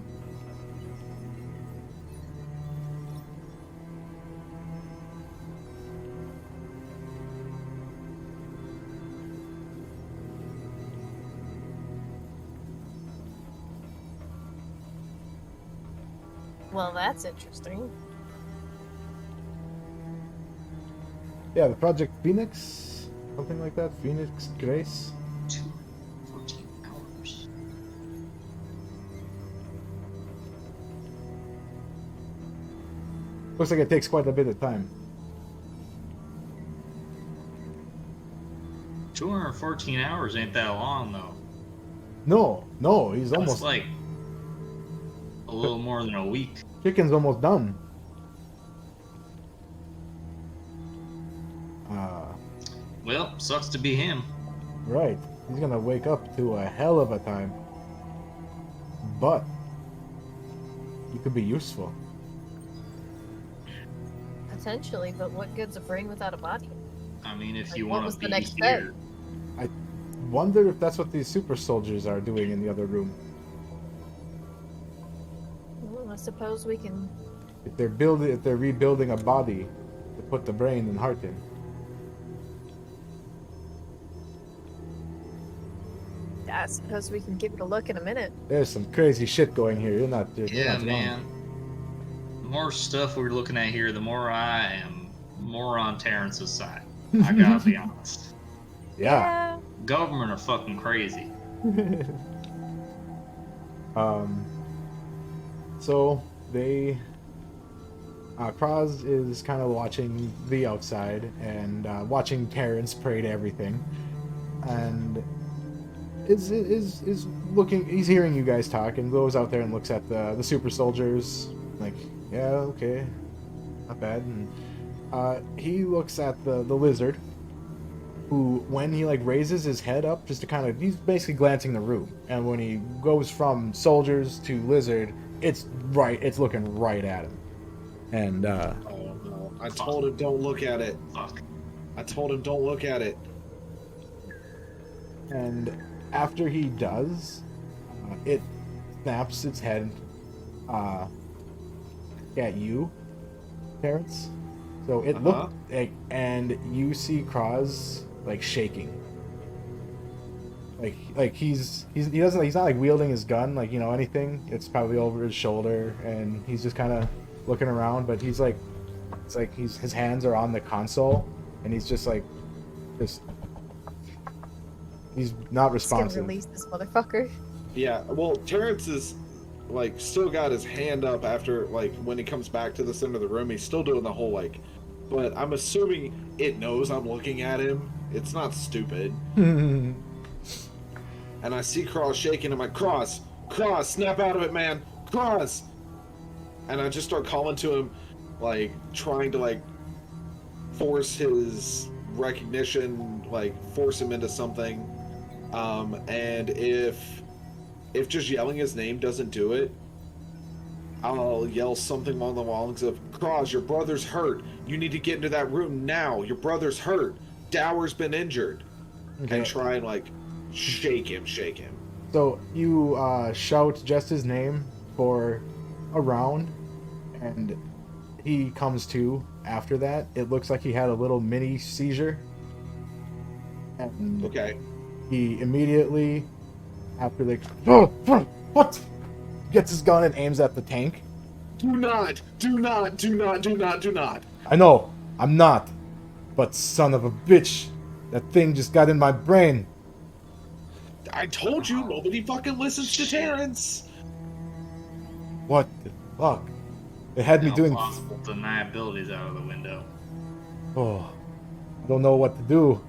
Well, that's interesting. Yeah, the Project Phoenix, something like that. Phoenix Grace. 14 hours. Looks like it takes quite a bit of time. 214 hours ain't that long though. No, he's That's almost. like a little more than a week. Chicken's almost done. Well, sucks to be him. Right. He's gonna wake up to a hell of a time. But he could be useful. Potentially, but what good's a brain without a body? I mean, if Like, you what want was to the be next step? here, Wonder if that's what these super soldiers are doing in the other room. Well, I suppose we can. If they're rebuilding a body to put the brain and heart in. I suppose we can give it a look in a minute. There's some crazy shit going here. You're not yeah, wrong. man. The more stuff we're looking at here, the more I am more on Terrence's side. I gotta be honest. Yeah. Government are fucking crazy. So they Kraz is kind of watching the outside and watching Terrence pray to everything, and is looking. He's hearing you guys talk and goes out there and looks at the super soldiers. Like, yeah, okay, not bad. And he looks at the lizard, who, when he like raises his head up just to kind of, he's basically glancing the room, and when he goes from soldiers to lizard, it's looking right at him. And Oh no! I told him don't look at it. Fuck. I told him don't look at it. and after he does, it snaps its head at you, Terrence. So it looked like, and you see Kraz like shaking. Like he's not like wielding his gun, like, you know, anything. It's probably over his shoulder, and he's just kind of looking around. But he's like, it's like his hands are on the console, and he's just like, he's not Just gonna responsive. release this motherfucker. Yeah, well, Terrence is like still got his hand up after, like, when he comes back to the center of the room. He's still doing the whole like, but I'm assuming it knows I'm looking at him. It's not stupid. And I see Cross shaking. I'm like, Cross, snap out of it, man, Cross. And I just start calling to him, like trying to like force his recognition, like force him into something. And if just yelling his name doesn't do it, I'll yell something along the lines of, Cross, your brother's hurt. You need to get into that room now. Your brother's hurt. Dower's been injured. Okay. And try and like shake him. So you shout just his name for a round, and he comes to after that. It looks like he had a little mini seizure. And Okay. he immediately, after they, what? Gets his gun and aims at the tank. Do not. I know, I'm not. But son of a bitch, that thing just got in my brain. I told you, nobody fucking listens to Terrence. What the fuck? It had me Now doing. plausible deniability's out of the window. Oh, I don't know what to do.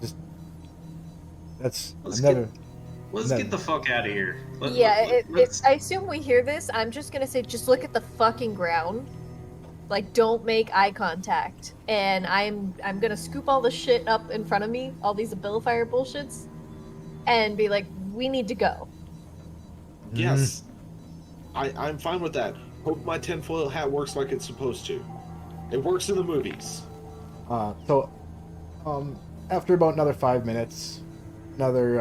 Just Let's never. get the fuck out of here. I assume we hear this. I'm just gonna say, just look at the fucking ground. Like, don't make eye contact. And I'm gonna scoop all the shit up in front of me, all these Abilifier bullshits, and be like, we need to go. Yes. I'm fine with that. Hope my tinfoil hat works like it's supposed to. It works in the movies. So, after about another 5 minutes, another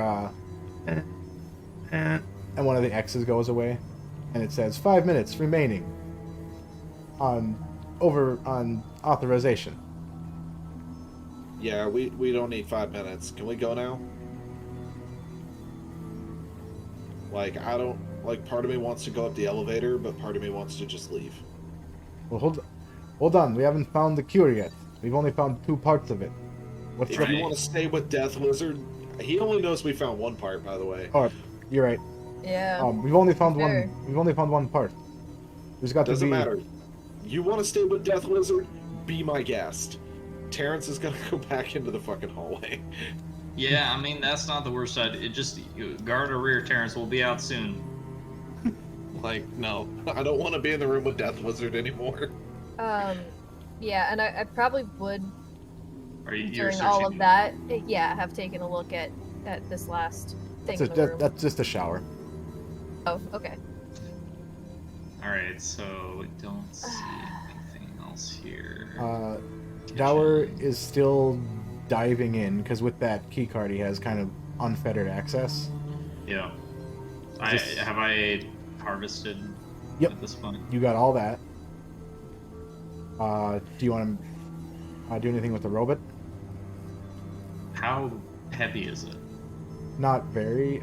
and one of the X's goes away, and it says 5 minutes remaining on authorization. Yeah, we don't need 5 minutes. Can we go now? Like, I don't, like, part of me wants to go up the elevator, but part of me wants to just leave. Well, hold on. We haven't found the cure yet. We've only found 2 parts of it. What's If the? you want to stay with Death Lizard, he only knows we found one part, by the way. Oh, you're right. Yeah. We've only found Sure. one. We've only found one part. There's got Doesn't to be. matter. You want to stay with Death Lizard? Be my guest. Terrence is gonna go back into the fucking hallway. Yeah, I mean that's not the worst side. It just guard a rear, Terrence. We'll be out soon. Like, no, I don't want to be in the room with Death Wizard anymore. Yeah, and I probably would, Are you're during all searching? of that, yeah, have taken a look at this last thing in the room. That's just a shower. Oh, okay. All right, so we don't see anything else here. Dower Kitchen. is still diving in because with that key card he has kind of unfettered access. Yeah. Just- Have I harvested Yep. at this point? You got all that. Do you want to do anything with the robot? How heavy is it? Not very. /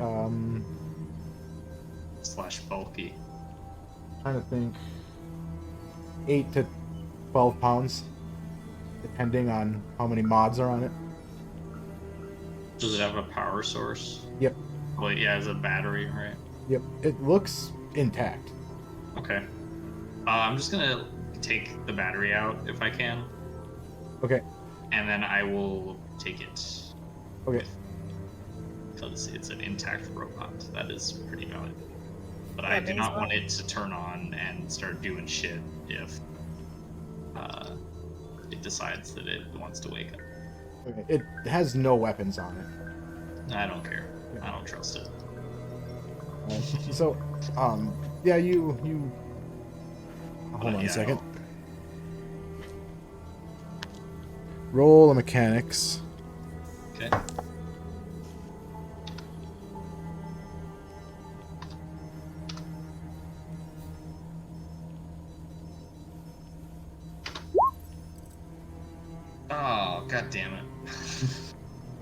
bulky. Trying to think. 8 to 12 pounds, depending on how many mods are on it. Does it have a power source? Yep. Well, yeah, it's a battery, right? Yep. It looks intact. Okay. I'm just gonna take the battery out if I can, Okay. and then I will take it. Okay. Because it's an intact robot. That is pretty valuable. But Yeah, I it do is not well. want it to turn on and start doing shit if it decides that it wants to wake up. Okay. It has no weapons on it. I don't care. I don't trust it. So, yeah, you. Hold on Yeah, a second. I'll- Roll a mechanics. Okay. Oh, god damn it.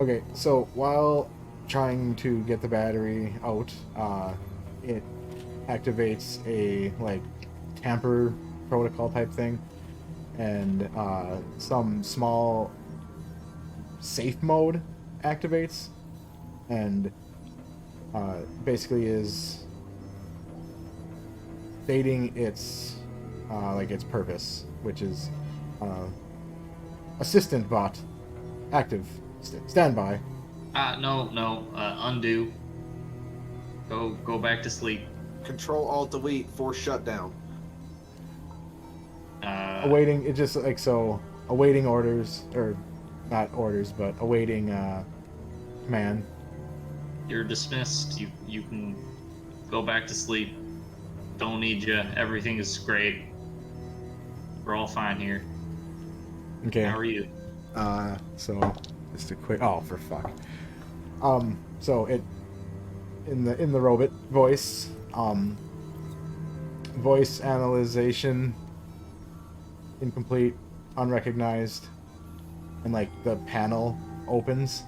Okay, so while trying to get the battery out, it activates a like tamper protocol type thing, and some small safe mode activates, and basically is stating its like its purpose, which is assistant bot active. Standby. No, undo. Go back to sleep. Control Alt Delete force shutdown. Awaiting. It just like so. Awaiting orders, or not orders, but awaiting command. You're dismissed. You can go back to sleep. Don't need you. Everything is great. We're all fine here. Okay. How are you? So just a quick. Oh, for fuck. So it in the robot voice. Voice analyzation incomplete, unrecognized, and like the panel opens,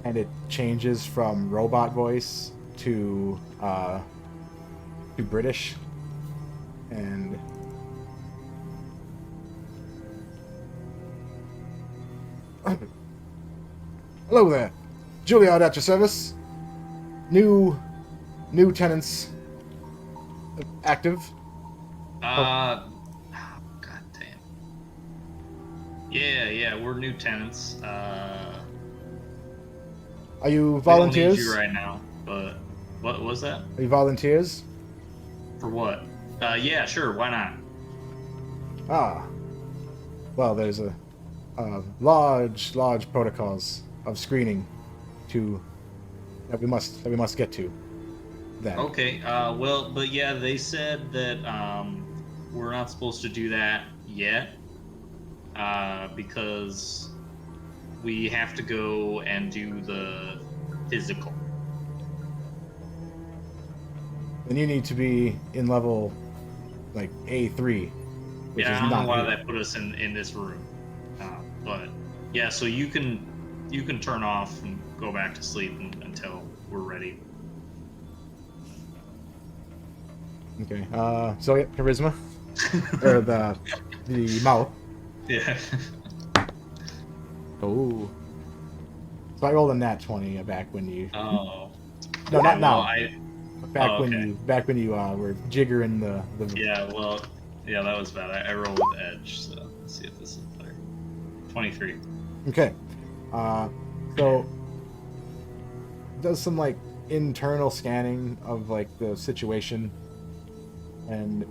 and it changes from robot voice to British, and hello there, Juilliard at your service. New tenants active. God damn. Yeah, we're new tenants. Are you We don't volunteers? need you right now, but what was that? Are you volunteers? For what? Yeah, sure. Why not? Ah, well, there's a large protocols of screening that we must get to. That. Okay. Well, but yeah, they said that we're not supposed to do that yet because we have to go and do the physical. Then you need to be in level like A3, which Yeah, is I don't not know why here. they put us in this room, but yeah. So you can turn off and go back to sleep until we're ready. Okay. So yeah, charisma or the mouth. Yeah. Oh. So I rolled a nat 20 back when you. Oh. No, not now. Well, Back oh, okay. when you were jiggering the. Yeah. Well. Yeah, that was bad. I rolled with edge, so let's see if this is better. 23. Okay. So does some like internal scanning of like the situation and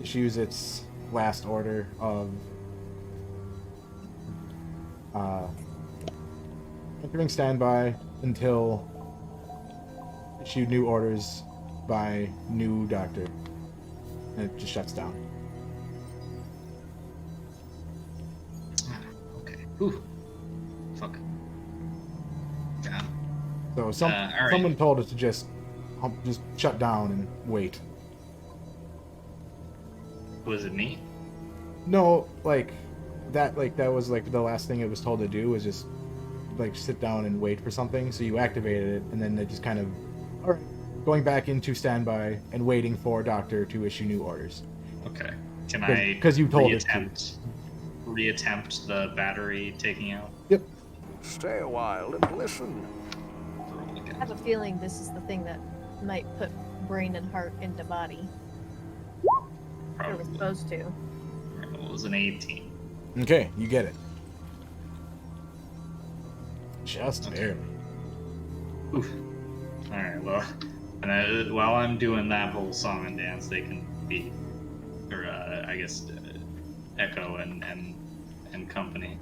issues its last order of entering standby until issue new orders by new doctor, and it just shuts down. Okay. Whew. Fuck. Yeah. So all right. someone told us to just shut down and wait. Was it me? No, like that was like the last thing it was told to do was just like sit down and wait for something. So you activated it, and then it just kind of, all right, going back into standby and waiting for doctor to issue new orders. Okay. Can I Because you told it to. reattempt the battery taking out? Yep. Stay a while and listen. Roll again. I have a feeling this is the thing that might put brain and heart into body. Or was Probably. supposed to. Well, it was an 18. Okay, you get it. Just Okay. barely. Oof. Alright, well, and while I'm doing that whole song and dance, they can be, or I guess, Echo and company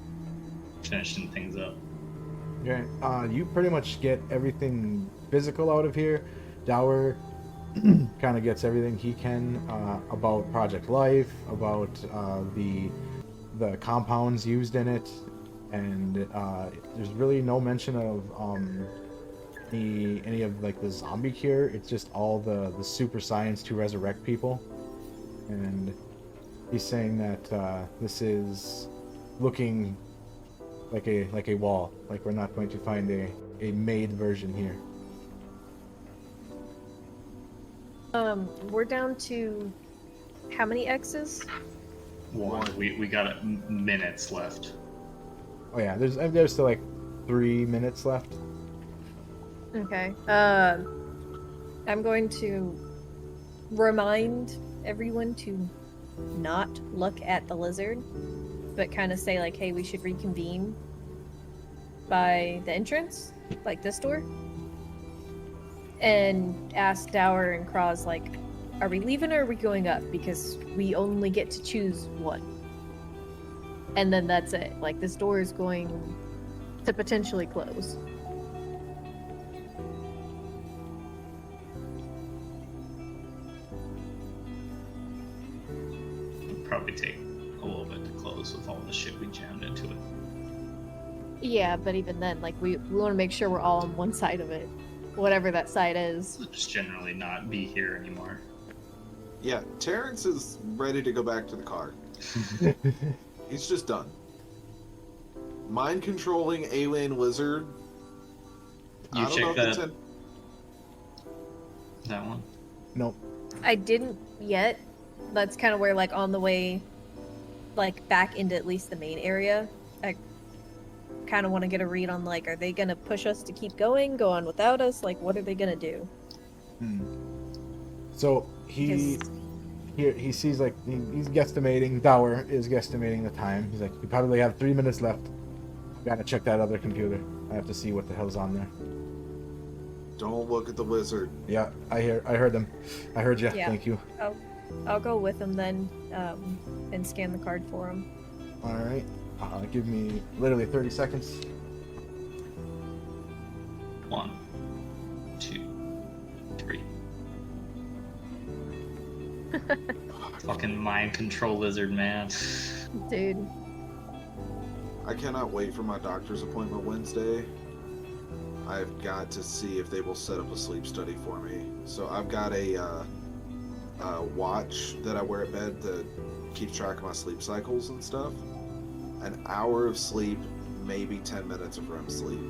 finishing things up. Okay. You pretty much get everything physical out of here. Dower kind of gets everything he can about Project Life, about the compounds used in it, and there's really no mention of any of like the zombie cure. It's just all the super science to resurrect people, and he's saying that this is looking like a wall. Like we're not going to find a made version here. We're down to how many X's? One. We got minutes left. Oh yeah, there's still like 3 minutes left. Okay. I'm going to remind everyone to not look at the lizard, but kind of say like, hey, we should reconvene by the entrance, like this door, and ask Dower and Cross like, are we leaving or are we going up? Because we only get to choose one. And then that's it. Like, this door is going to potentially close. It'll probably take a little bit to close with all the shit we jammed into it. Yeah, but even then, like, we want to make sure we're all on one side of it. Whatever that side is. We'll just generally not be here anymore. Yeah, Terrence is ready to go back to the car. He's just done. Mind controlling alien lizard. You I don't check know if that. it's in- That one. Nope. I didn't yet. That's kind of where, like, on the way, like, back into at least the main area, I kind of want to get a read on, like, are they going to push us to keep going, go on without us? Like, what are they going to do? So he sees like he's guesstimating. Dower is guesstimating the time. He's like, you probably have 3 minutes left. Gotta check that other computer. I have to see what the hell's on there. Don't look at the lizard. Yeah, I heard them. I heard you. Yeah. Thank you. I'll go with him then, and scan the card for him. All right. Give me literally 30 seconds. 1, 2, 3. Fucking mind control lizard, man. Dude. I cannot wait for my doctor's appointment Wednesday. I've got to see if they will set up a sleep study for me. So I've got a watch that I wear at bed that keeps track of my sleep cycles and stuff. An hour of sleep, maybe 10 minutes of REM sleep.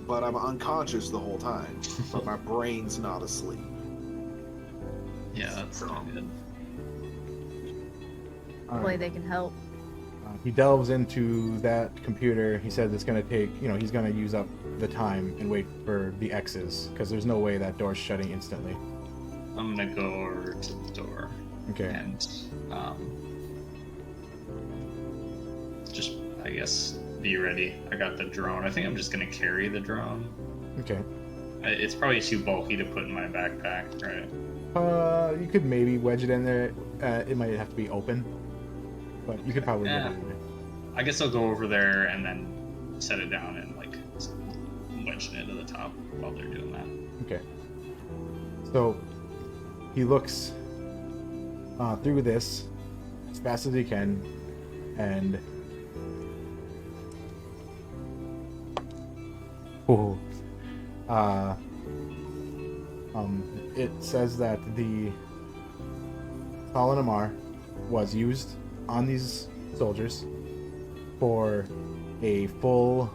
But I'm unconscious the whole time. But my brain's not asleep. Yeah, that's not good. All Hopefully right. they can help. He delves into that computer. He says it's gonna take, he's gonna use up the time and wait for the X's because there's no way that door's shutting instantly. I'm gonna go over to the door Okay. and just, I guess, be ready. I got the drone. I think I'm just gonna carry the drone. Okay. It's probably too bulky to put in my backpack, right? You could maybe wedge it in there. It might have to be open, but you could probably get it in there. I guess I'll go over there and then set it down and like wedge it into the top while they're doing that. Okay. So he looks through this as fast as he can, and it says that the Solanum was used on these soldiers for a full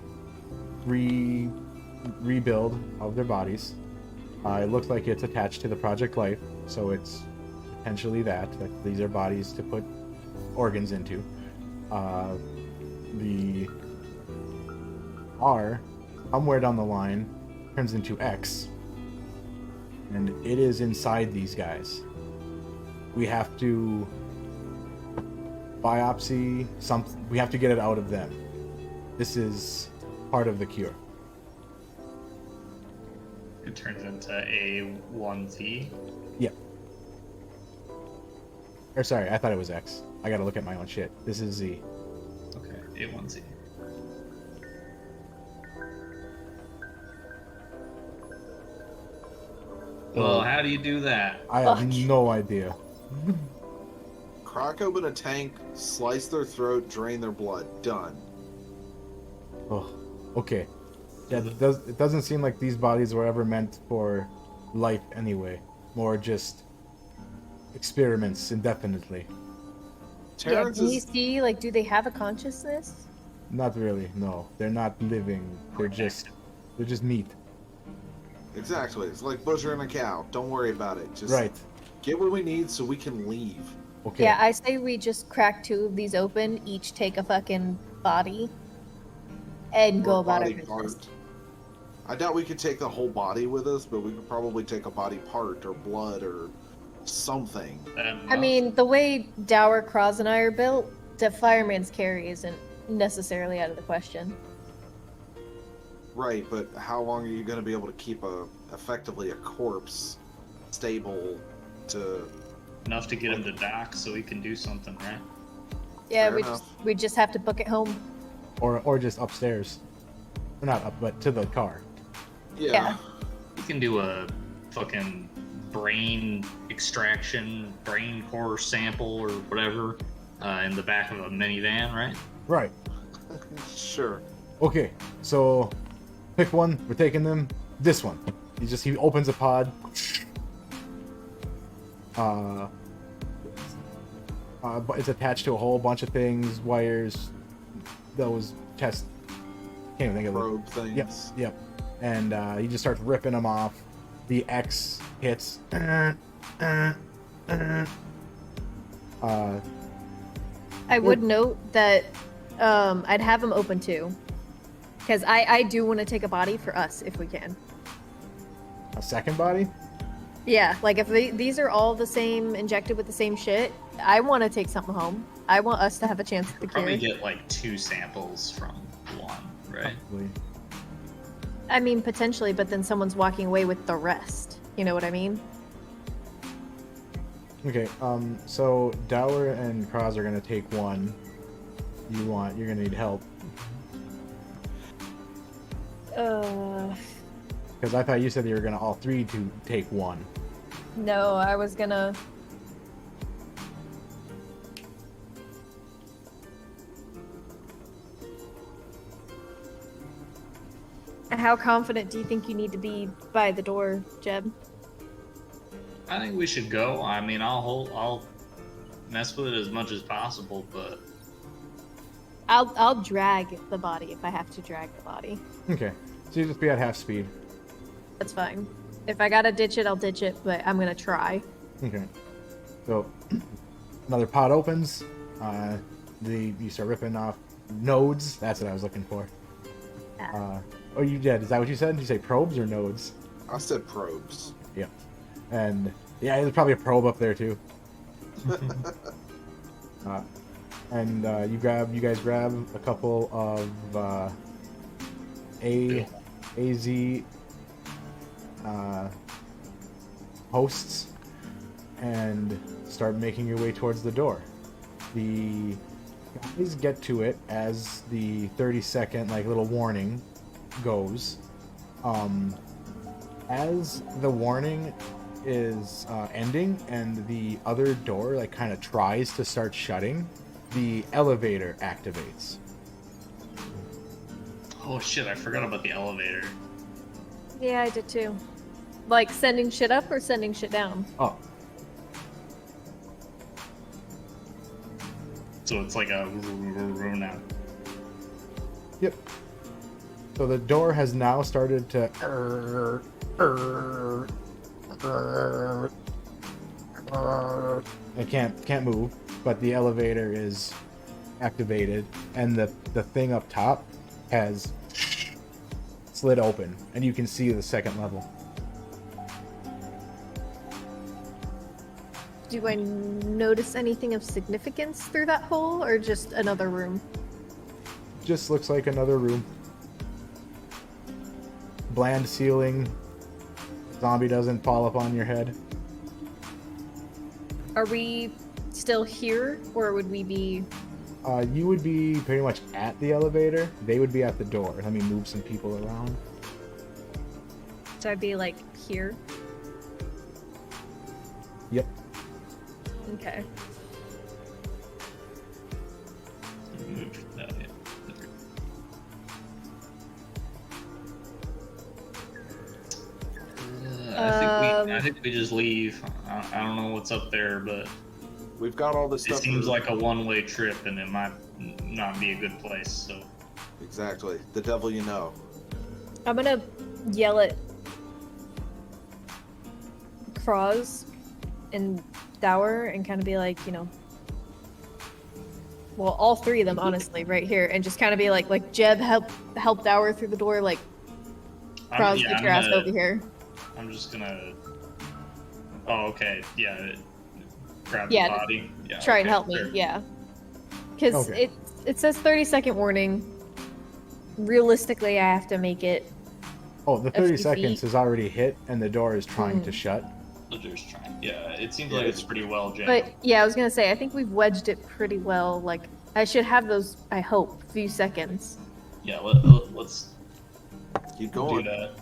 rebuild of their bodies. It looks like it's attached to the Project Life, so it's potentially that these are bodies to put organs into. The R, somewhere down the line, turns into X, and it is inside these guys. We have to biopsy something. We have to get it out of them. This is part of the cure. It turns into A1Z. Yep. Or sorry, I thought it was X. I gotta look at my own shit. This is Z. Okay, A1Z. Well, how do you do that? I have no idea. Crack open a tank, slice their throat, drain their blood. Done. Oh, okay. Yeah, it doesn't seem like these bodies were ever meant for life anyway. More just experiments indefinitely. Terrence do you is see, like, do they have a consciousness? Not really, no. They're not living. They're just meat. exactly. It's like butchering a cow. Don't worry about it. Just Right. get what we need so we can leave. Okay. Yeah, I say we just crack 2 of these open, each take a fucking body, and go Or about our body business. part. I doubt we could take the whole body with us, but we could probably take a body part or blood or something. I mean, the way Dower, Cross, and I are built, the fireman's carry isn't necessarily out of the question. Right, but how long are you going to be able to keep effectively a corpse stable to... enough to get him to dock so we can do something, right? Yeah, Fair enough. we just have to book it home. Or just upstairs. Or not up, but to the car. Yeah. We can do a fucking brain extraction, brain core sample or whatever in the back of a minivan, right? Right. Sure. Okay, so pick one. We're taking them. This one. He opens a pod. But it's attached to a whole bunch of things, wires, those test. Can't even think of it. Probe things. Yep. And he just starts ripping them off. The X hits. I would note that I'd have them open too, because I do want to take a body for us if we can. A second body? Yeah, like if these are all the same, injected with the same shit, I want to take something home. I want us to have a chance at the cure. Probably get like 2 samples from one, right? Probably. I mean, potentially, but then someone's walking away with the rest. You know what I mean? Okay, so Dower and Kraz are gonna take one. You're gonna need help. Because I thought you said you were gonna all three to take one. No, I was gonna... How confident do you think you need to be by the door, Jeb? I think we should go. I mean, I'll mess with it as much as possible, but I'll drag the body if I have to drag the body. Okay, so you just be at half speed. That's fine. If I gotta ditch it, I'll ditch it, but I'm gonna try. Okay. So another pod opens. You start ripping off nodes. That's what I was looking for. Oh, you did. Is that what you said? Did you say probes or nodes? I said probes. Yeah. And yeah, there's probably a probe up there too. You guys grab a couple of AZ hosts and start making your way towards the door. The guys get to it as the 30-second like little warning goes. As the warning is ending and the other door like kind of tries to start shutting, the elevator activates. Oh shit, I forgot about the elevator. Yeah, I did too. Like sending shit up or sending shit down? Oh, So it's like a now. yep. So the door has now started to it can't move, but the elevator is activated and the thing up top has slid open and you can see the second level. Do I notice anything of significance through that hole, or just another room? Just looks like another room. Bland ceiling. Zombie doesn't fall upon your head. Are we still here, or would we be... You would be pretty much at the elevator. They would be at the door. Let me move some people around. So I'd be, like, here? Yep. Okay. I think we just leave. I don't know what's up there, but We've got all this it stuff. seems like a one-way trip, and it might not be a good place. So Exactly. The devil you know. I'm gonna yell at Cross and Dower and kind of be like, you know, well, all three of them, honestly, right here, and just kind of be like Jeb, help Dower through the door, like, Cross, get your ass over here. I'm just gonna. Oh, okay. Yeah. Grab the Yeah, body. Yeah. Try and okay, help me, fair. yeah. Because Okay. it says 30-second warning. Realistically, I have to make it. Oh, the A 30 few seconds feet. has already hit and the door is trying to shut. So just trying. Yeah, it seems Yeah, like it's pretty well jammed. But yeah, I was gonna say I think we've wedged it pretty well. Like I should have those. I hope few seconds. Yeah, let's Keep do going. that.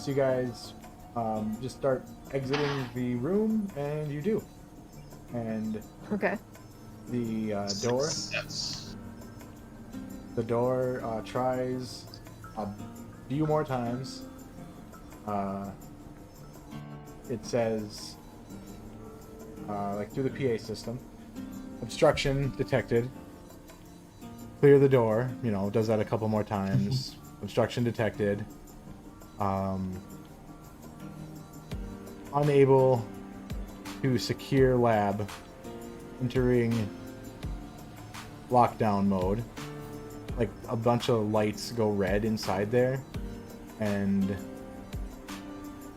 So you guys just start exiting the room, and you do. And Okay. the door That's tries a few more times. It says, like through the PA system, obstruction detected. Clear the door. You know, does that a couple more times. Obstruction detected. Unable to secure lab. Entering lockdown mode. Like a bunch of lights go red inside there, and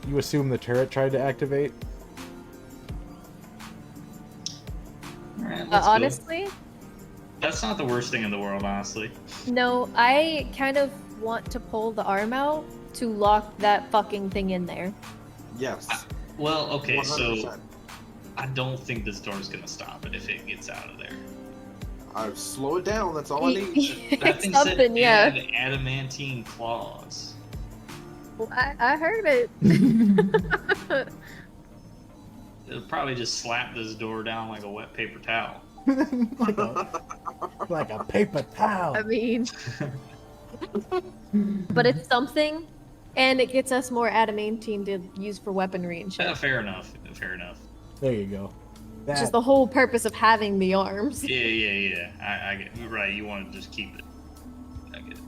you assume the turret tried to activate. all right. Let's go. Honestly, That's not the worst thing in the world, honestly. no. I kind of want to pull the arm out to lock that fucking thing in there. Yes. Well, okay, so 100%. I don't think this door's gonna stop it if it gets out of there. Slow it down. That's all I need. That It's thing said something, yeah. add adamantine claws. Well, I heard it. It'll probably just slap this door down like a wet paper towel. like a paper towel. I mean, but it's something, and it gets us more adamantine to use for weaponry and shit. Fair enough. Fair enough. There you go. Which is the whole purpose of having the arms. Yeah. I get right. You want to just keep it. I get it.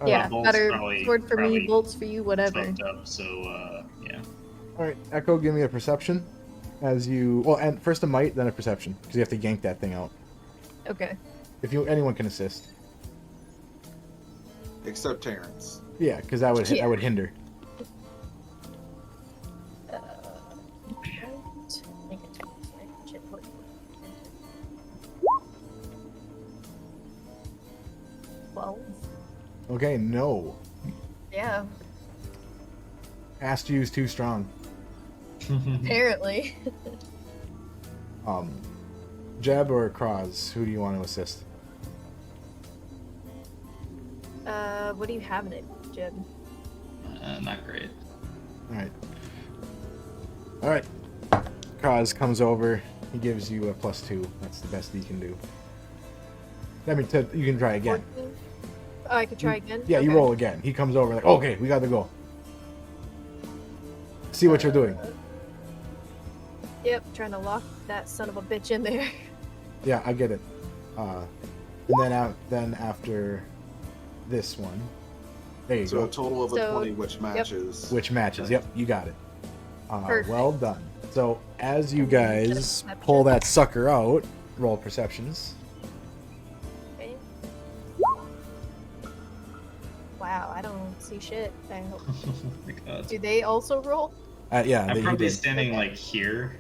Yeah, bolts better probably- sword for me, probably bolts for you, whatever. Fucked up. So yeah. All right, Echo, give me a perception. As you, well, and first a might, then a perception, because you have to yank that thing out. Okay. If you, anyone can assist. Except Terrence. Yeah, because that would Yeah. that would hinder. Well, Okay, no. yeah. Past you is too strong. Apparently. Jeb or Kraz, who do you want to assist? What do you have in it, Jib? Not great. All right. Kraz comes over. He gives you a +2. That's the best he can do. I mean, you can try again. 14? Oh, I could try again? Yeah, you Okay. roll again. He comes over like, okay, we got to go. See what you're doing. Yep, trying to lock that son of a bitch in there. Yeah, I get it. And then after this one, there you So go. a total of a So, 20, which matches. Which matches? Yep, you got it. Perfect. Well done. So as you guys Perception. pull that sucker out, roll perceptions. Okay. Wow, I don't see shit. I hope. Oh my god. Do they also roll? Yeah, I'm he probably did. standing like here,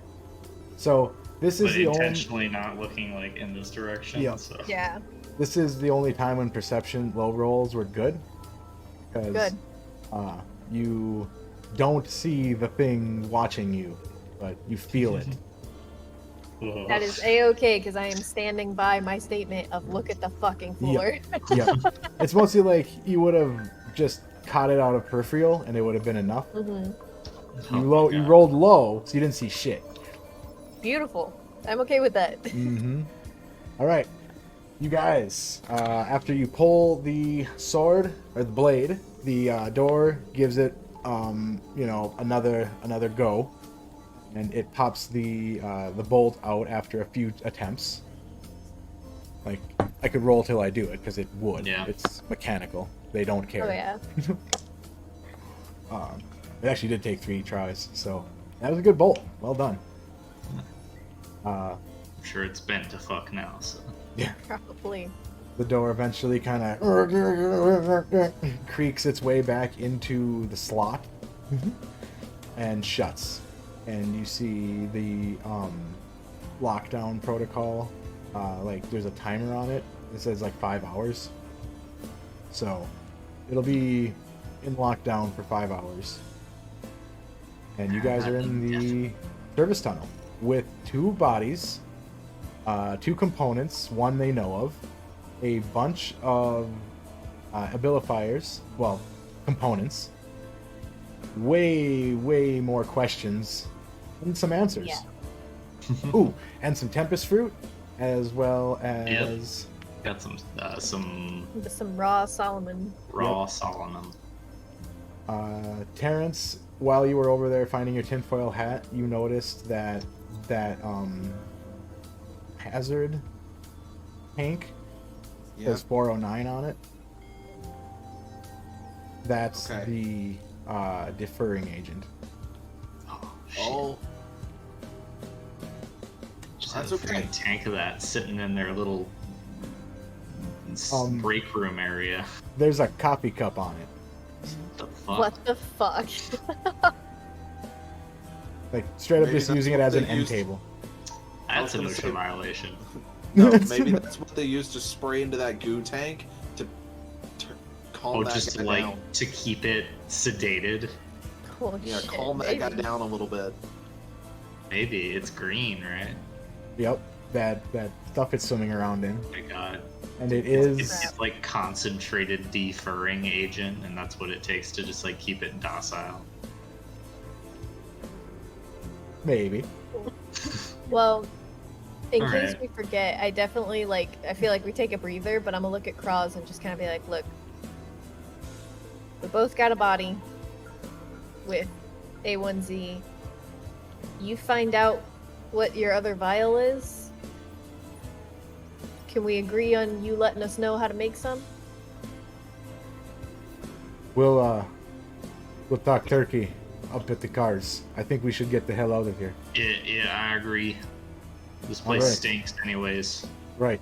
So this is but the only. intentionally not looking like in this direction. Yeah. So. Yeah. This is the only time when perception low rolls were good. Because Good. you don't see the thing watching you, but you feel it. Ugh. That is a-okay because I am standing by my statement of look at the fucking floor. Yeah. It's mostly like you would have just caught it out of peripheral and it would have been enough. Hmm. Oh my You God. rolled low, so you didn't see shit. Beautiful. I'm okay with that. Mm-hmm. All right, you guys. After you pull the sword or the blade, the door gives it, another go, and it pops the bolt out after a few attempts. Like I could roll till I do it because it would. Yeah. It's mechanical. They don't care. Oh yeah. It actually did take 3 tries, so that was a good bolt. Well done. I'm sure it's bent to fuck now. So. Yeah. Probably. The door eventually kind of creaks its way back into the slot and shuts. And you see the lockdown protocol. Like there's a timer on it. It says like 5 hours. So it'll be in lockdown for 5 hours. And you guys are in the service tunnel with 2 bodies, 2 components, one they know of, a bunch of abilifiers, well, components, way more questions, and some answers. Yeah. Ooh, and some tempest fruit, as well as Got some Some raw Solomon. raw Solanum. Terrence. While you were over there finding your tinfoil hat, you noticed that hazard tank Yeah. says 409 on it. That's Okay. the deferring agent. Oh, shit. Oh, Just that's had a okay. freaking tank of that sitting in their little break room area. There's a coffee cup on it. What the fuck? What the fuck? Like straight up Maybe just that's using it what as an they end used- table. That's a gonna motion say- violation. no, maybe that's what they use to spray into that goo tank to calm Oh, that just guy to down. to keep it sedated. Holy Yeah, shit, calm that guy maybe. down a little bit. Maybe it's green, right? Yep, that stuff it's swimming around in, Oh my god. and it is It's like concentrated deferring agent, and that's what it takes to just like keep it docile. maybe. Well, in case Alright. we forget, I definitely I feel like we take a breather, but I'm gonna look at Kraz and just kind of be like, look, we both got a body with A1Z. You find out what your other vial is. Can we agree on you letting us know how to make some? We'll talk turkey up at the cars. I think we should get the hell out of here. Yeah, I agree. This place Alright. stinks anyways. Right.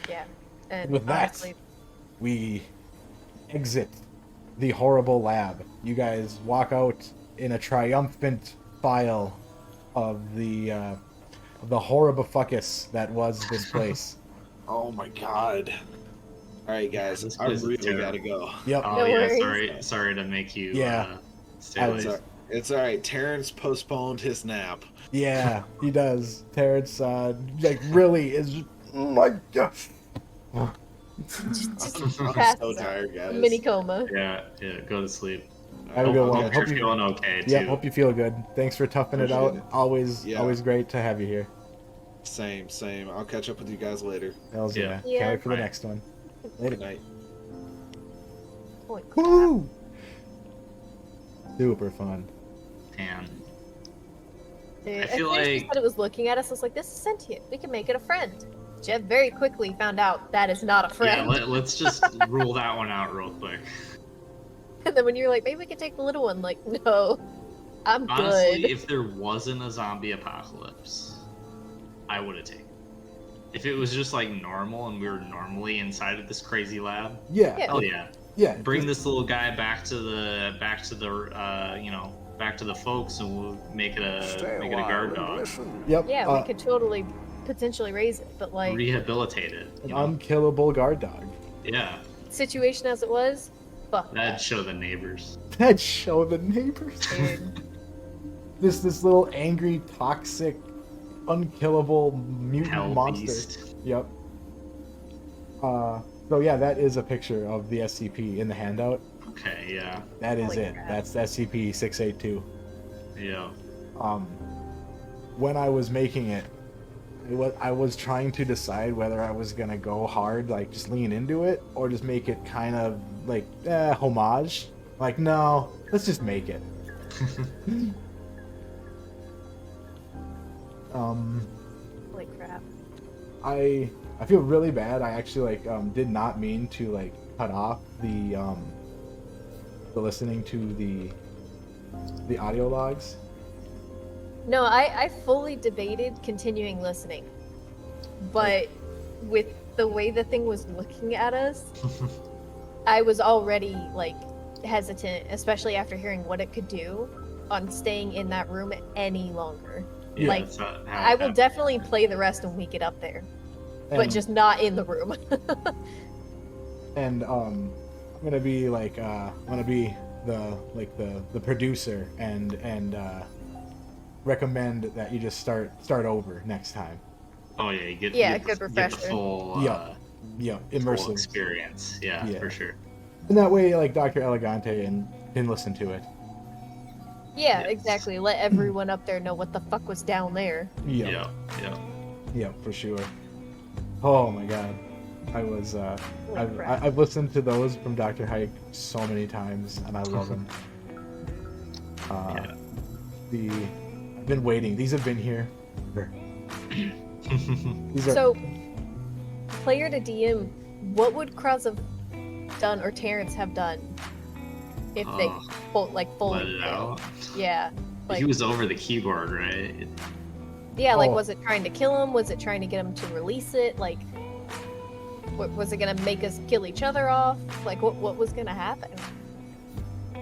Yeah. And With that, honestly, we exit the horrible lab. You guys walk out in a triumphant file of the horrible-fuckus that was this place. Oh my god. Alright guys, This I place is really terrible. gotta go. Yep. Oh No yeah, worries. sorry to make you Yeah. stay I late. was- It's all right. Terrence postponed his nap. Yeah, he does. Terrence, like, really is. Oh my god. Just I'm passes so out. tired, A guys. mini coma. Yeah, go to sleep. Have a good I'll one. catch Hope Hope you're you. feeling okay too. Yeah, hope you feel good. Thanks for toughing it out. Appreciate it. Always, Yeah. always great to have you here. Same. I'll catch up with you guys later. Hells yeah. Yeah. Can't wait for the Right. next one. Good Later. night. Holy crap. Woo! Super fun. Man. Dude, I at feel first he like- said it was looking at us. I was like, this is sentient. We can make it a friend. Jeff very quickly found out that is not a friend. Yeah, let's just rule that one out real quick. And then when you're like, maybe we could take the little one, like, no, I'm Honestly, good. if there wasn't a zombie apocalypse, I would have taken it. If it was just like normal and we were normally inside of this crazy lab, Yeah. Yeah. hell yeah. Yeah. Bring this little guy back to the folks, and we'll make it Stay a a guard while and dog. listen. Yep. Yeah, we could totally potentially raise it, but like, Rehabilitate it. An You know? unkillable guard dog. Yeah, situation as it was, fuck that'd that. show the neighbors. That'd show the neighbors. Dude. this little angry, toxic, unkillable mutant Hell monster. beast. Yep. So yeah, that is a picture of the SCP in the handout. Okay, yeah, That is Holy it. crap. That's SCP-682. yeah. When I was making it, I was trying to decide whether I was gonna go hard, like just lean into it, or just make it kind of like homage. Like, no, let's just make it. Holy crap. I feel really bad. I actually did not mean to like cut off the listening to the audio logs. No, I fully debated continuing listening, but with the way the thing was looking at us, I was already like hesitant, especially after hearing what it could do, on staying in that room any longer. Yeah, Like, that's how I will it definitely play the rest when we get up there, but And- just not in the room. And I'm gonna be like I'm gonna be the producer and recommend that you just start over next time. Oh yeah, you get Yeah, get good the- get the refresher. full Yeah. Yeah, full immersive. experience. Yeah, Yeah. for sure. And that way, like Dr. Elegante can listen to it. Yeah, Yes. exactly. Let everyone up there know what the fuck was down there. Yeah, Yeah, yeah. yeah, for sure. Oh my god, I was Holy crap. I've listened to those from Dr. Hike so many times, and I love them. Yeah. I've been waiting. These have been here. These are So, player to DM, what would Kraz have done or Terrence have done if they Oh, fully Let it failed? out. Yeah, like He was over the keyboard, right? yeah, like Oh. was it trying to kill him? Was it trying to get him to release it? Like, was it gonna make us kill each other off? Like, what was gonna happen? I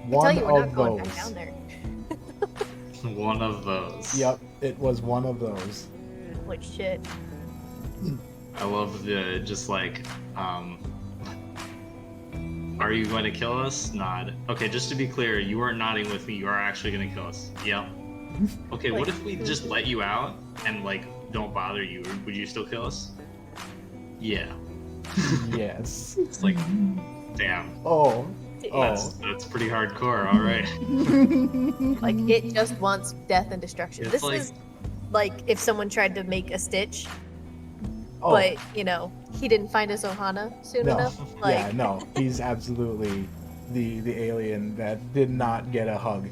tell one you, we're not of going those. back down there. One of those. Yep, it was one of those. Holy shit! I love the just like, are you going to kill us? Nod. Okay, just to be clear, you are nodding with me. You are actually going to kill us. Yep. Okay, what if we just let you out and like don't bother you? Would you still kill us? Yeah. Yes. It's like, damn. Oh. That's pretty hardcore. All right. Like it just wants death and destruction. It's This like- is like if someone tried to make a Stitch, Oh. but you know he didn't find his Ohana soon No. enough. Like, Yeah, no. He's absolutely the alien that did not get a hug.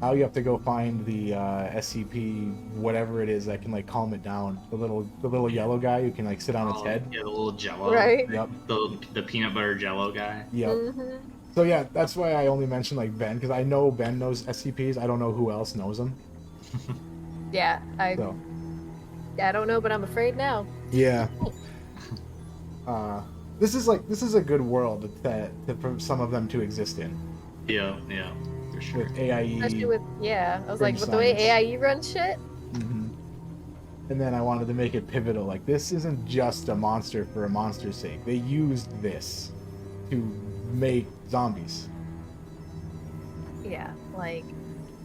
Now you have to go find the SCP, whatever it is that can like calm it down. The little yellow guy who can like sit on its Oh, head. Yeah, the little Jello. right? Yep. The peanut butter Jello guy. Yep. Mhm. So yeah, that's why I only mentioned like Ben, because I know Ben knows SCPs. I don't know who else knows them. Yeah, I So don't know, but I'm afraid now. yeah. This is a good world for some of them to exist in. Yeah, yeah, for sure. With AIE. Especially with I was Grim like with the way science. AIE runs shit. Mhm. And then I wanted to make it pivotal. Like, this isn't just a monster for a monster's sake. They used this to make zombies. Yeah, like,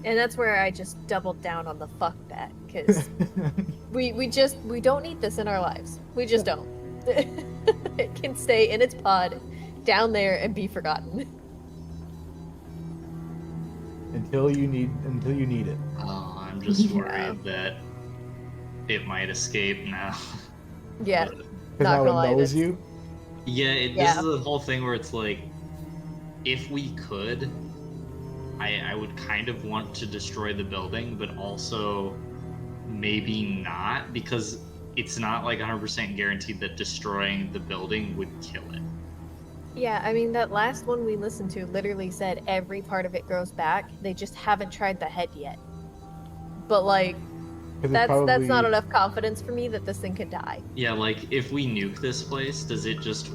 and that's where I just doubled down on the fuck that, because we don't need this in our lives. We just don't. It can stay in its pod down there and be forgotten. until you need it. Oh, I'm just worried that it might escape now. Yeah, Because not now gonna it lie, knows this- you. Yeah, this Yeah. is the whole thing where it's like, if we could, I would kind of want to destroy the building, but also maybe not, because it's not like 100% guaranteed that destroying the building would kill it. Yeah, I mean, that last one we listened to literally said every part of it grows back. They just haven't tried the head yet. But, like, 'Cause it's that's not probably- enough confidence for me that this thing could die. Yeah, like, if we nuke this place, does it just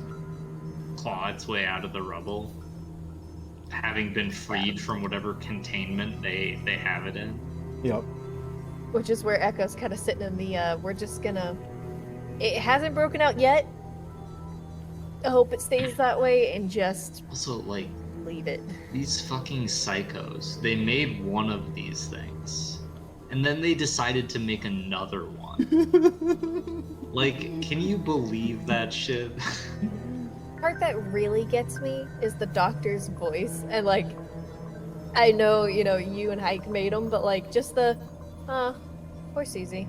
claw its way out of the rubble? Having been freed from whatever containment they have it in? Yep. Which is where Echo's kind of sitting in the, we're just gonna... It hasn't broken out yet. I hope it stays that way and just Also, like, leave it. these fucking psychos, they made one of these things, and then they decided to make another one. Like, can you believe that shit? The part that really gets me is the doctor's voice. And, like, I know, you and Hike made them, but, like, just the, poor Susie.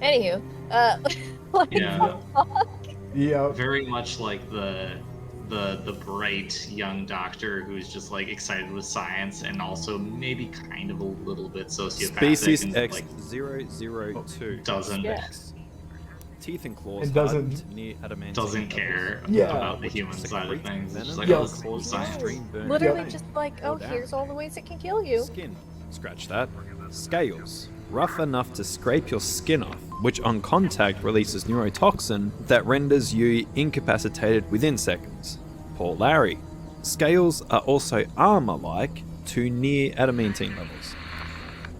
Anywho, like, Yeah. Yeah. Very much like the bright young doctor who's just like excited with science and also maybe kind of a little bit sociopathic. Species and, X like, 002 doesn't specs. Teeth and claws It doesn't- hardened near adamantine doesn't levels. care Yeah. about the Which human side of secrete things. It's venom just like, Yeah. oh, this is cool science. Extreme burn literally pain. just like, Or oh, down. here's all the ways it can kill you. Skin. Scratch that. Scales. Rough enough to scrape your skin off, which on contact releases neurotoxin that renders you incapacitated within seconds. Poor Larry. Scales are also armor-like to near adamantine levels.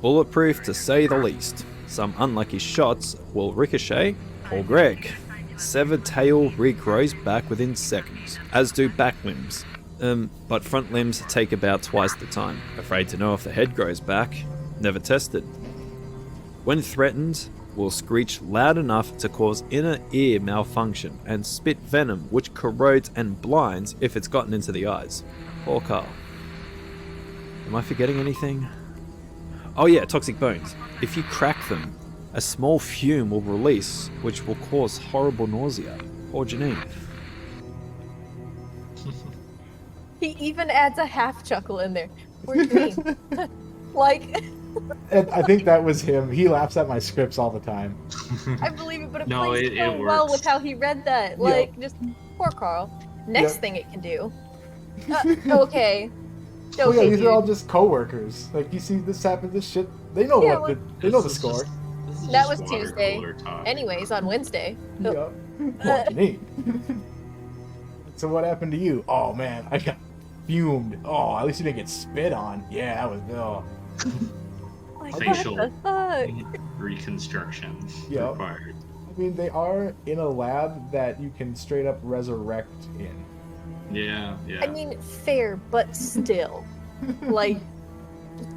Bulletproof to say the least. Some unlucky shots will ricochet. Poor Greg. Severed tail regrows back within seconds, as do back limbs. But front limbs take about twice the time. Afraid to know if the head grows back. Never tested. When threatened, will screech loud enough to cause inner ear malfunction and spit venom which corrodes and blinds if it's gotten into the eyes. Poor Carl. Am I forgetting anything? Oh yeah, toxic bones. If you crack them, a small fume will release which will cause horrible nausea. Poor Janine. He even adds a half chuckle in there. Poor Green. Like, And I think that was him. He laughs at my scripts all the time. I believe it, but it No, plays it so well works. with how he read that. Yeah. Like, just poor Carl. Next Yeah. thing it can do. Okay. Oh yeah, Okay, these dude. are all just co-workers. Like, you see this happen, this shit. They know Yeah, they know the This is score. just- this is That just was water Tuesday. cooler talk. Anyways, on Wednesday. Yeah. What me? So what happened to you? Oh man, I got fumed. Oh, at least you didn't get spit on. Yeah, that was Like, Facial. what the fuck? reconstruction Yeah. required. I mean, they are in a lab that you can straight up resurrect in. Yeah, yeah. I mean, fair, but still. Like,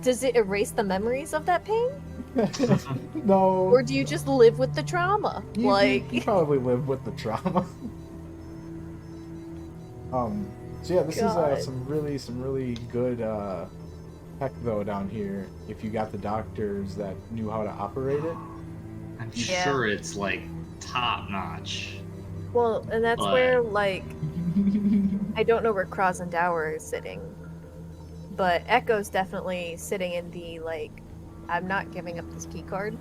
does it erase the memories of that pain? No. Or do you just live with the trauma? You Like, probably live with the trauma. So yeah, this God. is some really good tech though down here. If you got the doctors that knew how to operate it. I'm Yeah. sure it's like top notch. well, and that's But- where, like, I don't know where Krasendower is sitting, but Echo's definitely sitting in the, like, I'm not giving up this key card.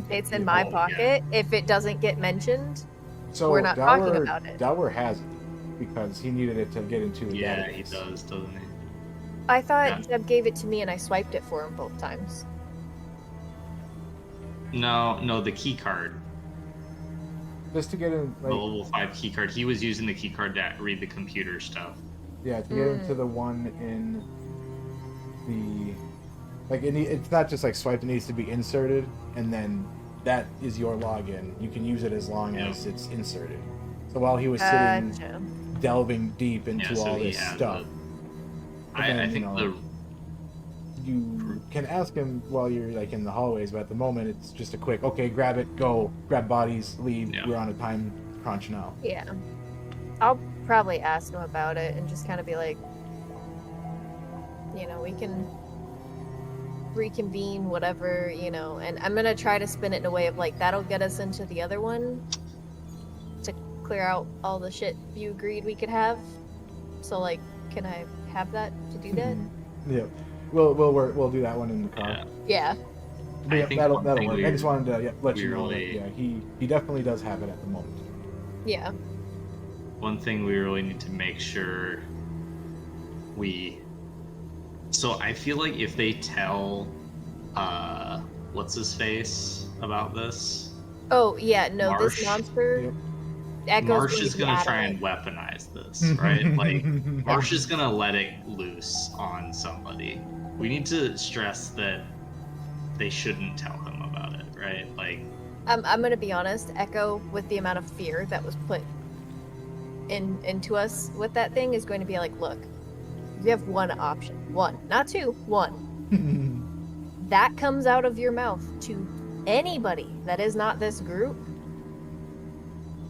It's in my Oh, yeah. pocket. If it doesn't get mentioned, So We're not talking about it. Dower has it because he needed it to get into the Yeah, he database. does, doesn't he? I thought Yeah. Deb gave it to me and I swiped it for him both times. No, the key card. Just to get in, The like, level 5 key card. He was using the key card to read the computer stuff. yeah, to get into the one in the, like, it's not just like swiped; it needs to be inserted, and then that is your login. You can use it as long Yeah. as it's inserted. So while he was sitting Gotcha. delving deep into Yeah, so all he this has stuff, it. And I then, think you know, you can ask him while you're like in the hallways, but at the moment it's just a quick, okay, grab it, go, grab bodies, leave. Yeah. We're on a time crunch now. Yeah. I'll probably ask him about it and just kind of be like, you know, we can reconvene, whatever, you know, and I'm gonna try to spin it in a way of like, that'll get us into the other one to clear out all the shit you agreed we could have. So, like, can I have that to do that? Yeah, we'll do that one in the car. Yeah. Yeah. But, I yeah, think that'll one thing work. I just wanted to let we you know really- that he definitely does have it at the moment. Yeah. One thing we really need to make sure we. So I feel like if they tell, what's his face about this, Oh, yeah, no, Marsh? this monster. Yep. Echo's Marsh going is to be gonna try adamant. and weaponize this, right? Like Marsh is gonna let it loose on somebody. We need to stress that they shouldn't tell him about it, right? Like, I'm gonna be honest, Echo, with the amount of fear that was put into us with that thing, is going to be like, look, you have one option. One. Not two. One. That comes out of your mouth to anybody that is not this group,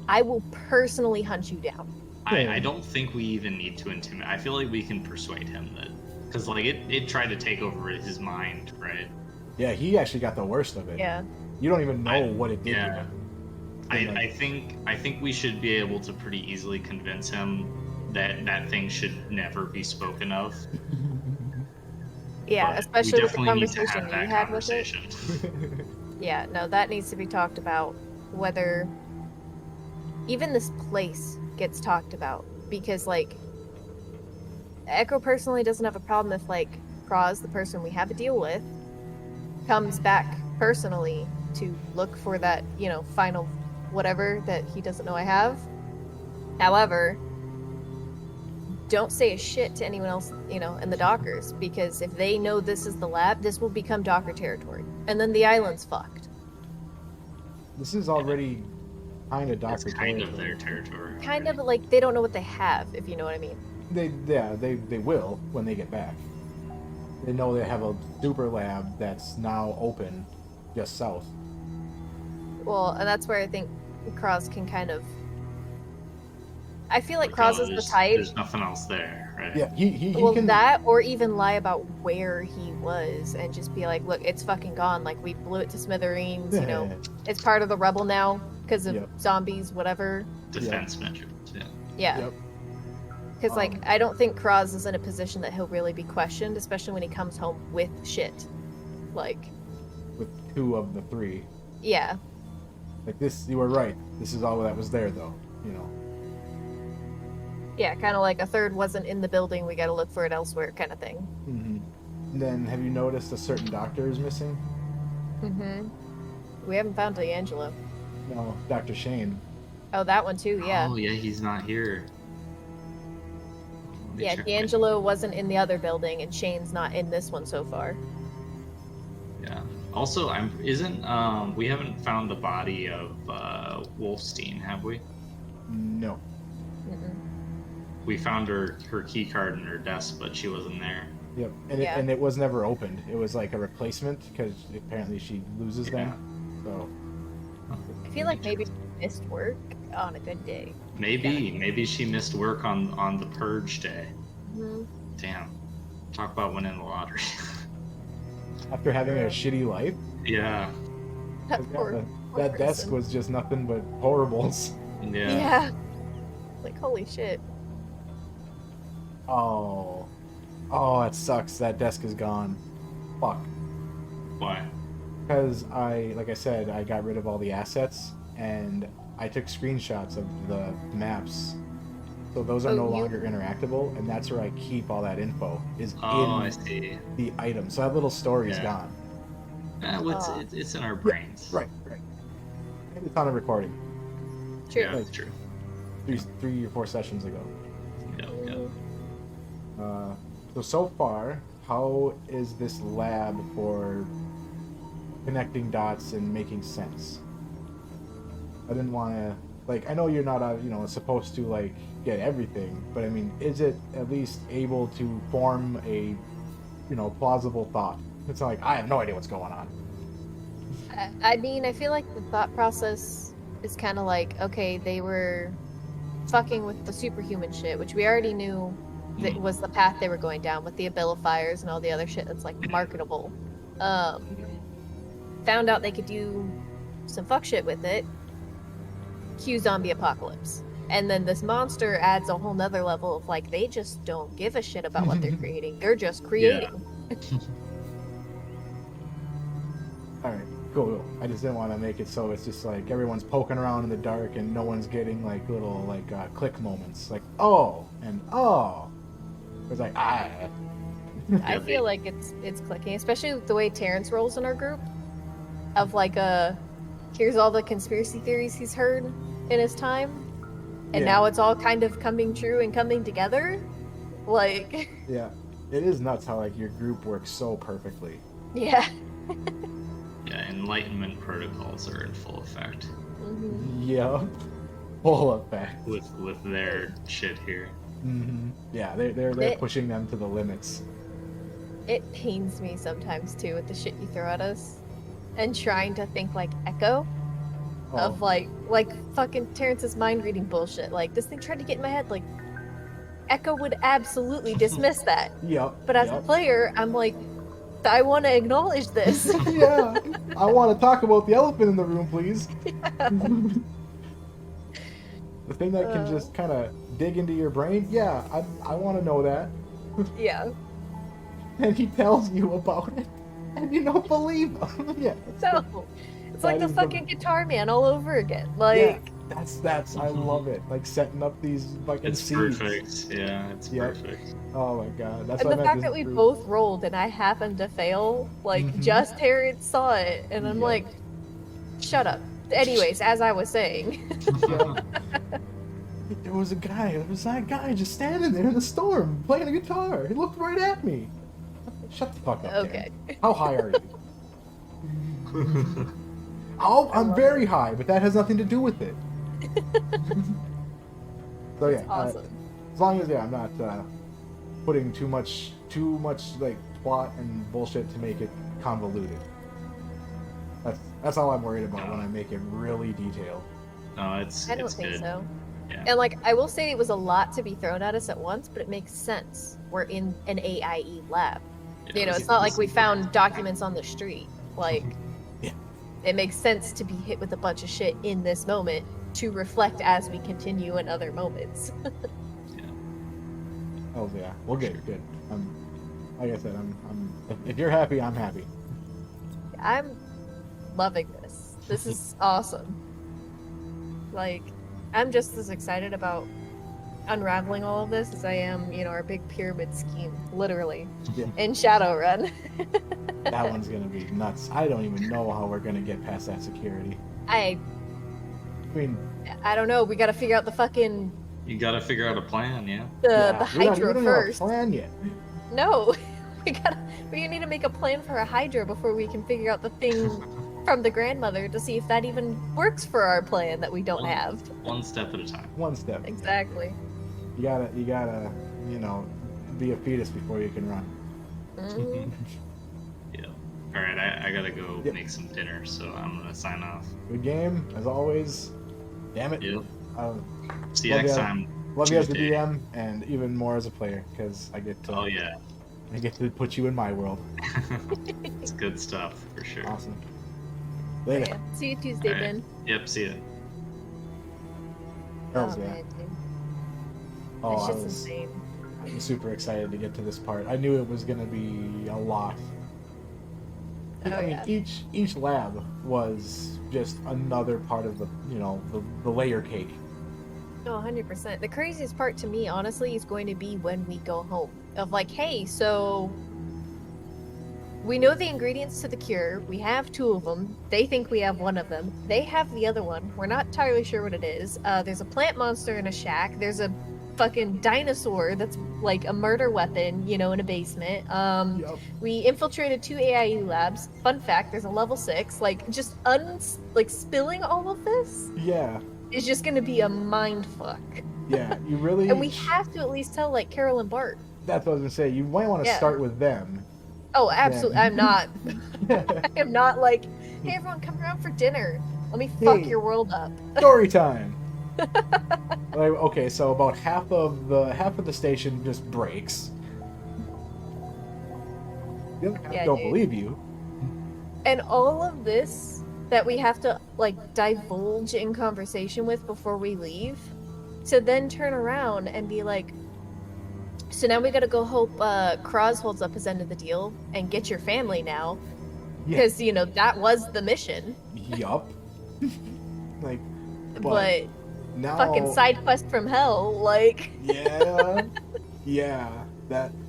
I will personally hunt you down. I don't think we even need to intimidate. I feel like we can persuade him that, because like it tried to take over his mind, right? Yeah, he actually got the worst of it. Yeah. You don't even know what it did. Yeah. To him. I think we should be able to pretty easily convince him that that thing should never be spoken of. Yeah, But especially we with the definitely need to conversation have you that had with it. conversation. Yeah, no, that needs to be talked about. Whether even this place gets talked about, because like Echo personally doesn't have a problem if like Kraz, the person we have a deal with, comes back personally to look for that, you know, final whatever that he doesn't know I have. However, don't say a shit to anyone else, you know, in the Dockers, because if they know this is the lab, this will become Docker territory, and then the island's fucked. This is already kind of It's Doctor kind of their territory. Kind of like they don't know what they have, if you know what I mean. They will when they get back. They know they have a super lab that's now open just south. Well, and that's where I think Kraz can kind of. I feel like Because Kraz is the type. There's nothing else there, right? Yeah, he Well, can. that or even lie about where he was and just be like, "Look, it's fucking gone. Like we blew it to smithereens. You know, it's part of the rebel now because of Yep. zombies, whatever." Defense measures. Yeah. Yeah. Yep. Because like I don't think Kraz is in a position that he'll really be questioned, especially when he comes home with shit. Like, With 2 of the 3. yeah, Like this, you were right. This is all that was there, though. You know. yeah, kind of like a third wasn't in the building. We got to look for it elsewhere, kind of thing. Mm-hmm. Then, have you noticed a certain doctor is missing? Mm-hmm. We haven't found D'Angelo. No, Dr. Shane. Oh, that one too. Yeah. Oh yeah, he's not here. Let me Yeah, check my- D'Angelo wasn't in the other building, and Shane's not in this one so far. Yeah. Also, we haven't found the body of Wolfstein, have we? No. Mm-mm. We found her key card in her desk, but she wasn't there. Yep. And Yeah. it was never opened. It was like a replacement because apparently she loses Yeah. them. So. I feel like maybe she missed work on a good day. Maybe she missed work on the purge day. Mm-hmm. Damn. Talk about winning the lottery. After having a shitty life, Yeah. That yeah, poor, that poor desk person. was just nothing but horribles. Yeah. Yeah. Like holy shit. Oh. Oh, that sucks. That desk is gone. Fuck. Why? Because like I said, I got rid of all the assets and I took screenshots of the maps. So those are Oh, no you- longer interactable, and that's where I keep all that info, is Oh, I in see. the item. So that little story is Yeah. gone. Well, it's in our brains. Right. It's on a recording. True. Yeah, that's true. 3 or 4 sessions ago. Yep. So far, how is this lab for connecting dots and making sense? I didn't want to, like, I know you're not, supposed to, like, get everything, but I mean, is it at least able to form a plausible thought. It's not like I have no idea what's going on. I mean, I feel like the thought process is kind of like, okay, they were fucking with the superhuman shit, which we already knew that was the path they were going down with the abilifiers and all the other shit that's like marketable. Found out they could do some fuck shit with it. Cue zombie apocalypse. And then this monster adds a whole nother level of like, they just don't give a shit about what they're creating. They're just creating. Alright, cool. I just didn't want to make it so it's just like everyone's poking around in the dark and no one's getting like little like click moments. Like, oh, and oh. It's like, ah. I feel like it's clicking, especially with the way Terrence rolls in our group. Of like here's all the conspiracy theories he's heard in his time, and now it's all kind of coming true and coming together. Like, yeah, it is nuts how like your group works so perfectly. Yeah. Yeah, Enlightenment protocols are in full effect. Mm-hmm. Yeah, full effect with their shit here. Mm-hmm. Yeah, they're pushing them to the limits. It pains me sometimes too with the shit you throw at us, and trying to think like Echo, of like fucking Terrence's mind reading bullshit. Like this thing tried to get in my head. Like Echo would absolutely dismiss that. Yep. But as a player, I'm like, I want to acknowledge this. Yeah, I want to talk about the elephant in the room, please. The thing that can just kind of dig into your brain. Yeah, I want to know that. Yeah. And he tells you about it, and you don't believe him. Yeah. So it's like the fucking Guitar Man all over again. Like, yeah, that's I love it. Like setting up these fucking It's seeds. perfect. Yeah, it's perfect. Oh my god, that's and what the I meant fact this that we group. both rolled and I happened to fail, like just Terrence saw it, and I'm like, shut up. Anyways, as I was saying. There was a guy just standing there in the storm playing a guitar. He looked right at me. Shut the fuck up. Okay. Dan. How high are you? I'm very high, but that has nothing to do with it. So yeah, awesome. As long as I'm not putting too much like plot and bullshit to make it convoluted. That's all I'm worried about when I make it really detailed. No, I don't think good. so. Yeah. And like, I will say it was a lot to be thrown at us at once, but it makes sense. We're in an A.I.E. lab. Yeah, It's not like we found documents on the street. Like, yeah. It makes sense to be hit with a bunch of shit in this moment to reflect as we continue in other moments. Oh yeah, we'll get it good. Like I said, if you're happy, I'm happy. I'm loving this. This is awesome. Like, I'm just as excited about unraveling all of this as I am, our big pyramid scheme, literally, in Shadowrun. That one's gonna be nuts. I don't even know how we're gonna get past that security. I mean, I don't know. We gotta figure out the fucking... You gotta figure out a plan, yeah? The Hydra we don't first. Have a plan yet. No. We need to make a plan for a Hydra before we can figure out the thing from the grandmother to see if that even works for our plan that we don't have. One step at a time. One step. Exactly. You gotta, be a fetus before you can run. Mm-hmm. Yeah. All right, I gotta go make some dinner, so I'm gonna sign off. Good game, as always. Damn it. Yep. See you next time. Love you as the Tuesday. DM, and even more as a player, because I get to. Oh yeah. I get to put you in my world. It's good stuff for sure. Awesome. Later. Yeah. See you Tuesday, All right. Ben. Yep. See ya. Hells yeah. Man, dude. Oh, It's I just was insane. super excited to get to this part. I knew it was gonna be a lot. Each lab was just another part of the the layer cake. No, 100%. The craziest part to me, honestly, is going to be when we go home. Of like, hey, so we know the ingredients to the cure. We have 2 of them. They think we have 1 of them. They have the other one. We're not entirely sure what it is. There's a plant monster in a shack. There's a fucking dinosaur that's like a murder weapon, in a basement. We infiltrated 2 A.I.E. labs. Fun fact, there's a level 6. Like, just spilling all of this? Yeah. Is just gonna be a mind fuck. Yeah, you really. And we have to at least tell Carol and Bart. That's what I was gonna say. You might want to start with them, Oh, absolutely. I'm not. then- I am not like, hey, everyone, come around for dinner. Let me fuck Hey. your world up. Story time. Like, okay, so about half of the station just breaks. The other half Yeah, don't dude. believe you. And all of this that we have to like divulge in conversation with before we leave, to then turn around and be like, so now we gotta go hope Kraz holds up his end of the deal and get your family now. Yeah. Because, you know, that was the mission. Yup. Like, But now, fucking side quest from hell, like. yeah, yeah.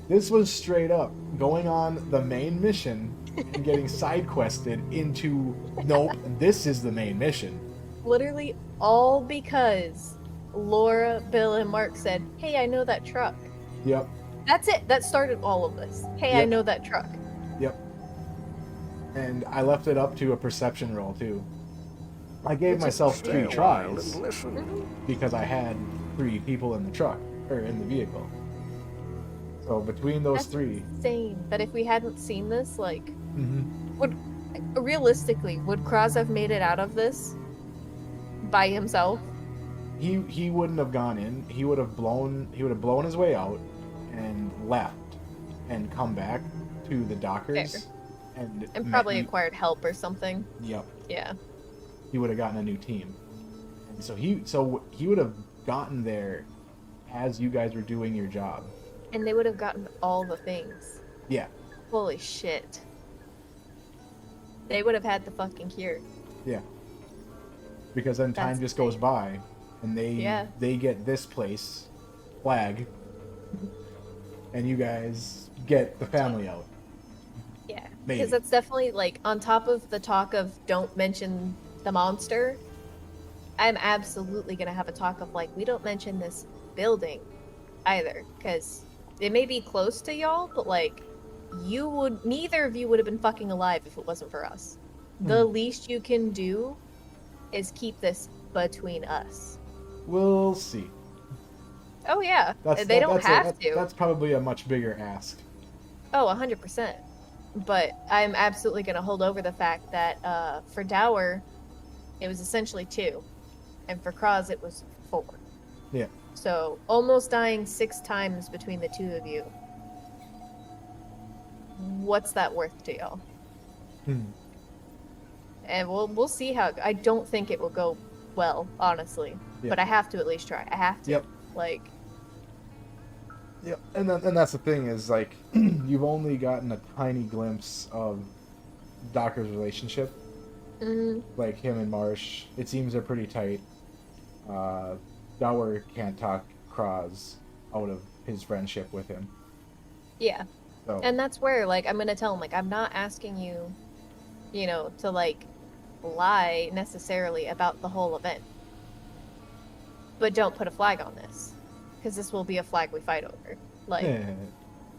This was straight up going on the main mission and getting side quested into. Nope, this is the main mission. Literally all because Laura, Bill, and Mark said, hey, I know that truck. Yep, That's it. That started all of this. Hey, I Yep. know that truck. yep. And I left it up to a perception roll too. I gave myself Stay 3 a while tries and listen. because I had 3 people in the truck or in the vehicle. So between those That's 3, insane that if we hadn't seen this, like, mhm, would realistically, would Kraz have made it out of this by himself? he wouldn't have gone in. He would have blown his way out and left and come back to the dockers Fair. and And met probably you. acquired help or something. Yep. Yeah. He would have gotten a new team. And so he would have gotten there as you guys were doing your job. And they would have gotten all the things. Yeah. Holy shit. They would have had the fucking cure. Yeah. Because then time That's just goes by and Yeah. they get this place flag and you guys get the family out. Yeah. Maybe. Because that's definitely, like, on top of the talk of don't mention the monster, I'm absolutely going to have a talk of, like, we don't mention this building either. Because it may be close to y'all, but, like, neither of you would have been fucking alive if it wasn't for us. The least you can do is keep this between us. We'll see. Oh, yeah. That's That's probably a much bigger ask. Oh, 100%. But I'm absolutely going to hold over the fact that for Dower, it was essentially 2. And for Kraz, it was 4. Yeah. So almost dying 6 times between the 2 of you. What's that worth to y'all? And we'll see how. I don't think it will go well, honestly. Yeah. But I have to at least try. I have to. Yep. Like, Yep, and that's the thing is like you've only gotten a tiny glimpse of Docker's relationship, like him and Marsh. It seems they're pretty tight. Dower can't talk Kraz out of his friendship with him. yeah. So And that's where, like, I'm gonna tell him, like, I'm not asking you, you know, to, like, lie necessarily about the whole event. But don't put a flag on this. Because this will be a flag we fight over. Like,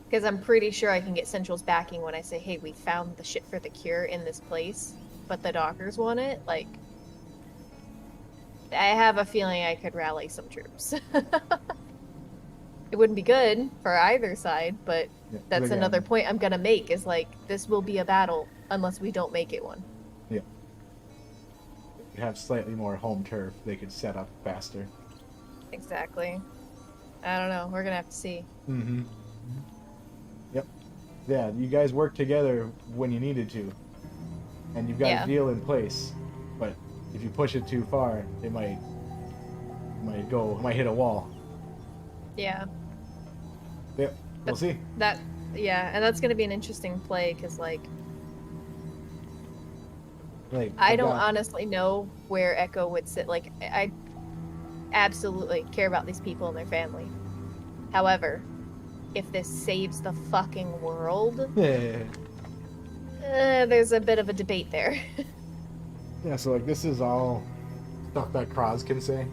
because I'm pretty sure I can get Central's backing when I say, hey, we found the shit for the cure in this place, but the Dockers want it. Like, I have a feeling I could rally some troops. It wouldn't be good for either side, but yeah, that's again, another point I'm gonna make is like, this will be a battle unless we don't make it one. Yeah. Have slightly more home turf they could set up faster. Exactly. I don't know. We're gonna have to see. Mm-hmm. Yep. Yeah, you guys worked together when you needed to. And you've got Yeah. a deal in place. But if you push it too far, it might hit a wall. Yeah. Yep. We'll But see. Yeah, and that's gonna be an interesting play because, like, Like I don't honestly know where Echo would sit. Like, I absolutely care about these people and their family. However, if this saves the fucking world, Yeah. there's a bit of a debate there. Yeah, so like this is all stuff that Kraz can say.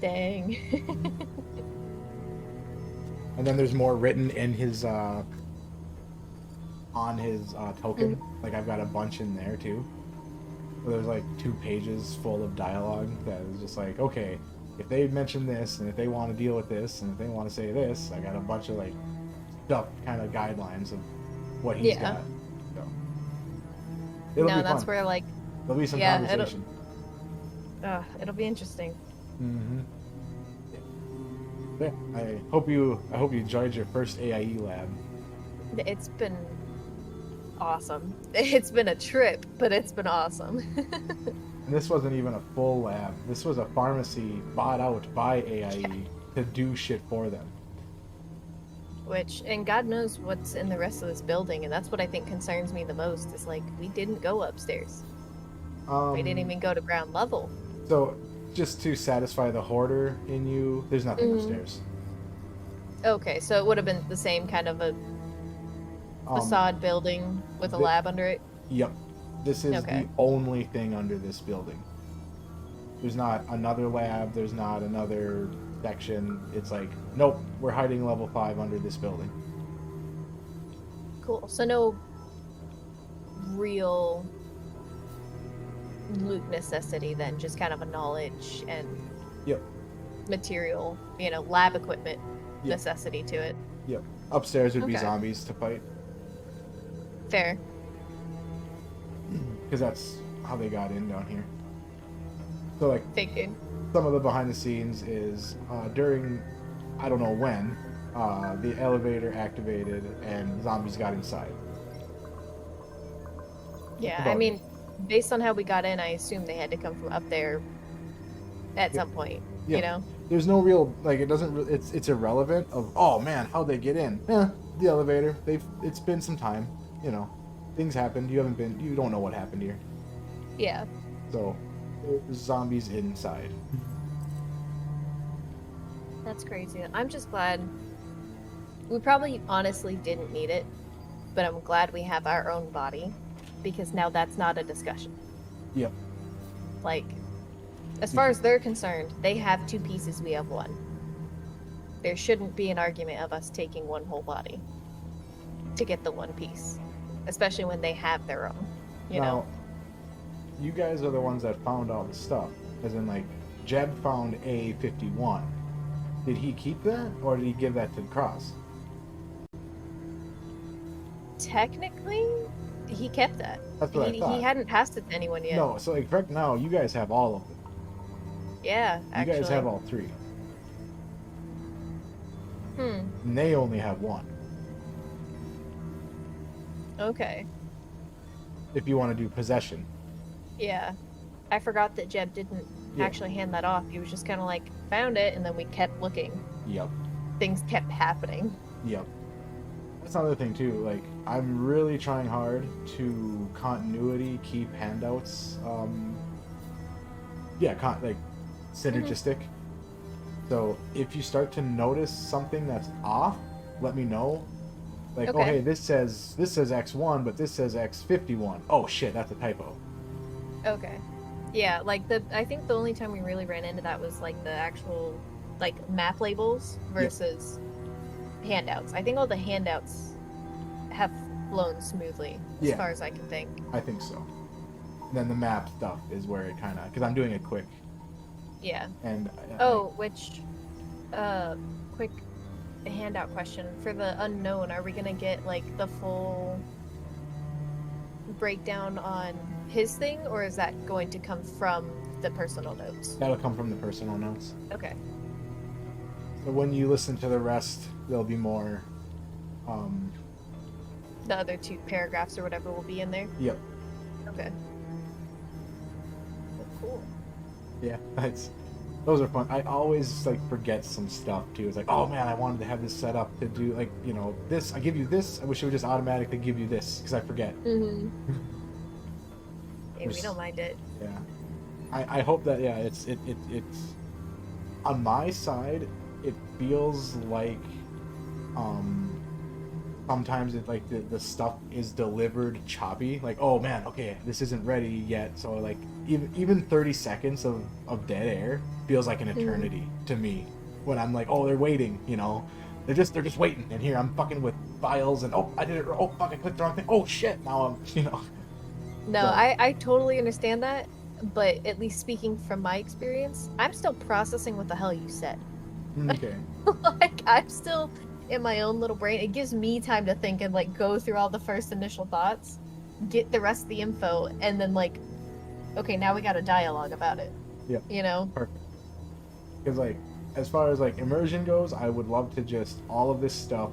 Dang. And then there's more written in his on his token. Like I've got a bunch in there too. So there's like 2 pages full of dialogue that is just like, okay, if they mention this and if they want to deal with this and if they want to say this, I got a bunch of like stuff kind of guidelines of what he's Yeah. got. So it'll No, be that's fun. where like, There'll be some yeah, conversation. it'll be interesting. Mm-hmm. Yeah. I hope you enjoyed your first AIE lab. It's been awesome. It's been a trip, but it's been awesome. And this wasn't even a full lab. This was a pharmacy bought out by AIE to do shit for them. Which, and God knows what's in the rest of this building, and that's what I think concerns me the most, is like, we didn't go upstairs. We didn't even go to ground level. So, just to satisfy the hoarder in you, there's nothing upstairs. Okay, so it would have been the same kind of a facade building with a lab under it? Yep. This is Okay. the only thing under this building. There's not another lab, there's not another section. It's like, nope, we're hiding level 5 under this building. Cool. So no real loot necessity then, just kind of a knowledge and Yep. material, lab equipment Yep. necessity to it. Yep. Upstairs would be Okay. zombies to fight, Fair. because that's how they got in down here. So, like, Figured. some of the behind the scenes is during, I don't know when, the elevator activated and zombies got inside. Yeah, About I mean, based on how we got in, I assume they had to come from up there at some point, Yeah. There's no real, like, it doesn't, it's irrelevant of, oh man, how'd they get in? The elevator, it's been some time, things happened, you don't know what happened here. Yeah. So, there's zombies inside. That's crazy. I'm just glad. We probably honestly didn't need it, but I'm glad we have our own body, because now that's not a discussion. Yep. Like, as far as they're concerned, they have 2 pieces, we have 1. There shouldn't be an argument of us taking one whole body to get the 1 piece, especially when they have their own, you Now, know? you guys are the ones that found all the stuff. As in, like, Jeb found A51. Did he keep that, or did he give that to Cross? Technically, he kept that. That's what I thought. He hadn't passed it to anyone yet. No, so, like, right now, you guys have all of them. Yeah, You actually. guys have all 3. And they only have 1. Okay. If you want to do possession. Yeah. I forgot that Jeb didn't Yeah. actually hand that off. He was just kind of like, found it, and then we kept looking. Yep. Things kept happening. Yep. That's another thing too. Like, I'm really trying hard to continuity keep handouts. Like synergistic. So if you start to notice something that's off, let me know. Like, oh Okay. hey, this says X1, but this says X51. Oh shit, that's a typo. Okay. Yeah, like I think the only time we really ran into that was like the actual like map labels versus handouts. I think all the handouts have flown smoothly as Yeah. far as I can think. I think so. And then the map stuff is where it kind of, because I'm doing it quick. Yeah. And Which quick handout question for the unknown, are we gonna get like the full breakdown on his thing, or is that going to come from the personal notes? that'll come from the personal notes. Okay. So when you listen to the rest, there'll be more. The other 2 paragraphs or whatever will be in there. Yep. Okay. Cool. Yeah, those are fun. I always like forget some stuff too. It's like, oh man, I wanted to have this set up to do like, this. I give you this. I wish it would just automatically give you this because I forget. Mm-hmm. Hey, we There's- don't mind it. Yeah. I hope that it's on my side. It feels like sometimes it like the stuff is delivered choppy. Like, oh man, okay, this isn't ready yet. So like even 30 seconds of dead air feels like an eternity to me when I'm like, oh, they're waiting. They're just waiting. And here I'm fucking with files and oh, I did it. Oh fuck, I clicked the wrong thing. Oh shit, now I'm No, So- I totally understand that, but at least speaking from my experience, I'm still processing what the hell you said. Okay. Like, I'm still in my own little brain. It gives me time to think and like go through all the first initial thoughts, get the rest of the info, and then like, okay, now we got a dialogue about it. Yeah. You know? Perfect. Because like, as far as like immersion goes, I would love to just all of this stuff,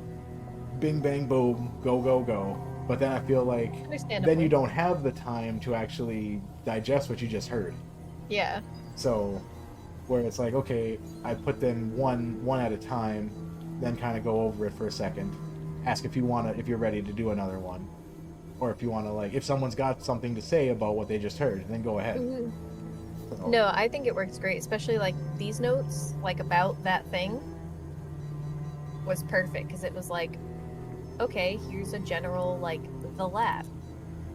bing bang boom, go go go. But then I feel like then Understandably. you don't have the time to actually digest what you just heard. Yeah. So, where it's like, okay, I put them one at a time, then kind of go over it for a second, ask if you're ready to do another one, or if you want to like, if someone's got something to say about what they just heard, then go ahead. Mhm. So, No, I think it works great, especially like these notes, like about that thing, was perfect because it was like, okay, here's a general like the lab.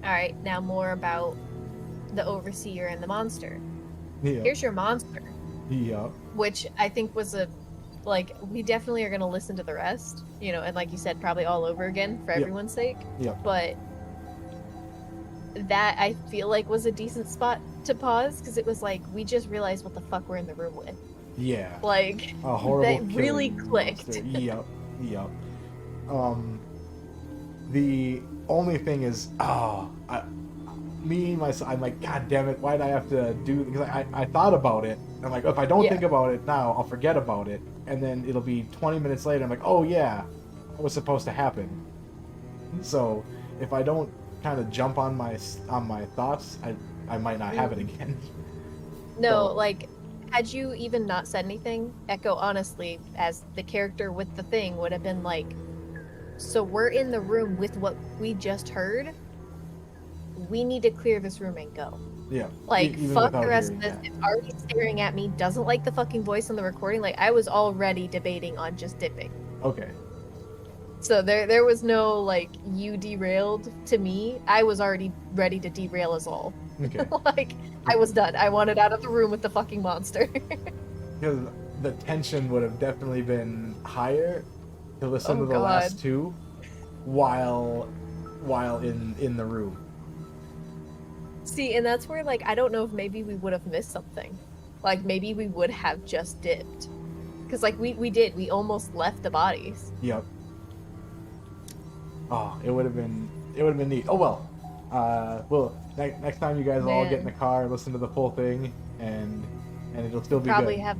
All right, now more about the overseer and the monster. yeah, Here's your monster, yeah, which I think was a like we definitely are gonna listen to the rest, you know, and like you said, probably all over again for Yep. everyone's sake. Yep. But that I feel like was a decent spot to pause because it was like we just realized what the fuck we're in the room with. yeah. Like A horrible that really killing clicked. monster. Yep, yep. The only thing is, I'm like, God damn it, why did I have to do? Because I thought about it. I'm like, if I don't Yeah. think about it now, I'll forget about it, and then it'll be 20 minutes later. I'm like, oh yeah, that was supposed to happen. So if I don't kind of jump on my thoughts, I might not have it again. No, So- like had you even not said anything, Echo honestly, as the character with the thing, would have been like, so we're in the room with what we just heard. We need to clear this room and go. Yeah. Like, even fuck the without rest of hearing this. that. It's already staring at me, doesn't like the fucking voice on the recording. Like, I was already debating on just dipping. Okay. So there was no, like, you derailed to me. I was already ready to derail us all. Okay. Like, I was done. I wanted out of the room with the fucking monster. Because the tension would have definitely been higher to listen Oh, to the God. last two while in the room. See, and that's where, like, I don't know if maybe we would have missed something. Like, maybe we would have just dipped. Because, like, we did. We almost left the bodies. Yep. Oh, it would have been neat. Oh well. Next time you guys all get in the Man. car, listen to the full thing, and it'll still be Probably good. have,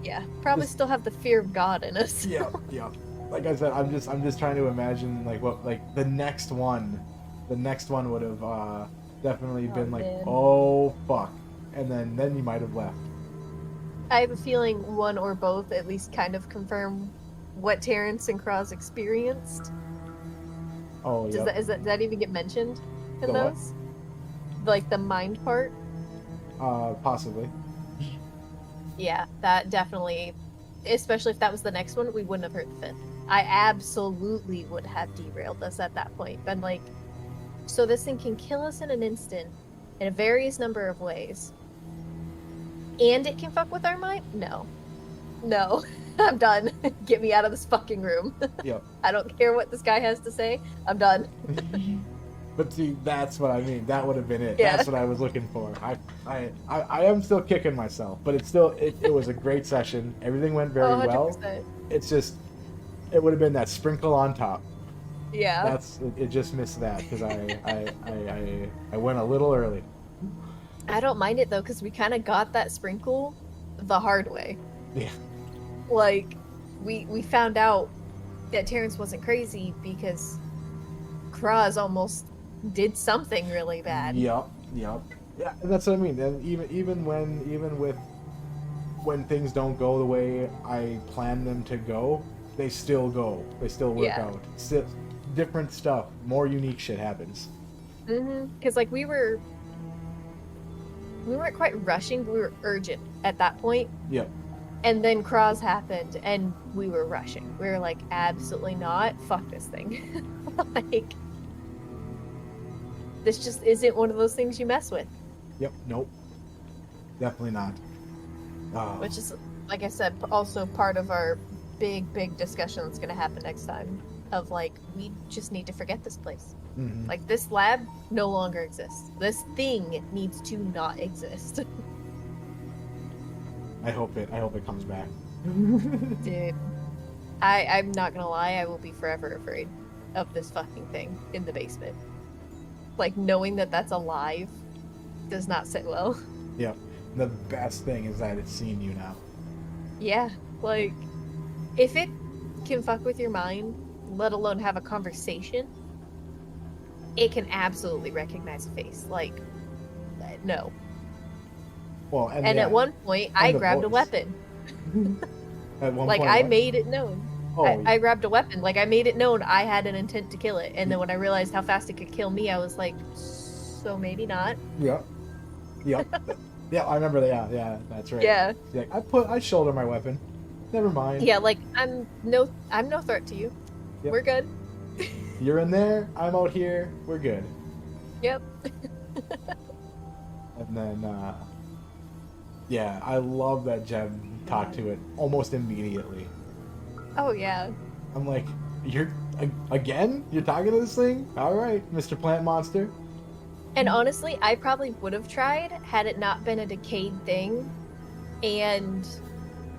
yeah, probably Just- still have the fear of God in us. Yeah, yeah. Like I said, I'm just trying to imagine like what like the next one would have definitely Oh, been like, man. oh fuck, and then you might have left. I have a feeling one or both at least kind of confirm what Terrence and Cross experienced. Oh Does yeah. does that even get mentioned in The what? those? Like the mind part? Possibly. Yeah, that definitely, especially if that was the next one, we wouldn't have heard the fifth. I absolutely would have derailed us at that point. Been like, so this thing can kill us in an instant in a various number of ways. And it can fuck with our mind? No. No. I'm done. Get me out of this fucking room. Yep. I don't care what this guy has to say. I'm done. But see, that's what I mean. That would have been it. Yeah. That's what I was looking for. I am still kicking myself, but it was a great session. Everything went very Oh, well. 100%. It's just it would have been that sprinkle on top. Yeah. It just missed that because I went a little early. I don't mind it though, because we kind of got that sprinkle the hard way. Yeah. Like, we found out that Terrence wasn't crazy because Kraz almost did something really bad. Yep. Yeah, and that's what I mean. And even when things don't go the way I plan them to go, they still go. They still work Yeah. out. Still, different stuff, more unique shit happens. Because like we weren't quite rushing, but we were urgent at that point. Yep. And then Kraz happened, and we were rushing. We were like, absolutely not. Fuck this thing. Like, this just isn't one of those things you mess with. Yep. Nope. Definitely not. Which is, like I said, also part of our big discussion that's going to happen next time. Of like, we just need to forget this place. Mhm. Like, this lab no longer exists. This thing needs to not exist. I hope it comes back. Dude. I'm not gonna lie, I will be forever afraid of this fucking thing in the basement. Like, knowing that that's alive does not sit well. Yep. The best thing is that it's seen you now. Yeah, like, if it can fuck with your mind, let alone have a conversation, it can absolutely recognize a face. Like, no. Well, And yeah, at one point, I the grabbed a voice. weapon. At one Like, point, I what? made it known. Oh, I grabbed a weapon. Like, I made it known I had an intent to kill it. And then when I realized how fast it could kill me, I was like, so maybe not. Yep. Yep. Yeah, I remember that. Yeah, that's right. Yeah. Like, I shoulder my weapon. Never mind. Yeah, like, I'm no threat to you. Yep. We're good. You're in there. I'm out here. We're good. Yep. And then, yeah, I love that Jem talked to it almost immediately. Oh, yeah. I'm like, again? You're talking to this thing? All right, Mr. Plant Monster. And honestly, I probably would have tried had it not been a decayed thing and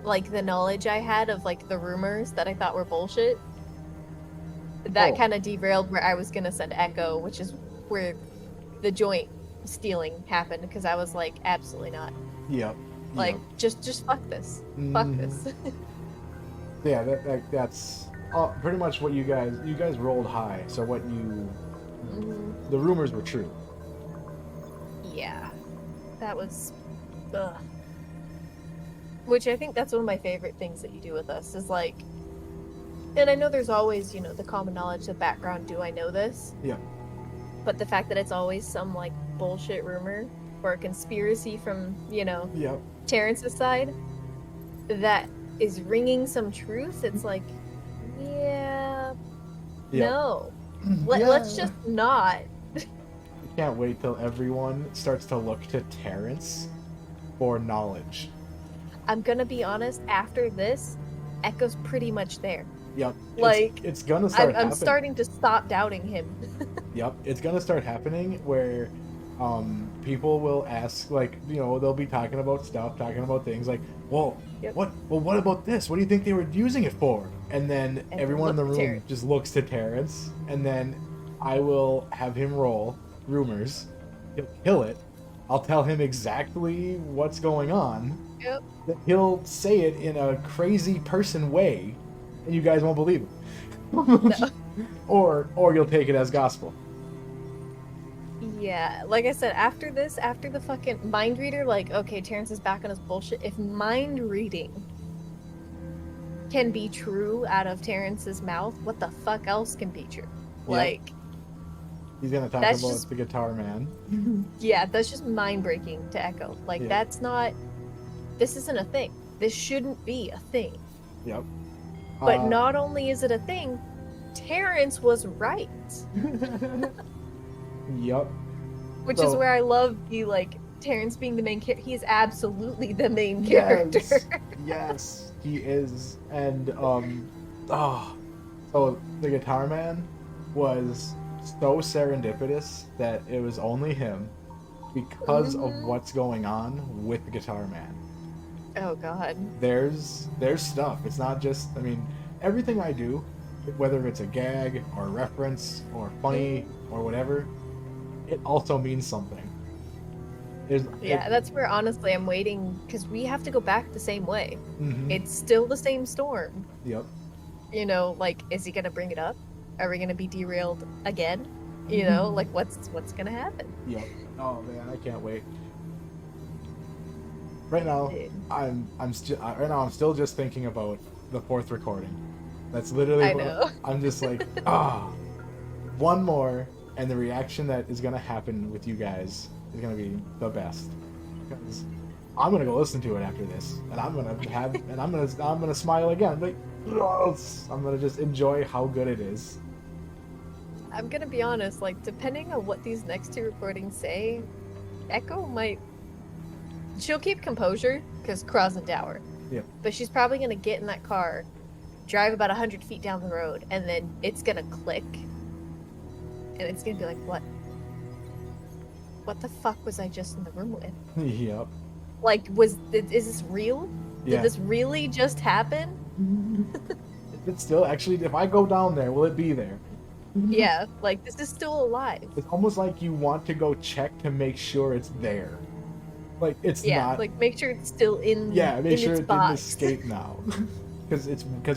like the knowledge I had of like the rumors that I thought were bullshit. That kind of derailed where I was gonna send Echo, which is where the joint stealing happened, because I was like, absolutely not. Yep. Like, just fuck this. Fuck this. Yeah, that's pretty much what you guys rolled high. So what you, the rumors were true. Yeah, that was, ugh. Which I think that's one of my favorite things that you do with us is like, and I know there's always, you know, the common knowledge, the background, do I know this? Yeah. But the fact that it's always some like bullshit rumor or a conspiracy from, you know, Yep. Terrence's side that is ringing some truth, it's like, yeah, Yep. no. Let's just not. I can't wait till everyone starts to look to Terrence for knowledge. I'm gonna be honest, after this, Echo's pretty much there. Yep. Like, it's gonna start I'm happening. starting to stop doubting him. Yep, it's gonna start happening where people will ask, like, you know, they'll be talking about things like, well, what about this? What do you think they were using it for? And then everyone in the room Terrence. just looks to Terrence, and then I will have him roll rumors. He'll kill it. I'll tell him exactly what's going on. Yep. He'll say it in a crazy person way, and you guys won't believe him. No. Or you'll take it as gospel. Yeah, like I said, after this, after the fucking mind reader, like, okay, Terrence is back on his bullshit. If mind reading can be true out of Terrence's mouth, what the fuck else can be true? Like, he's gonna talk that's about just- the guitar man. yeah, that's just mind breaking to Echo. Like, Yeah. that's not. This isn't a thing. This shouldn't be a thing. Yep. But not only is it a thing, Terrence was right. Yep. Which is So- where I love the, like, Terrence being the main character. He is absolutely the main character. Yes, he is. And so the guitar man was so serendipitous that it was only him because of what's going on with the guitar man. Oh god. There's stuff. It's not just, I mean, everything I do, whether it's a gag or a reference or funny or whatever, it also means something. Yeah, that's where honestly I'm waiting, because we have to go back the same way. Mhm. It's still the same storm. Yep. You know, like, is he gonna bring it up? Are we gonna be derailed again? You know, like, what's gonna happen? Yep. Oh man, I can't wait. Right now, Dude. I'm still just thinking about the fourth recording. That's literally I what know. I'm just like, one more, and the reaction that is gonna happen with you guys is gonna be the best. Because I'm gonna go listen to it after this, and I'm gonna smile again. Like, yes! I'm gonna just enjoy how good it is. I'm gonna be honest, like, depending on what these next two recordings say, Echo might. She'll keep composure, because Kraz and Dower. Yep. But she's probably gonna get in that car, drive about 100 feet down the road, and then it's gonna click. And it's gonna be like, what? What the fuck was I just in the room with? Yep. Like, is this real? Yeah. Did this really just happen? It's still actually. If I go down there, will it be there? Yeah, like this is still alive. It's almost like you want to go check to make sure it's there. Like it's Yeah, not. like make sure it's still in. Yeah, make in sure its it didn't box. escape now, because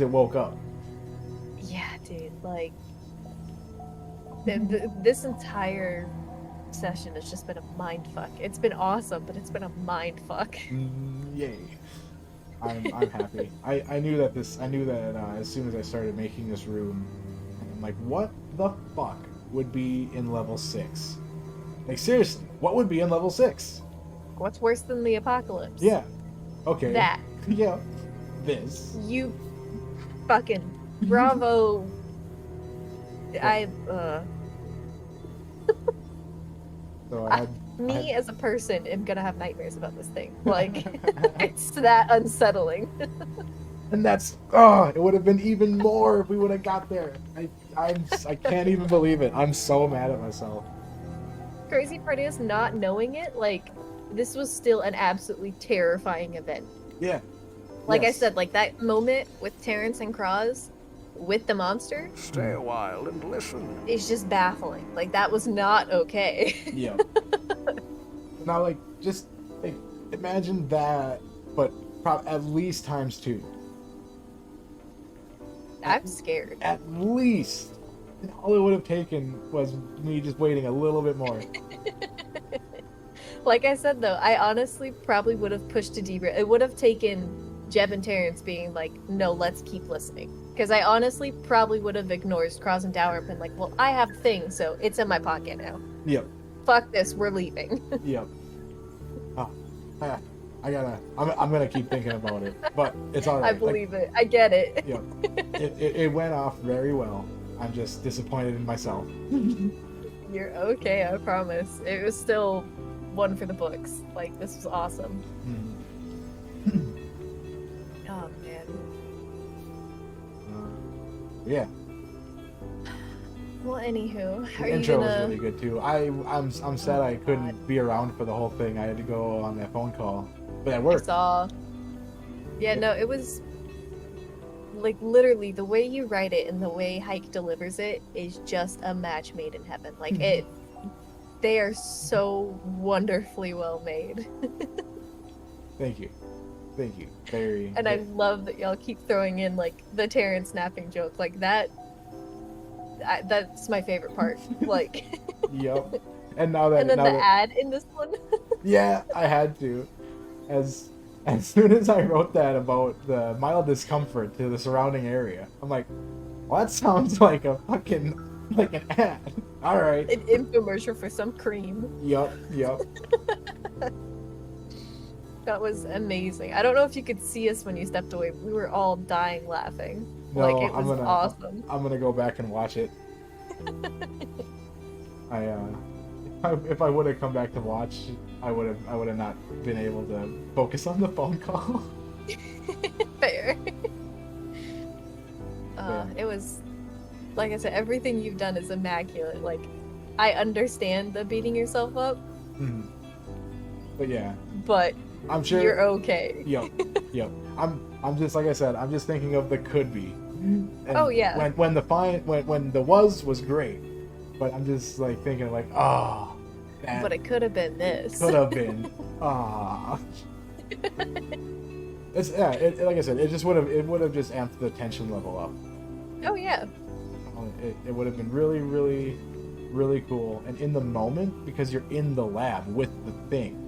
it woke up. Yeah, dude. Like this entire session has just been a mind fuck. It's been awesome, but it's been a mind fuck. Yay! I'm happy. I knew that as soon as I started making this room, I'm like, what the fuck would be in level 6? Like seriously, what would be in level 6? What's worse than the apocalypse? Yeah. Okay. That. Yeah. This. You fucking bravo. So I had, Me as a person am gonna have nightmares about this thing. Like it's that unsettling. and that's it would have been even more if we would have got there. I can't even believe it. I'm so mad at myself. Crazy part is not knowing it, like this was still an absolutely terrifying event. Yeah. Like Yes. I said, like that moment with Terrence and Cross with the monster Stay a while and listen. is just baffling. Like that was not okay. Yeah. Now, like, just like, imagine that, but at least times 2. I'm scared. At least. And all it would have taken was me just waiting a little bit more. Like I said though, I honestly probably would have pushed to derail. It would have taken Jeb and Terrence being like, no, let's keep listening. Because I honestly probably would have ignored Cross and Dower and been like, well, I have the thing, so it's in my pocket now. Yep. Fuck this, we're leaving. Yep. Oh, I'm gonna keep thinking about it, but it's alright. I believe it. I get it. Yep. It went off very well. I'm just disappointed in myself. You're okay, I promise. It was still one for the books. Like, this was awesome. Oh, man. Yeah. Well, anywho, The are you intro gonna... was really good too. I'm sad I couldn't be around for the whole thing. I had to go on that phone call, but that I worked. saw... Yeah, no, it was... Like, literally, the way you write it and the way Hike delivers it is just a match made in heaven. Like, they are so wonderfully well made. Thank you. Very. And I love that y'all keep throwing in, like, the Terrence snapping joke. Like, that's my favorite part. Like... Yep. And now that and then now the that, ad in this one. yeah, I had to. As soon as I wrote that about the mild discomfort to the surrounding area, I'm like, well, that sounds like a fucking like an ad. All right. An infomercial for some cream. Yep. That was amazing. I don't know if you could see us when you stepped away. We were all dying laughing. No, Like, it was awesome. I'm gonna go back and watch it. If I would have come back to watch, I would have not been able to focus on the phone call. Fair. Yeah. It was, like I said, everything you've done is immaculate. Like, I understand the beating yourself up, But yeah, but I'm sure you're okay. Yep. I'm just like I said. I'm just thinking of the could be. And Oh, yeah. When the was great, but I'm just like thinking like, that But it could have been this. could have been. It's like I said, it would have just amped the tension level up. Oh, yeah. It would have been really, really, really cool. And in the moment, because you're in the lab with the thing,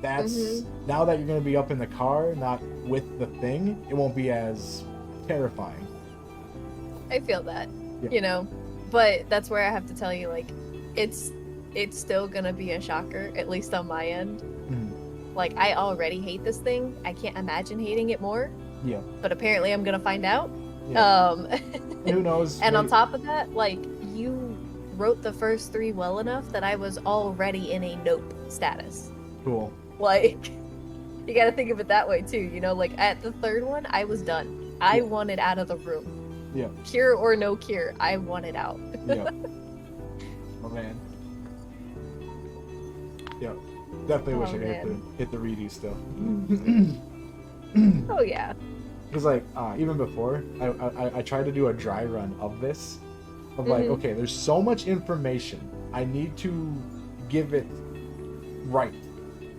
that's now that you're going to be up in the car, not with the thing, it won't be as terrifying. I feel that, Yeah. you know, but that's where I have to tell you, like, it's still gonna be a shocker, at least on my end. Like, I already hate this thing. I can't imagine hating it more. Yeah. But apparently I'm gonna find out. Yeah. Who knows? And on maybe- top of that, like, you wrote the first 3 well enough that I was already in a nope status. Cool. Like, you gotta think of it that way too, you know? Like, at the 3rd one, I was done. I wanted out of the room. Yeah. Cure or no cure, I wanted out. Yeah. Oh man. Yeah. Definitely wish Oh, I could man. hit the redo still. Oh yeah. because like even before I tried to do a dry run of this, of like, okay, there's so much information, I need to give it right,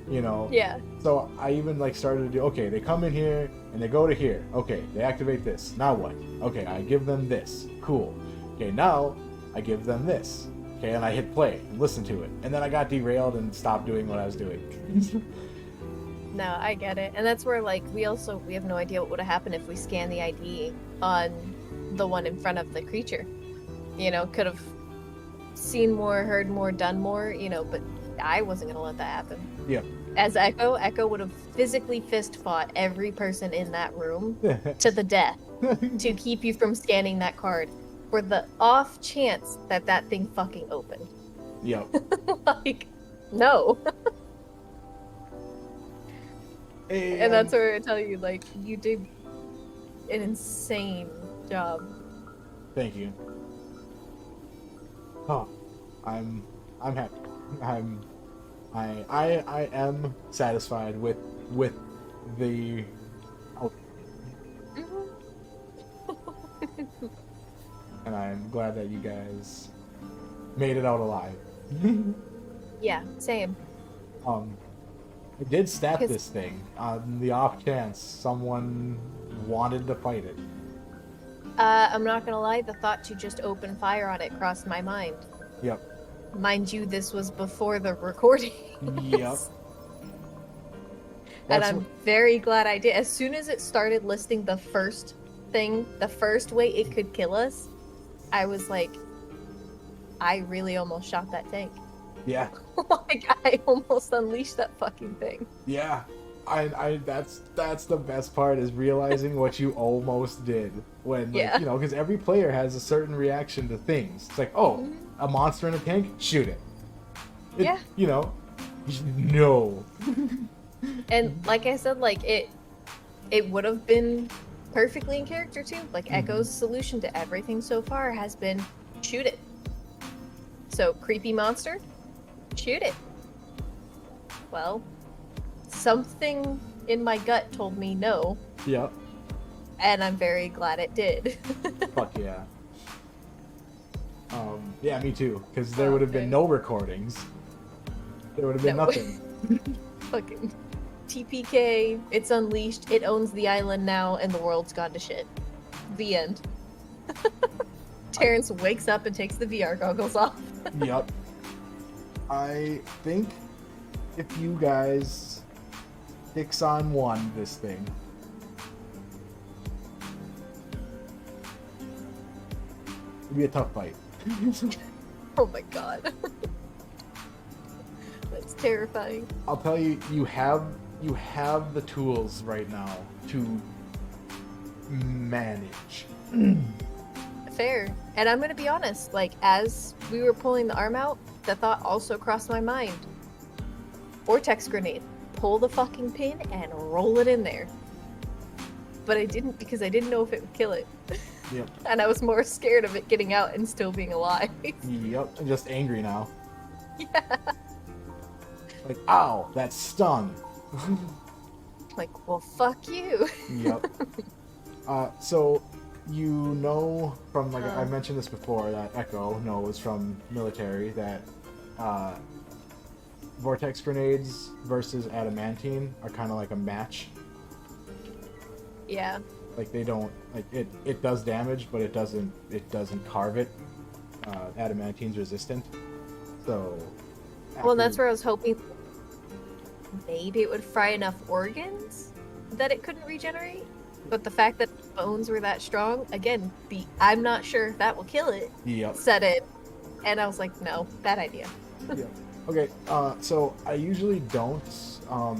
you know. Yeah. So I even like started to do, okay, they come in here and they go to here, okay, they activate this, now what? Okay, I give them this, cool. Okay, now I give them this. Okay, and I hit play and listen to it, and then I got derailed and stopped doing what I was doing. No, I get it. And that's where, like, we have no idea what would have happened if we scanned the ID on the one in front of the creature. You know, could have seen more, heard more, done more, you know, but I wasn't going to let that happen. Yep. As Echo would have physically fist fought every person in that room to the death to keep you from scanning that card for the off chance that that thing fucking opened. Yep. Like, no. And that's where I tell you, like, you did an insane job. Thank you. Oh, I'm happy. I am satisfied with the. Oh. And I'm glad that you guys made it out alive. Yeah, same. I did stat this thing on the off chance someone wanted to fight it. I'm not gonna lie, the thought to just open fire on it crossed my mind. Yep. Mind you, this was before the recording. Yep. And I'm very glad I did. As soon as it started listing the first thing, the first way it could kill us, I was like, I really almost shot that tank. Yeah. Like, I almost unleashed that fucking thing. Yeah. I that's the best part, is realizing what you almost did when, like, you know, because every player has a certain reaction to things. It's like, oh, a monster in a tank, shoot it. Yeah. You know, no. And like I said, like, it would have been perfectly in character too. Like, Echo's solution to everything so far has been shoot it. So, creepy monster, shoot it. Well, something in my gut told me no. Yep. And I'm very glad it did. Fuck yeah. Yeah, me too. Because there would have been no recordings. There would have been nothing. Fucking TPK, it's unleashed, it owns the island now, and the world's gone to shit. The end. Terrence wakes up and takes the VR goggles off. Yep. I think if you guys 6-on-1 this thing, it'd be a tough fight. Oh my god. That's terrifying. I'll tell you, you have the tools right now to manage. Fair. And I'm gonna be honest, like, as we were pulling the arm out, the thought also crossed my mind. Vortex grenade. Pull the fucking pin and roll it in there. But I didn't, because I didn't know if it would kill it. Yep. And I was more scared of it getting out and still being alive. Yep. I'm just angry now. Yeah. Like, ow, that stung. Like, well, fuck you. Yep. So, you know from, like, I mentioned this before, that Echo knows from military that vortex grenades versus adamantine are kind of like a match. Yeah. Like, they don't, like, it does damage, but it doesn't carve it. Adamantine's resistant. So, Well, that's where I was hoping maybe it would fry enough organs that it couldn't regenerate. But the fact that bones were that strong, again, I'm not sure if that will kill it. Yep. Said it. And I was like, no, bad idea. Yep. Okay, so I usually don't, I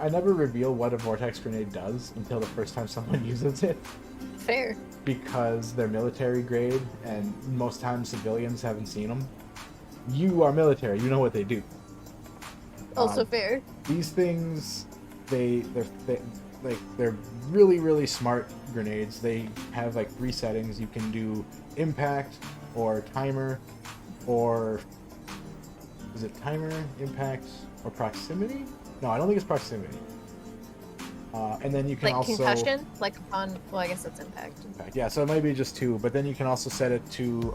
never reveal what a vortex grenade does until the first time someone uses it. Fair. Because they're military grade, and most times civilians haven't seen them. You are military, you know what they do. Also fair. These things, they're really, really smart grenades. They have like 3 settings. You can do impact, or timer, or is it timer, impact, or proximity? No, I don't think it's proximity. And then you can Like also concussion, like upon. Well, I guess that's impact. yeah, so it might be just 2, but then you can also set it to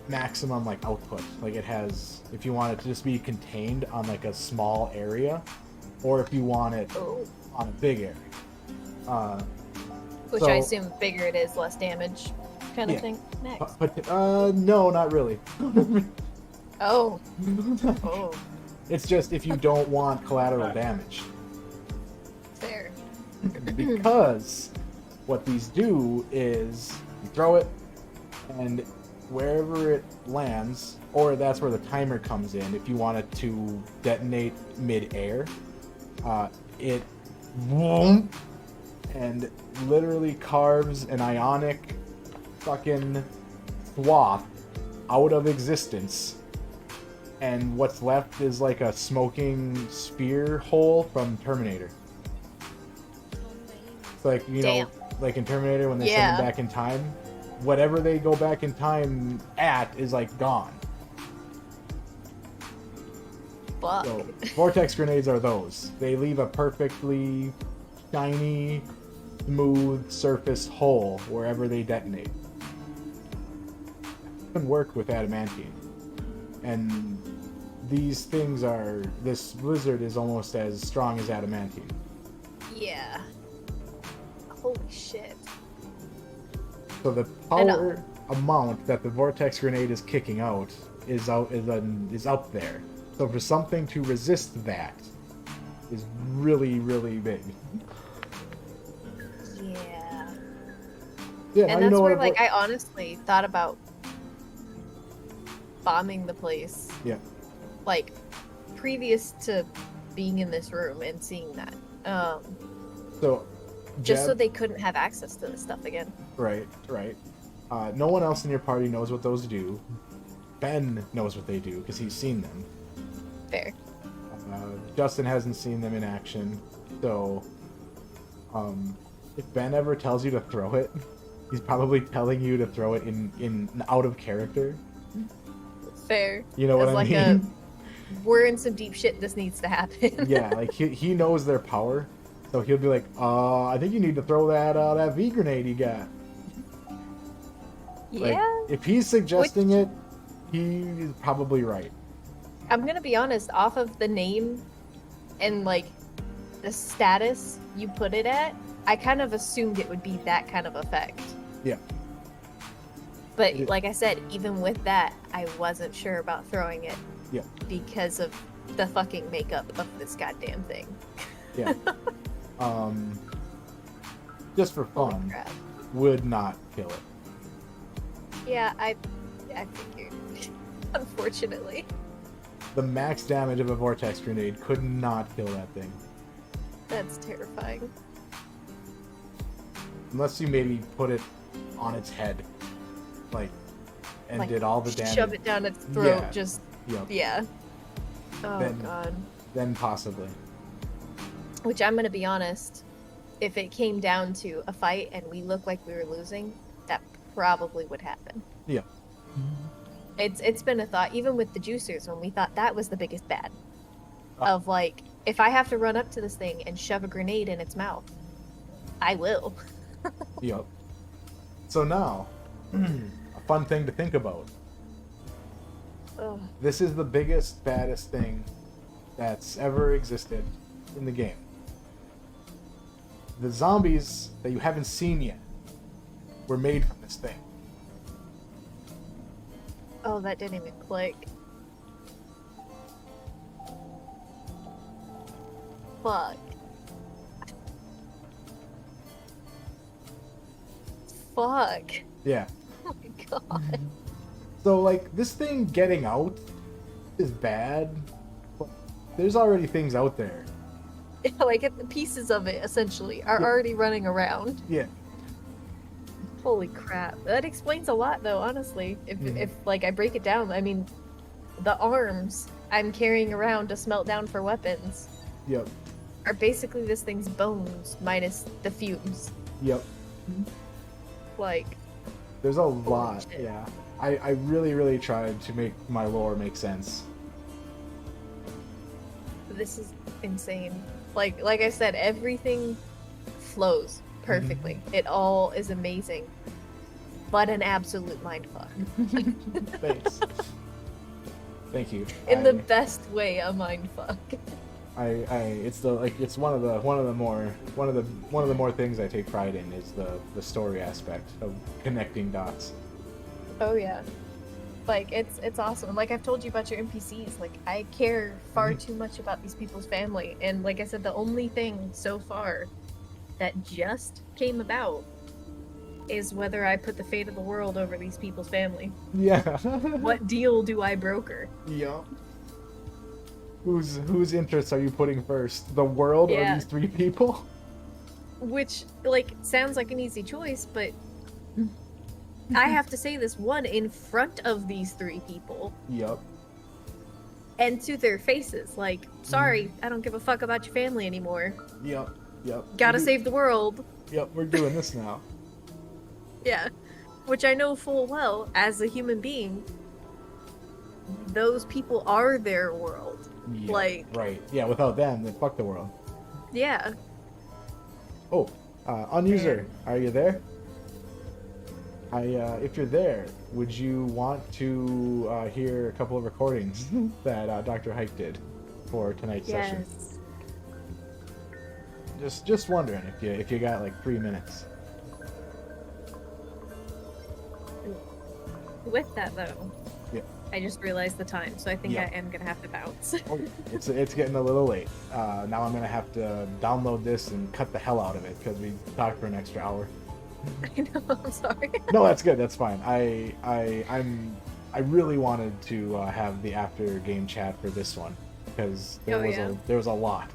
maximum like output. Like it has, if you want it to just be contained on like a small area, or if you want it on a big area. Which I assume bigger it is, less damage, kind of thing. Next. But no, not really. Oh. Oh. It's just if you don't want collateral damage. Fair. Because what these do is you throw it, and wherever it lands, or that's where the timer comes in, if you want it to detonate mid-air, it and literally carves an ionic fucking swath out of existence, and what's left is like a smoking spear hole from Terminator. It's like, you know, like in Terminator when they send them back in time, whatever they go back in time at is like gone. Fuck. So vortex grenades are those. They leave a perfectly shiny, smooth surface hole wherever they detonate. It can work with adamantine. And these things are, this blizzard is almost as strong as adamantine. Yeah. Holy shit. So the power amount that the vortex grenade is kicking out is out there. So for something to resist that is really, really big. Yeah. Yeah, and that's where, like, I honestly thought about bombing the place. Yeah. Like, previous to being in this room and seeing that. So. Just so they couldn't have access to this stuff again. Right. No one else in your party knows what those do. Ben knows what they do because he's seen them. Fair. Justin hasn't seen them in action, so if Ben ever tells you to throw it, he's probably telling you to throw it in out of character. Fair. You know what I mean? We're in some deep shit. This needs to happen. Yeah, like he knows their power. So he'll be like, I think you need to throw that V grenade you got. Yeah. Like, if he's suggesting it, he's probably right. I'm gonna be honest, off of the name and like the status you put it at, I kind of assumed it would be that kind of effect. Yeah. But like I said, even with that, I wasn't sure about throwing it. Yeah. Because of the fucking makeup of this goddamn thing. Yeah. Just for fun, would not kill it. Yeah, I figured. Unfortunately. The max damage of a vortex grenade could not kill that thing. That's terrifying. Unless you maybe put it on its head, and like, did all the damage. Shove it down its throat, yeah. Yeah. Oh god. Then possibly. Which I'm gonna be honest, if it came down to a fight and we looked like we were losing, that probably would happen. Yeah. It's been a thought, even with the juicers, when we thought that was the biggest bad. Of like, if I have to run up to this thing and shove a grenade in its mouth, I will. Yep. So now, a fun thing to think about. Ugh. This is the biggest, baddest thing that's ever existed in the game. The zombies that you haven't seen yet were made from this thing. Oh, that didn't even click. Fuck. Fuck. Yeah. Oh my god. So, like, this thing getting out is bad, but there's already things out there. Like, the pieces of it, essentially, are already running around. Yeah. Holy crap. That explains a lot, though, honestly. If like, I break it down, I mean, the arms I'm carrying around to smelt down for weapons Yep. are basically this thing's bones, minus the fumes. Yep. Like... There's a lot, shit. yeah. I really, really tried to make my lore make sense. This is insane. Like I said, everything flows perfectly. It all is amazing. But an absolute mindfuck. Thanks. Thank you. In the best way, a mindfuck. It's one of the more things I take pride in is the story aspect of connecting dots. Oh yeah. Like it's awesome. Like I've told you about your NPCs. Like I care far too much about these people's family. And like I said, the only thing so far that just came about is whether I put the fate of the world over these people's family. Yeah. What deal do I broker? Yeah. Whose interests are you putting first? The world or these 3 people? Which, like, sounds like an easy choice, but I have to say this one in front of these 3 people. Yep. And to their faces. Like, sorry, I don't give a fuck about your family anymore. Yep. Gotta save the world. Yep, we're doing this now. Yeah. Which I know full well, as a human being, those people are their world. Yeah, like, right. Yeah, without them, then fuck the world. Yeah. Oh, unuser, are you there? If you're there, would you want to hear a couple of recordings that Dr. Hike did for tonight's session? Just wondering if you got like 3 minutes. With that though, Yeah. I just realized the time, so I think I am gonna have to bounce. Oh, it's getting a little late. Now I'm gonna have to download this and cut the hell out of it because we talked for an extra hour. I know. I'm sorry. No, that's good. That's fine. I really wanted to have the after game chat for this one because there was a lot.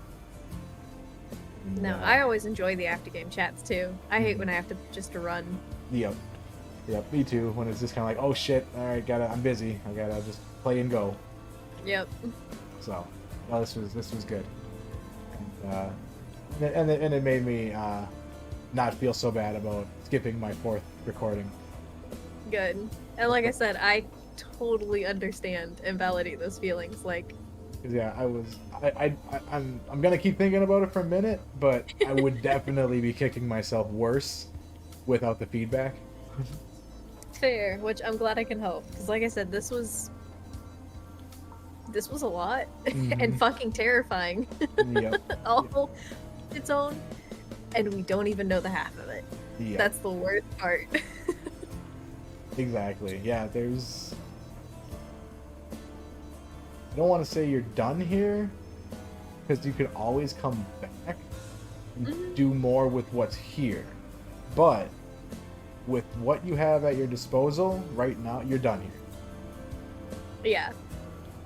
And, No, I always enjoy the after game chats too. I hate when I have to just run. Yep, me too. When it's just kind of like, oh shit, all right, I'm busy. I gotta just play and go. Yep. So, no, this was good. And it made me not feel so bad about skipping my 4th recording. Good. And like I said, I totally understand and validate those feelings. Like, Yeah, I'm gonna keep thinking about it for a minute, but I would definitely be kicking myself worse without the feedback. fair, which I'm glad I can help. Because like I said, this was a lot and fucking terrifying. Yep. All its own, and we don't even know the half of it. Yep. That's the worst part. Exactly. Yeah, there's... I don't want to say you're done here, because you could always come back and do more with what's here. But with what you have at your disposal right now, you're done here. Yeah.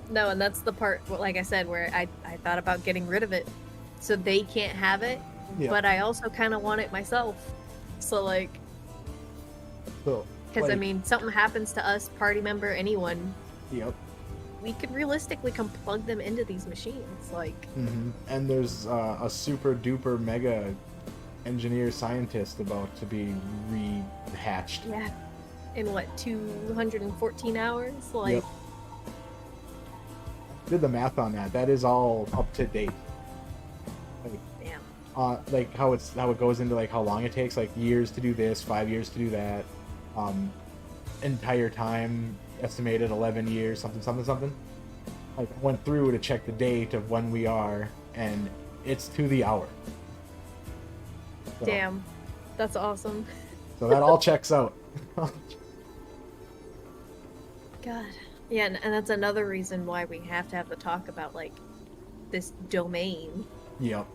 No, and that's the part, like I said, where I thought about getting rid of it so they can't have it, but I also kind of want it myself. So, like... So, because, I mean, something happens to us, party member, anyone. Yep. We could realistically come plug them into these machines, like... And there's a super duper mega engineer scientist about to be rehatched. Yeah. In what, 214 hours? Like... Yep. Did the math on that. That is all up to date. Like, damn. Like how it goes into like how long it takes, like years to do this, 5 years to do that. Entire time estimated 11 years, something. Like I went through to check the date of when we are, and it's to the hour. So, damn. That's awesome. So that all checks out. God. Yeah, and that's another reason why we have to have the talk about, like, this domain. Yep.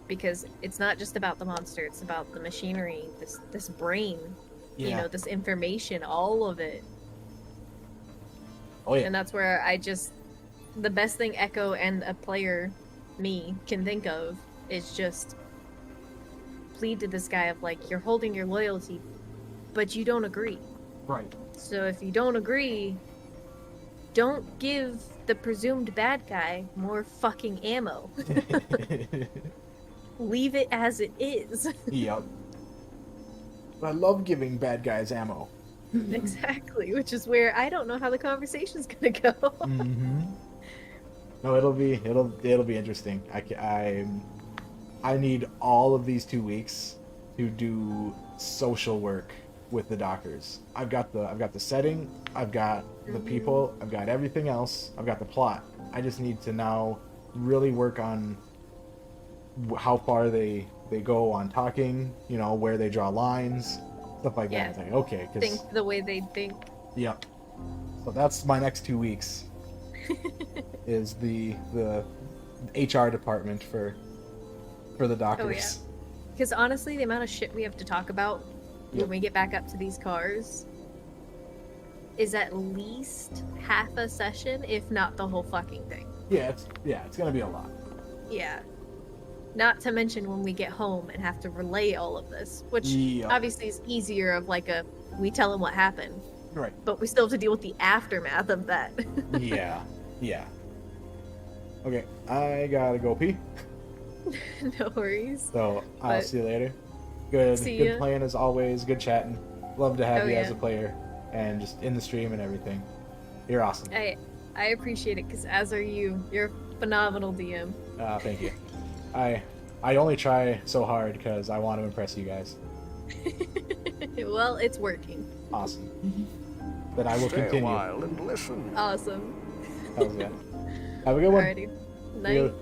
Because it's not just about the monster, it's about the machinery, this brain, you know, this information, all of it. Oh, yeah. And that's where the best thing Echo and a player, me, can think of is just plead to this guy of, like, you're holding your loyalty, but you don't agree. Right. So if you don't agree... don't give the presumed bad guy more fucking ammo. Leave it as it is. Yep. I love giving bad guys ammo. Exactly, which is where I don't know how the conversation's gonna go. No, it'll be interesting. I need all of these 2 weeks to do social work with the doctors. I've got the setting, I've got the people, I've got everything else, I've got the plot. I just need to now really work on how far they go on talking, you know, where they draw lines, stuff like that. It's like, okay, because Think the way they think. yep. So that's my next 2 weeks. Is the HR department for the doctors. Because honestly, the amount of shit we have to talk about when we get back up to these cars is at least half a session, if not the whole fucking thing. Yeah, it's gonna be a lot. Yeah. Not to mention when we get home and have to relay all of this, which Yep. obviously is easier of like we tell them what happened, Right. but we still have to deal with the aftermath of that. Yeah. Okay, I gotta go pee. No worries. So I'll But- see you later. Good See good ya. playing as always, good chatting. Love to have Oh, you as yeah. a player and just in the stream and everything. You're awesome. I appreciate it because as are you. You're a phenomenal DM. Thank you. I only try so hard because I want to impress you guys. Well, it's working. Awesome. Then I will Stay a continue. while and listen. Awesome. Hells yeah. Have a good one. Alrighty. See you. Night.